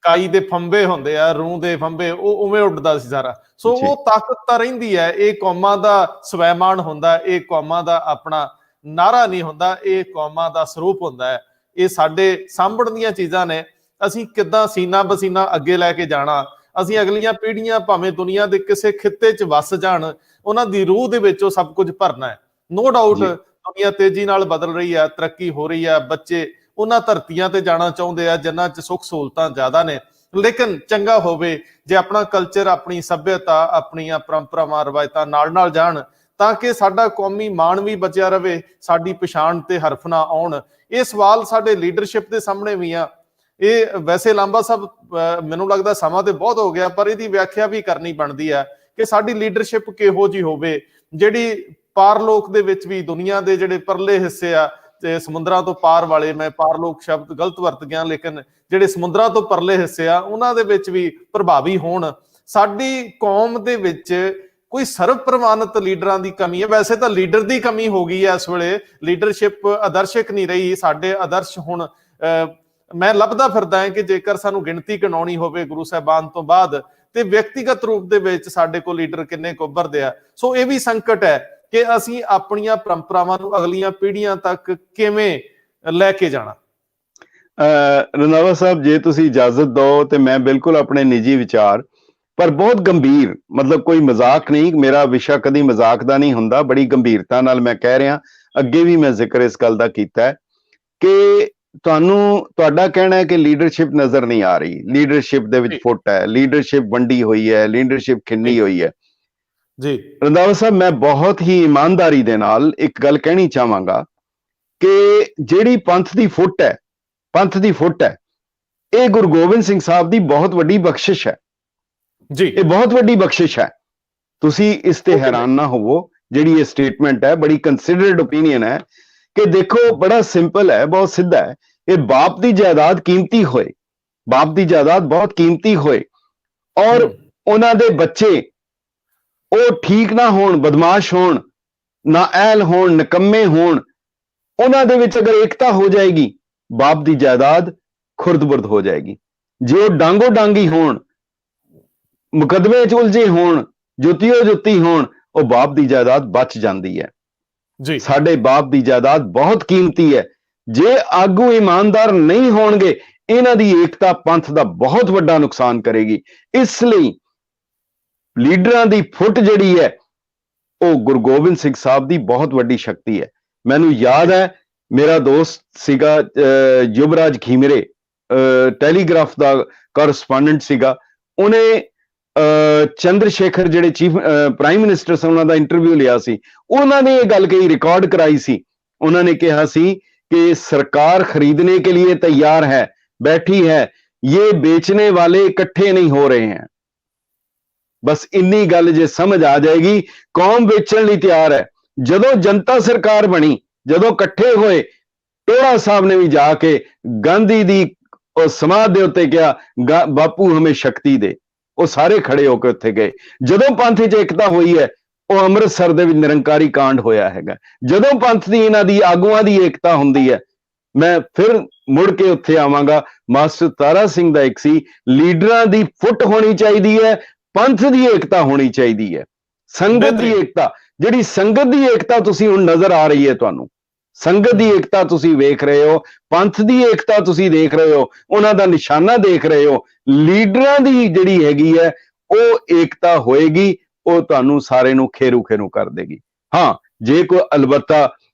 ਕਾਈ ਦੇ ਫੰਬੇ ਹੁੰਦੇ ਆ, ਰੂਹ ਦੇ ਫੰਬੇ, ਉਹ ਉਵੇਂ ਉੱਡਦਾ ਸੀ ਸਾਰਾ। ਸੋ ਉਹ ਤਾਕਤ ਤਾਂ ਰਹਿੰਦੀ ਹੈ। ਇਹ ਕੌਮਾਂ ਦਾ ਸਵੈਮਾਨ ਹੁੰਦਾ, ਇਹ ਕੌਮਾਂ ਦਾ ਆਪਣਾ ਨਾਰਾ ਨਹੀਂ ਹੁੰਦਾ, ਇਹ ਕੌਮਾਂ ਦਾ ਸਰੂਪ ਹੁੰਦਾ ਹੈ। ਇਹ ਸਾਡੇ ਸਾਂਭਣ ਦੀਆਂ ਚੀਜ਼ਾਂ ਨੇ। ਅਸੀਂ ਕਿੱਦਾਂ ਸੀਨਾ ਬਸੀਨਾ ਅੱਗੇ ਲੈ ਕੇ ਜਾਣਾ, ਅਸੀਂ ਅਗਲੀਆਂ ਪੀੜ੍ਹੀਆਂ ਭਾਵੇਂ ਦੁਨੀਆ ਦੇ ਕਿਸੇ ਖਿੱਤੇ 'ਚ ਵੱਸ ਜਾਣ, ਉਹਨਾਂ ਦੀ ਰੂਹ ਦੇ ਵਿੱਚ ਉਹ ਸਭ ਕੁਝ ਭਰਨਾ ਹੈ। ਨੋ ਡਾਊਟ ਦੁਨੀਆ ਤੇਜ਼ੀ ਨਾਲ ਬਦਲ ਰਹੀ ਹੈ, ਤਰੱਕੀ ਹੋ ਰਹੀ ਹੈ, ਬੱਚੇ ਉਹਨਾਂ ਧਰਤੀਆਂ ਤੇ ਜਾਣਾ ਚਾਹੁੰਦੇ ਆ ਜਿਨ੍ਹਾਂ 'ਚ ਸੁੱਖ ਸਹੂਲਤਾਂ ਜ਼ਿਆਦਾ ਨੇ। ਲੇਕਿਨ ਚੰਗਾ ਹੋਵੇ ਜੇ ਆਪਣਾ ਕਲਚਰ, ਆਪਣੀ ਸੱਭਿਅਤਾ, ਆਪਣੀਆਂ ਪਰੰਪਰਾਵਾਂ, ਰਵਾਇਤਾਂ ਨਾਲ ਜਾਣ, ਤਾਂ ਕਿ ਸਾਡਾ ਕੌਮੀ ਮਾਣ ਵੀ ਬਚਿਆ ਰਵੇ, ਸਾਡੀ ਪਛਾਣ ਤੇ ਹਰਫ ਨਾ ਆਉਣ। ਇਹ ਸਵਾਲ ਸਾਡੇ ਲੀਡਰਸ਼ਿਪ ਦੇ ਸਾਹਮਣੇ ਵੀ ਆ। ਇਹ ਵੈਸੇ ਲਾਂਬਾ ਸਾਹਿਬ, ਮੈਨੂੰ ਲੱਗਦਾ ਸਮਾਂ ਤੇ ਬਹੁਤ ਹੋ ਗਿਆ, ਪਰ ਇਹਦੀ ਵਿਆਖਿਆ ਵੀ ਕਰਨੀ ਬਣਦੀ ਹੈ ਕਿ ਸਾਡੀ ਲੀਡਰਸ਼ਿਪ ਕਿਹੋ ਜਿਹੀ ਹੋਵੇ, ਜਿਹੜੀ ਪਾਰਲੋਕ ਦੇ ਵਿੱਚ ਵੀ, ਦੁਨੀਆ ਦੇ ਜਿਹੜੇ ਪਰਲੇ ਹਿੱਸੇ ਆ ਤੇ ਸਮੁੰਦਰਾਂ ਤੋਂ ਪਾਰ ਵਾਲੇ, ਮੈਂ ਪਾਰਲੋਕ ਸ਼ਬਦ ਗਲਤ ਵਰਤ ਗਿਆ, ਲੇਕਿਨ ਜਿਹੜੇ ਸਮੁੰਦਰਾਂ ਤੋਂ ਪਰਲੇ ਹਿੱਸੇ ਆ ਉਹਨਾਂ ਦੇ ਵਿੱਚ ਵੀ ਪ੍ਰਭਾਵੀ ਹੋਣ। ਸਾਡੀ ਕੌਮ ਦੇ ਵਿੱਚ ਕੋਈ ਸਰਵ ਪ੍ਰਵਾਨਿਤ ਲੀਡਰਾਂ ਦੀ ਕਮੀ ਹੈ। ਵੈਸੇ ਤਾਂ ਲੀਡਰ ਦੀ ਕਮੀ ਹੋ ਗਈ ਹੈ ਇਸ ਵੇਲੇ, ਲੀਡਰਸ਼ਿਪ ਆਦਰਸ਼ਕ ਨਹੀਂ ਰਹੀ। ਸਾਡੇ ਆਦਰਸ਼ ਹੁਣ ਮੈਂ ਲੱਭਦਾ ਫਿਰਦਾ ਹਾਂ ਕਿ ਜੇਕਰ ਸਾਨੂੰ ਗਿਣਤੀ ਗਿਣਾਉਣੀ ਹੋਵੇ ਗੁਰੂ ਸਾਹਿਬਾਨ ਤੋਂ ਬਾਅਦ, ਤੇ ਵਿਅਕਤੀਗਤ ਰੂਪ ਦੇ ਵਿੱਚ ਸਾਡੇ ਕੋਲ ਲੀਡਰ ਕਿੰਨੇ ਕੁ ਉੱਭਰਦੇ ਆ। ਸੋ ਇਹ ਵੀ ਸੰਕਟ ਹੈ ਕਿ ਅਸੀਂ ਆਪਣੀਆਂ ਪਰੰਪਰਾਵਾਂ ਨੂੰ ਅਗਲੀਆਂ ਪੀੜ੍ਹੀਆਂ ਤੱਕ ਕਿਵੇਂ ਲੈ ਕੇ ਜਾਣਾ। ਰੰਧਾਵਾ ਸਾਹਿਬ, ਜੇ ਤੁਸੀਂ ਇਜਾਜ਼ਤ ਦਿਓ ਤੇ ਮੈਂ ਬਿਲਕੁਲ ਆਪਣੇ ਨਿੱਜੀ ਵਿਚਾਰ, ਪਰ ਬਹੁਤ ਗੰਭੀਰ, ਮਤਲਬ ਕੋਈ ਮਜ਼ਾਕ ਨਹੀਂ, ਮੇਰਾ ਵਿਸ਼ਾ ਕਦੀ ਮਜ਼ਾਕ ਦਾ ਨਹੀਂ ਹੁੰਦਾ, ਬੜੀ ਗੰਭੀਰਤਾ ਨਾਲ ਮੈਂ ਕਹਿ ਰਿਹਾ। ਅੱਗੇ ਵੀ ਮੈਂ ਜ਼ਿਕਰ ਇਸ ਗੱਲ ਦਾ ਕੀਤਾ ਹੈ ਕਿ ਤੁਹਾਡਾ ਕਹਿਣਾ ਹੈ ਕਿ ਲੀਡਰਸ਼ਿਪ ਨਜ਼ਰ ਨਹੀਂ ਆ ਰਹੀ, ਲੀਡਰਸ਼ਿਪ ਦੇ ਵਿੱਚ ਫੁੱਟ ਹੈ, ਲੀਡਰਸ਼ਿਪ ਵੰਡੀ ਹੋਈ ਹੈ, ਲੀਡਰਸ਼ਿਪ ਖਿੰਡੀ ਹੋਈ ਹੈ। ਜੀ ਰੰਧਾਵਾ ਸਾਹਿਬ, ਮੈਂ ਬਹੁਤ ਹੀ ਇਮਾਨਦਾਰੀ ਦੇ ਨਾਲ ਇੱਕ ਗੱਲ ਕਹਿਣੀ ਚਾਹਾਂਗਾ ਕਿ ਜਿਹੜੀ ਪੰਥ ਦੀ ਫੁੱਟ ਹੈ, ਇਹ ਗੁਰੂ ਗੋਬਿੰਦ ਸਿੰਘ ਸਾਹਿਬ ਦੀ ਬਹੁਤ ਵੱਡੀ ਬਖਸ਼ਿਸ਼ ਹੈ ਜੀ, ਇਹ ਬਹੁਤ ਵੱਡੀ ਬਖਸ਼ਿਸ਼ ਹੈ। ਤੁਸੀਂ ਇਸ ਤੇ ਹੈਰਾਨ ਨਾ ਹੋਵੋ, ਜਿਹੜੀ ਇਹ ਸਟੇਟਮੈਂਟ ਹੈ ਬੜੀ ਕੰਸੀਡਰਡ ਓਪੀਨੀਅਨ ਹੈ ਕਿ ਦੇਖੋ ਬੜਾ ਸਿੰਪਲ ਹੈ, ਬਹੁਤ ਸਿੱਧਾ ਹੈ। ਇਹ ਬਾਪ ਦੀ ਜਾਇਦਾਦ ਕੀਮਤੀ ਹੋਏ, ਬਾਪ ਦੀ ਜਾਇਦਾਦ ਬਹੁਤ ਕੀਮਤੀ ਹੋਏ, ਔਰ ਉਹਨਾਂ ਦੇ ਬੱਚੇ ਉਹ ਠੀਕ ਨਾ ਹੋਣ, ਬਦਮਾਸ਼ ਹੋਣ, ਨਾਅਹਿਲ ਹੋਣ, ਨਿਕੰਮੇ ਹੋਣ, ਉਹਨਾਂ ਦੇ ਵਿੱਚ ਅਗਰ ਏਕਤਾ ਹੋ ਜਾਏਗੀ, ਬਾਪ ਦੀ ਜਾਇਦਾਦ ਖੁਰਦ-ਬੁਰਦ ਹੋ ਜਾਏਗੀ। ਜੇ ਉਹ ਡਾਂਗੋ ਡਾਂਗੀ ਹੋਣ, ਮੁਕੱਦਮੇ 'ਚ ਉਲਝੇ ਹੋਣ, ਜੁੱਤੀਓ ਜੁੱਤੀ ਹੋਣ, ਉਹ ਬਾਪ ਦੀ ਜਾਇਦਾਦ ਬਚ ਜਾਂਦੀ ਹੈ। ਜੀ ਸਾਡੇ ਬਾਪ ਦੀ ਜਾਇਦਾਦ ਬਹੁਤ ਕੀਮਤੀ ਹੈ। ਜੇ ਆਗੂ ਇਮਾਨਦਾਰ ਨਹੀਂ ਹੋਣਗੇ, ਇਹਨਾਂ ਦੀ ਏਕਤਾ ਪੰਥ ਦਾ ਬਹੁਤ ਵੱਡਾ ਨੁਕਸਾਨ ਕਰੇਗੀ। ਇਸ ਲਈ ਲੀਡਰਾਂ ਦੀ ਫੁੱਟ ਜਿਹੜੀ ਹੈ, ਉਹ ਗੁਰੂ ਗੋਬਿੰਦ ਸਿੰਘ ਸਾਹਿਬ ਦੀ ਬਹੁਤ ਵੱਡੀ ਸ਼ਕਤੀ ਹੈ। ਮੈਨੂੰ ਯਾਦ ਹੈ, ਮੇਰਾ ਦੋਸਤ ਸੀਗਾ ਯੁਵਰਾਜ ਖੀਮਰੇ, ਟੈਲੀਗ੍ਰਾਫ ਦਾ ਕੋਰਸਪੋਂਡੈਂਟ ਸੀਗਾ। ਉਹਨੇ ਚੰਦਰ ਸ਼ੇਖਰ ਜਿਹੜੇ ਚੀਫ ਪ੍ਰਾਈਮ ਮਿਨਿਸਟਰ ਸਨ, ਉਹਨਾਂ ਦਾ ਇੰਟਰਵਿਊ ਲਿਆ ਸੀ। ਉਹਨਾਂ ਨੇ ਇਹ ਗੱਲ ਕਹੀ, ਰਿਕਾਰਡ ਕਰਾਈ ਸੀ। ਉਹਨਾਂ ਨੇ ਕਿਹਾ ਸੀ ਕਿ ਸਰਕਾਰ ਖਰੀਦने के लिए तैयार है, बैठी है, ये बेचने वाले इकट्ठे नहीं हो रहे हैं। बस इन्नी गल जे समझ आ जाएगी, कौम बेचण ਲਈ ਤਿਆਰ ਹੈ। ਜਦੋਂ ਜਨਤਾ ਸਰਕਾਰ ਬਣੀ, ਜਦੋਂ ਇਕੱਠੇ ਹੋਏ, ਟੋੜਾ ਸਾਹਿਬ ਨੇ ਵੀ ਜਾ ਕੇ ਗਾਂਧੀ ਦੀ ਉਹ ਸਮਾਧ ਦੇ ਉੱਤੇ ਕਿਹਾ, ਬਾਪੂ ਹਮੇ ਸ਼ਕਤੀ ਦੇ। ਉਹ ਸਾਰੇ ਖੜੇ ਹੋ ਕੇ ਉੱਥੇ ਗਏ। ਜਦੋਂ ਪੰਥ 'ਚ ਏਕਤਾ ਹੋਈ ਹੈ, ਉਹ ਅੰਮ੍ਰਿਤਸਰ ਦੇ ਵਿੱਚ ਨਿਰੰਕਾਰੀ ਕਾਂਡ ਹੋਇਆ ਹੈਗਾ। ਜਦੋਂ ਪੰਥ ਦੀ ਇਹਨਾਂ ਦੀ ਆਗੂਆਂ ਦੀ ਏਕਤਾ ਹੁੰਦੀ ਹੈ, ਮੈਂ ਫਿਰ ਮੁੜ ਕੇ ਉੱਥੇ ਆਵਾਂਗਾ। ਮਾਸਟਰ ਤਾਰਾ ਸਿੰਘ ਦਾ ਇੱਕ ਸੀ, ਲੀਡਰਾਂ ਦੀ ਫੁੱਟ ਹੋਣੀ ਚਾਹੀਦੀ ਹੈ, ਪੰਥ ਦੀ ਏਕਤਾ ਹੋਣੀ ਚਾਹੀਦੀ ਹੈ, ਸੰਗਤ ਦੀ ਏਕਤਾ। ਜਿਹੜੀ ਸੰਗਤ ਦੀ ਏਕਤਾ ਤੁਸੀਂ ਹੁਣ ਨਜ਼ਰ ਆ ਰਹੀ ਹੈ, ਤੁਹਾਨੂੰ ਸੰਗਤ ਦੀ ਏਕਤਾ ਤੁਸੀਂ ਵੇਖ ਰਹੇ ਹੋ, ਪੰਥ ਦੀ ਏਕਤਾ ਤੁਸੀਂ ਦੇਖ ਰਹੇ ਹੋ, ਉਹਨਾਂ ਦਾ ਨਿਸ਼ਾਨਾ ਦੇਖ ਰਹੇ ਹੋ। ਲੀਡਰਾਂ ਦੀ ਜਿਹੜੀ ਹੈਗੀ ਹੈ, ਉਹ ਏਕਤਾ ਹੋਏਗੀ, ਉਹ ਤੁਹਾਨੂੰ ਸਾਰੇ ਨੂੰ ਖੇਰੂ ਖੇਰੂ ਕਰ ਦੇਗੀ। ਹਾਂ, ਜੇ ਕੋਈ ਅਲਬੱਤਾ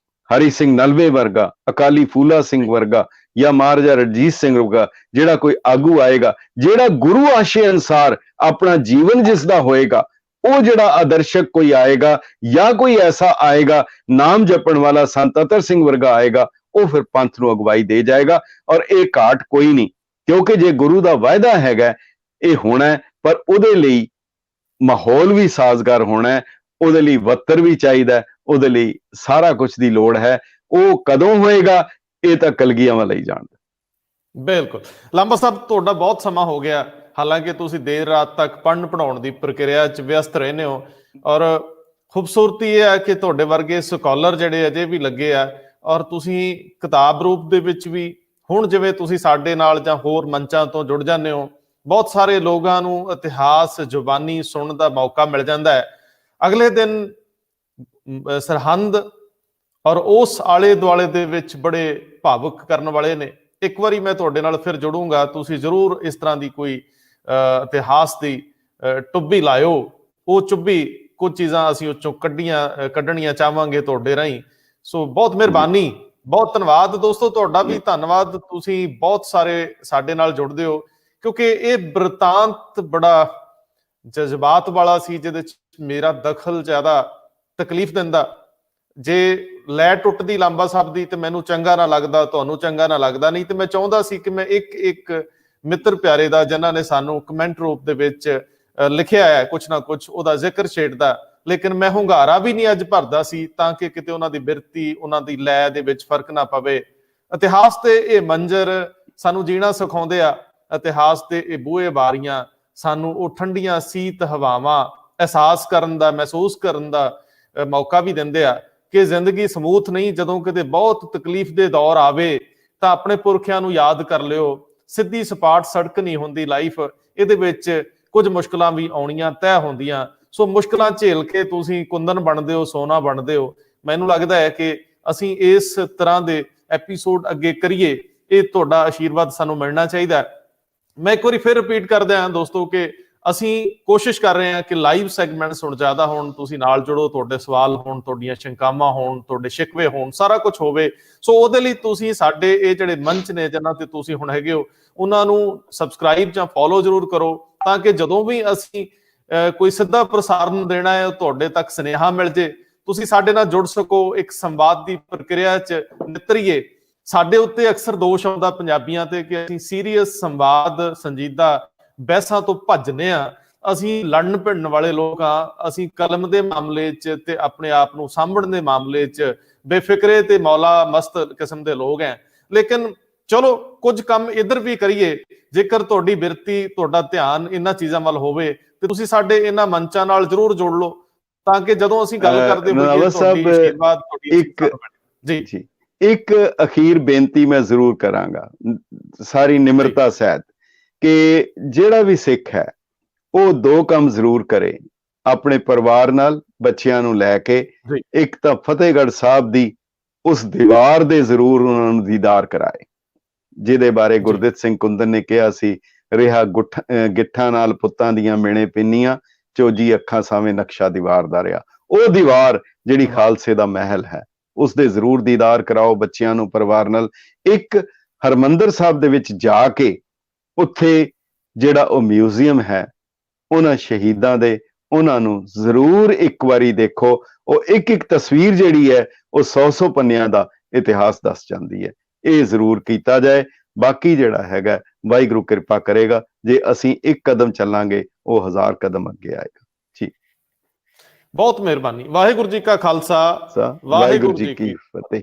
ਹਰੀ ਸਿੰਘ ਨਲਵੇ ਵਰਗਾ, ਅਕਾਲੀ ਫੂਲਾ ਸਿੰਘ ਵਰਗਾ, ਜਾਂ ਮਹਾਰਾਜਾ ਰਣਜੀਤ ਸਿੰਘ ਵਰਗਾ ਜਿਹੜਾ ਕੋਈ ਆਗੂ ਆਏਗਾ, ਜਿਹੜਾ ਗੁਰੂ ਆਸ਼ੇ ਅਨੁਸਾਰ ਆਪਣਾ ਜੀਵਨ ਜਿਸ ਦਾ ਹੋਏਗਾ, ਉਹ ਜਿਹੜਾ ਆਦਰਸ਼ਕ ਕੋਈ ਆਏਗਾ, ਜਾਂ ਕੋਈ ਐਸਾ ਆਏਗਾ ਨਾਮ ਜਪਣ ਵਾਲਾ ਸੰਤ ਅਤਰ ਸਿੰਘ ਵਰਗਾ ਆਏਗਾ, ਉਹ ਫਿਰ ਪੰਥ ਨੂੰ ਅਗਵਾਈ ਦੇ ਜਾਏਗਾ। ਔਰ ਇਹ ਘਾਟ ਕੋਈ ਨਹੀਂ, ਕਿਉਂਕਿ ਜੇ ਗੁਰੂ ਦਾ ਵਾਅਦਾ ਹੈਗਾ ਇਹ ਹੋਣਾ, ਪਰ ਉਹਦੇ ਲਈ ਮਾਹੌਲ ਵੀ ਸਾਜ਼ਗਾਰ ਹੋਣਾ ਹੈ, ਉਹਦੇ ਲਈ ਵਤਰ ਵੀ ਚਾਹੀਦਾ, ਉਹਦੇ ਲਈ ਸਾਰਾ ਕੁਝ ਦੀ ਲੋੜ ਹੈ। ਉਹ ਕਦੋਂ ਹੋਏਗਾ, ਇਹ ਤਾਂ ਕਲਗੀਆਂ ਵਾਲਾ ਹੀ ਜਾਣਦਾ। ਬਿਲਕੁਲ। ਲਾਂਬਾ ਸਾਹਿਬ, ਤੁਹਾਡਾ ਬਹੁਤ ਸਮਾਂ ਹੋ ਗਿਆ, ਹਾਲਾਂਕਿ ਤੁਸੀਂ ਦੇਰ ਰਾਤ ਤੱਕ ਪੜ੍ਹਨ ਪੜ੍ਹਾਉਣ ਦੀ ਪ੍ਰਕਿਰਿਆ 'ਚ ਵਿਅਸਤ ਰਹਿੰਦੇ ਹੋ, ਔਰ ਖੂਬਸੂਰਤੀ ਇਹ ਹੈ ਕਿ ਤੁਹਾਡੇ ਵਰਗੇ ਸਕਾਲਰ ਜਿਹੜੇ ਅਜੇ ਵੀ ਲੱਗੇ ਆ, ਔਰ ਤੁਸੀਂ ਕਿਤਾਬ ਰੂਪ ਦੇ ਵਿੱਚ ਵੀ, ਹੁਣ ਜਿਵੇਂ ਤੁਸੀਂ ਸਾਡੇ ਨਾਲ ਜਾਂ ਹੋਰ ਮੰਚਾਂ ਤੋਂ ਜੁੜ ਜਾਂਦੇ ਹੋ, ਬਹੁਤ ਸਾਰੇ ਲੋਕਾਂ ਨੂੰ ਇਤਿਹਾਸ ਜ਼ੁਬਾਨੀ ਸੁਣਨ ਦਾ ਮੌਕਾ ਮਿਲ ਜਾਂਦਾ ਹੈ। ਅਗਲੇ ਦਿਨ ਸਰਹੰਦ ਔਰ ਉਸ ਆਲੇ ਦੁਆਲੇ ਦੇ ਵਿੱਚ ਬੜੇ ਭਾਵੁਕ ਕਰਨ ਵਾਲੇ ਨੇ। ਇੱਕ ਵਾਰੀ ਮੈਂ ਤੁਹਾਡੇ ਨਾਲ ਫਿਰ ਜੁੜੂੰਗਾ, ਤੁਸੀਂ ਜ਼ਰੂਰ ਇਸ ਤਰ੍ਹਾਂ ਦੀ ਕੋਈ ਇਤਿਹਾਸ ਦੀ ਟੁੱਬੀ ਲਾਇਓ। ਉਹ ਚੁੱਭੀ ਕੁਝ ਚੀਜ਼ਾਂ ਅਸੀਂ ਉੱਚੋਂ ਕੱਢਣੀਆਂ ਚਾਹਾਂਗੇ ਤੁਹਾਡੇ ਰਾਹੀਂ। ਸੋ ਬਹੁਤ ਮਿਹਰਬਾਨੀ, ਬਹੁਤ ਧੰਨਵਾਦ ਦੋਸਤੋ। ਤੁਹਾਡਾ ਵੀ ਧੰਨਵਾਦ, ਤੁਸੀਂ ਬਹੁਤ ਸਾਰੇ ਸਾਡੇ ਨਾਲ ਜੁੜਦੇ ਹੋ, ਕਿਉਂਕਿ ਇਹ ਬ੍ਰਿਤਾਂਤ ਬੜਾ ਜਜ਼ਬਾਤ ਵਾਲਾ ਸੀ, ਜਿਹਦੇ ਚ ਮੇਰਾ ਦਖਲ ਜ਼ਿਆਦਾ ਤਕਲੀਫ ਦਿੰਦਾ। ਜੇ ਲੈ ਟੁੱਟਦੀ ਲਾਂਬਾ ਸਾਹਿਬ ਦੀ ਤੇ ਮੈਨੂੰ ਚੰਗਾ ਨਾ ਲੱਗਦਾ, ਤੁਹਾਨੂੰ ਚੰਗਾ ਨਾ ਲੱਗਦਾ, ਨਹੀਂ ਤੇ ਮੈਂ ਚਾਹੁੰਦਾ ਸੀ ਕਿ ਮੈਂ ਇੱਕ ਮਿੱਤਰ ਪਿਆਰੇ ਦਾ, ਜਿਨ੍ਹਾਂ ਨੇ ਸਾਨੂੰ ਕਮੈਂਟ ਰੂਪ ਦੇ ਵਿੱਚ ਲਿਖਿਆ ਹੈ ਕੁਛ ਨਾ ਕੁਛ, ਉਹਦਾ ਜ਼ਿਕਰ ਛੇੜਦਾ, ਲੇਕਿਨ ਮੈਂ ਹੁੰਗਾਰਾ ਵੀ ਨਹੀਂ ਅੱਜ ਭਰਦਾ ਸੀ, ਤਾਂ ਕਿ ਕਿਤੇ ਉਹਨਾਂ ਦੀ ਬਿਰਤੀ, ਉਹਨਾਂ ਦੀ ਲੈ ਦੇ ਵਿੱਚ ਫਰਕ ਨਾ ਪਵੇ। ਇਤਿਹਾਸ ਤੇ ਇਹ ਮੰਜ਼ਰ ਸਾਨੂੰ ਜੀਣਾ ਸਿਖਾਉਂਦੇ ਆ। ਇਤਿਹਾਸ ਤੇ ਇਹ ਬੂਹੇ ਬਾਰੀਆਂ ਸਾਨੂੰ ਉਹ ਠੰਡੀਆਂ ਸੀਤ ਹਵਾਵਾਂ ਅਹਿਸਾਸ ਕਰਨ ਦਾ, ਮਹਿਸੂਸ ਕਰਨ ਦਾ ਮੌਕਾ ਵੀ ਦਿੰਦੇ ਆ ਕਿ ਜ਼ਿੰਦਗੀ ਸਮੂਥ ਨਹੀਂ। ਜਦੋਂ ਕਿਤੇ ਬਹੁਤ ਤਕਲੀਫ ਦੇ ਦੌਰ ਆਵੇ ਤਾਂ ਆਪਣੇ ਪੁਰਖਿਆਂ ਨੂੰ ਯਾਦ ਕਰ ਲਿਓ। ਸਿੱਧੀ ਸਪਾਟ ਸੜਕ ਨਹੀਂ ਹੁੰਦੀ ਲਾਈਫ, ਇਹਦੇ ਵਿੱਚ ਕੁਝ ਮੁਸ਼ਕਲਾਂ ਵੀ ਆਉਣੀਆਂ ਤੈਅ ਹੁੰਦੀਆਂ। ਸੋ ਮੁਸ਼ਕਲਾਂ ਝੇਲ ਕੇ ਤੁਸੀਂ ਕੁੰਦਨ ਬਣਦੇ ਹੋ, ਸੋਨਾ ਬਣਦੇ ਹੋ। ਮੈਨੂੰ ਲੱਗਦਾ ਹੈ ਕਿ ਅਸੀਂ ਇਸ ਤਰ੍ਹਾਂ ਦੇ ਐਪੀਸੋਡ ਅੱਗੇ ਕਰੀਏ, ਇਹ ਤੁਹਾਡਾ ਆਸ਼ੀਰਵਾਦ ਸਾਨੂੰ ਮਿਲਣਾ ਚਾਹੀਦਾ। ਮੈਂ ਇੱਕ ਵਾਰੀ ਫਿਰ ਰਿਪੀਟ ਕਰਦਾ ਹਾਂ ਦੋਸਤੋ ਕਿ ਅਸੀਂ ਕੋਸ਼ਿਸ਼ ਕਰ ਰਹੇ ਹਾਂ ਕਿ ਲਾਈਵ ਸੈਗਮੈਂਟਸ ਹੁਣ ਜ਼ਿਆਦਾ ਹੋਣ, ਤੁਸੀਂ ਨਾਲ ਜੁੜੋ, ਤੁਹਾਡੇ ਸਵਾਲ ਹੋਣ, ਤੁਹਾਡੀਆਂ ਸ਼ੰਕਾਵਾਂ ਹੋਣ, ਤੁਹਾਡੇ ਸ਼ਿਕਵੇ ਹੋਣ, ਸਾਰਾ ਕੁਝ ਹੋਵੇ। ਸੋ ਉਹਦੇ ਲਈ ਤੁਸੀਂ ਸਾਡੇ ਇਹ ਜਿਹੜੇ ਮੰਚ ਨੇ ਜਿਨ੍ਹਾਂ ਤੇ ਤੁਸੀਂ ਹੁਣ ਹੈਗੇ ਹੋ, ਉਹਨਾਂ ਨੂੰ ਸਬਸਕ੍ਰਾਈਬ ਜਾਂ ਫੋਲੋ ਜ਼ਰੂਰ ਕਰੋ, ਤਾਂ ਕਿ ਜਦੋਂ ਵੀ ਅਸੀਂ ਕੋਈ ਸਿੱਧਾ ਪ੍ਰਸਾਰਣ ਦੇਣਾ ਹੈ ਤੁਹਾਡੇ ਤੱਕ ਸੁਨੇਹਾ ਮਿਲ ਜੇ, ਤੁਸੀਂ ਸਾਡੇ ਨਾਲ ਜੁੜ ਸਕੋ, ਇੱਕ ਸੰਵਾਦ ਦੀ ਪ੍ਰਕਿਰਿਆ 'ਚ ਨਿਤਰੀਏ। ਸਾਡੇ ਉੱਤੇ ਅਕਸਰ ਦੋਸ਼ ਆਉਂਦਾ ਪੰਜਾਬੀਆਂ ਤੇ ਕਿ ਅਸੀਂ ਸੀਰੀਅਸ ਸੰਵਾਦ, ਸੰਜੀਦਾ ਬਹਿਸਾਂ ਤੋਂ ਭੱਜਨੇ ਆ, ਅਸੀਂ ਲੜਨ ਭਿੜਨ ਵਾਲੇ ਲੋਕ ਆ, ਅਸੀਂ ਕਲਮ ਦੇ ਮਾਮਲੇ 'ਚ ਤੇ ਆਪਣੇ ਆਪ ਨੂੰ ਸਾਂਭਣ ਦੇ ਮਾਮਲੇ 'ਚ ਬੇਫਿਕਰੇ ਤੇ ਮੌਲਾ ਮਸਤ ਕਿਸਮ ਦੇ ਲੋਕ ਹੈ। ਲੇਕਿਨ ਚਲੋ ਕੁਝ ਕੰਮ ਇੱਧਰ ਵੀ ਕਰੀਏ। ਜੇਕਰ ਤੁਹਾਡੀ ਬਿਰਤੀ, ਤੁਹਾਡਾ ਧਿਆਨ ਇਹਨਾਂ ਚੀਜ਼ਾਂ ਵੱਲ ਹੋਵੇ ਤੇ ਤੁਸੀਂ ਸਾਡੇ ਇਹਨਾਂ ਮੰਚਾਂ ਨਾਲ ਜ਼ਰੂਰ ਜੁੜ ਲਓ, ਤਾਂ ਕਿ ਜਦੋਂ ਅਸੀਂ ਗੱਲ ਕਰਦੇ ਹੋਈਏ ਤੁਹਾਡੀ ਆਸ਼ੀਰਵਾਦ, ਤੁਹਾਡੀ ਜੀ ਇੱਕ ਅਖੀਰ ਬੇਨਤੀ ਮੈਂ ਜ਼ਰੂਰ ਕਰਾਂਗਾ ਸਾਰੀ ਨਿਮਰਤਾ ਸਹਿਤ, ਕਿ ਜਿਹੜਾ ਵੀ ਸਿੱਖ ਹੈ ਉਹ ਦੋ ਕੰਮ ਜ਼ਰੂਰ ਕਰੇ ਆਪਣੇ ਪਰਿਵਾਰ ਨਾਲ, ਬੱਚਿਆਂ ਨੂੰ ਲੈ ਕੇ। ਇੱਕ ਤਾਂ ਫਤਿਹਗੜ੍ਹ ਸਾਹਿਬ ਦੀ ਉਸ ਦੀਵਾਰ ਦੇ ਜ਼ਰੂਰ ਉਹਨਾਂ ਨੂੰ ਦੀਦਾਰ ਕਰਾਏ, ਜਿਹਦੇ ਬਾਰੇ ਗੁਰਦਿੱਤ ਸਿੰਘ ਕੁੰਦਨ ਨੇ ਕਿਹਾ ਸੀ, ਰਿਹਾ ਗਿੱਠਾਂ ਨਾਲ ਪੁੱਤਾਂ ਦੀਆਂ ਮਿਣੇ ਪਿੰਨੀਆਂ, ਚੋਜੀ ਅੱਖਾਂ ਸਾਵੇਂ ਨਕਸ਼ਾ ਦੀਵਾਰ ਦਾ ਰਿਹਾ। ਉਹ ਦੀਵਾਰ ਜਿਹੜੀ ਖਾਲਸੇ ਦਾ ਮਹਿਲ ਹੈ, ਉਸ ਦੇ ਜ਼ਰੂਰ ਦੀਦਾਰ ਕਰਾਓ ਬੱਚਿਆਂ ਨੂੰ, ਪਰਿਵਾਰ ਨਾਲ। ਇੱਕ ਹਰਮੰਦਰ ਸਾਹਿਬ ਦੇ ਵਿੱਚ ਜਾ ਕੇ ਉੱਥੇ ਜਿਹੜਾ ਉਹ ਮਿਊਜ਼ੀਅਮ ਹੈ ਉਹਨਾਂ ਸ਼ਹੀਦਾਂ ਦੇ, ਉਹਨਾਂ ਨੂੰ ਜ਼ਰੂਰ ਇੱਕ ਵਾਰੀ ਦੇਖੋ। ਉਹ ਇੱਕ ਇੱਕ ਤਸਵੀਰ ਜਿਹੜੀ ਹੈ ਉਹ 100 ਪੰਨਿਆਂ ਦਾ ਇਤਿਹਾਸ ਦੱਸ ਜਾਂਦੀ ਹੈ। ਇਹ ਜ਼ਰੂਰ ਕੀਤਾ ਜਾਏ। ਬਾਕੀ ਜਿਹੜਾ ਹੈਗਾ ਵਾਹਿਗੁਰੂ ਕਿਰਪਾ ਕਰੇਗਾ, ਜੇ ਅਸੀਂ ਇੱਕ ਕਦਮ ਚੱਲਾਂਗੇ ਉਹ 1000 ਕਦਮ ਅੱਗੇ ਆਏਗਾ। ਜੀ ਬਹੁਤ ਮਿਹਰਬਾਨੀ। ਵਾਹਿਗੁਰੂ ਜੀ ਕਾ ਖਾਲਸਾ, ਵਾਹਿਗੁਰੂ ਜੀ ਕੀ ਫਤਿਹ।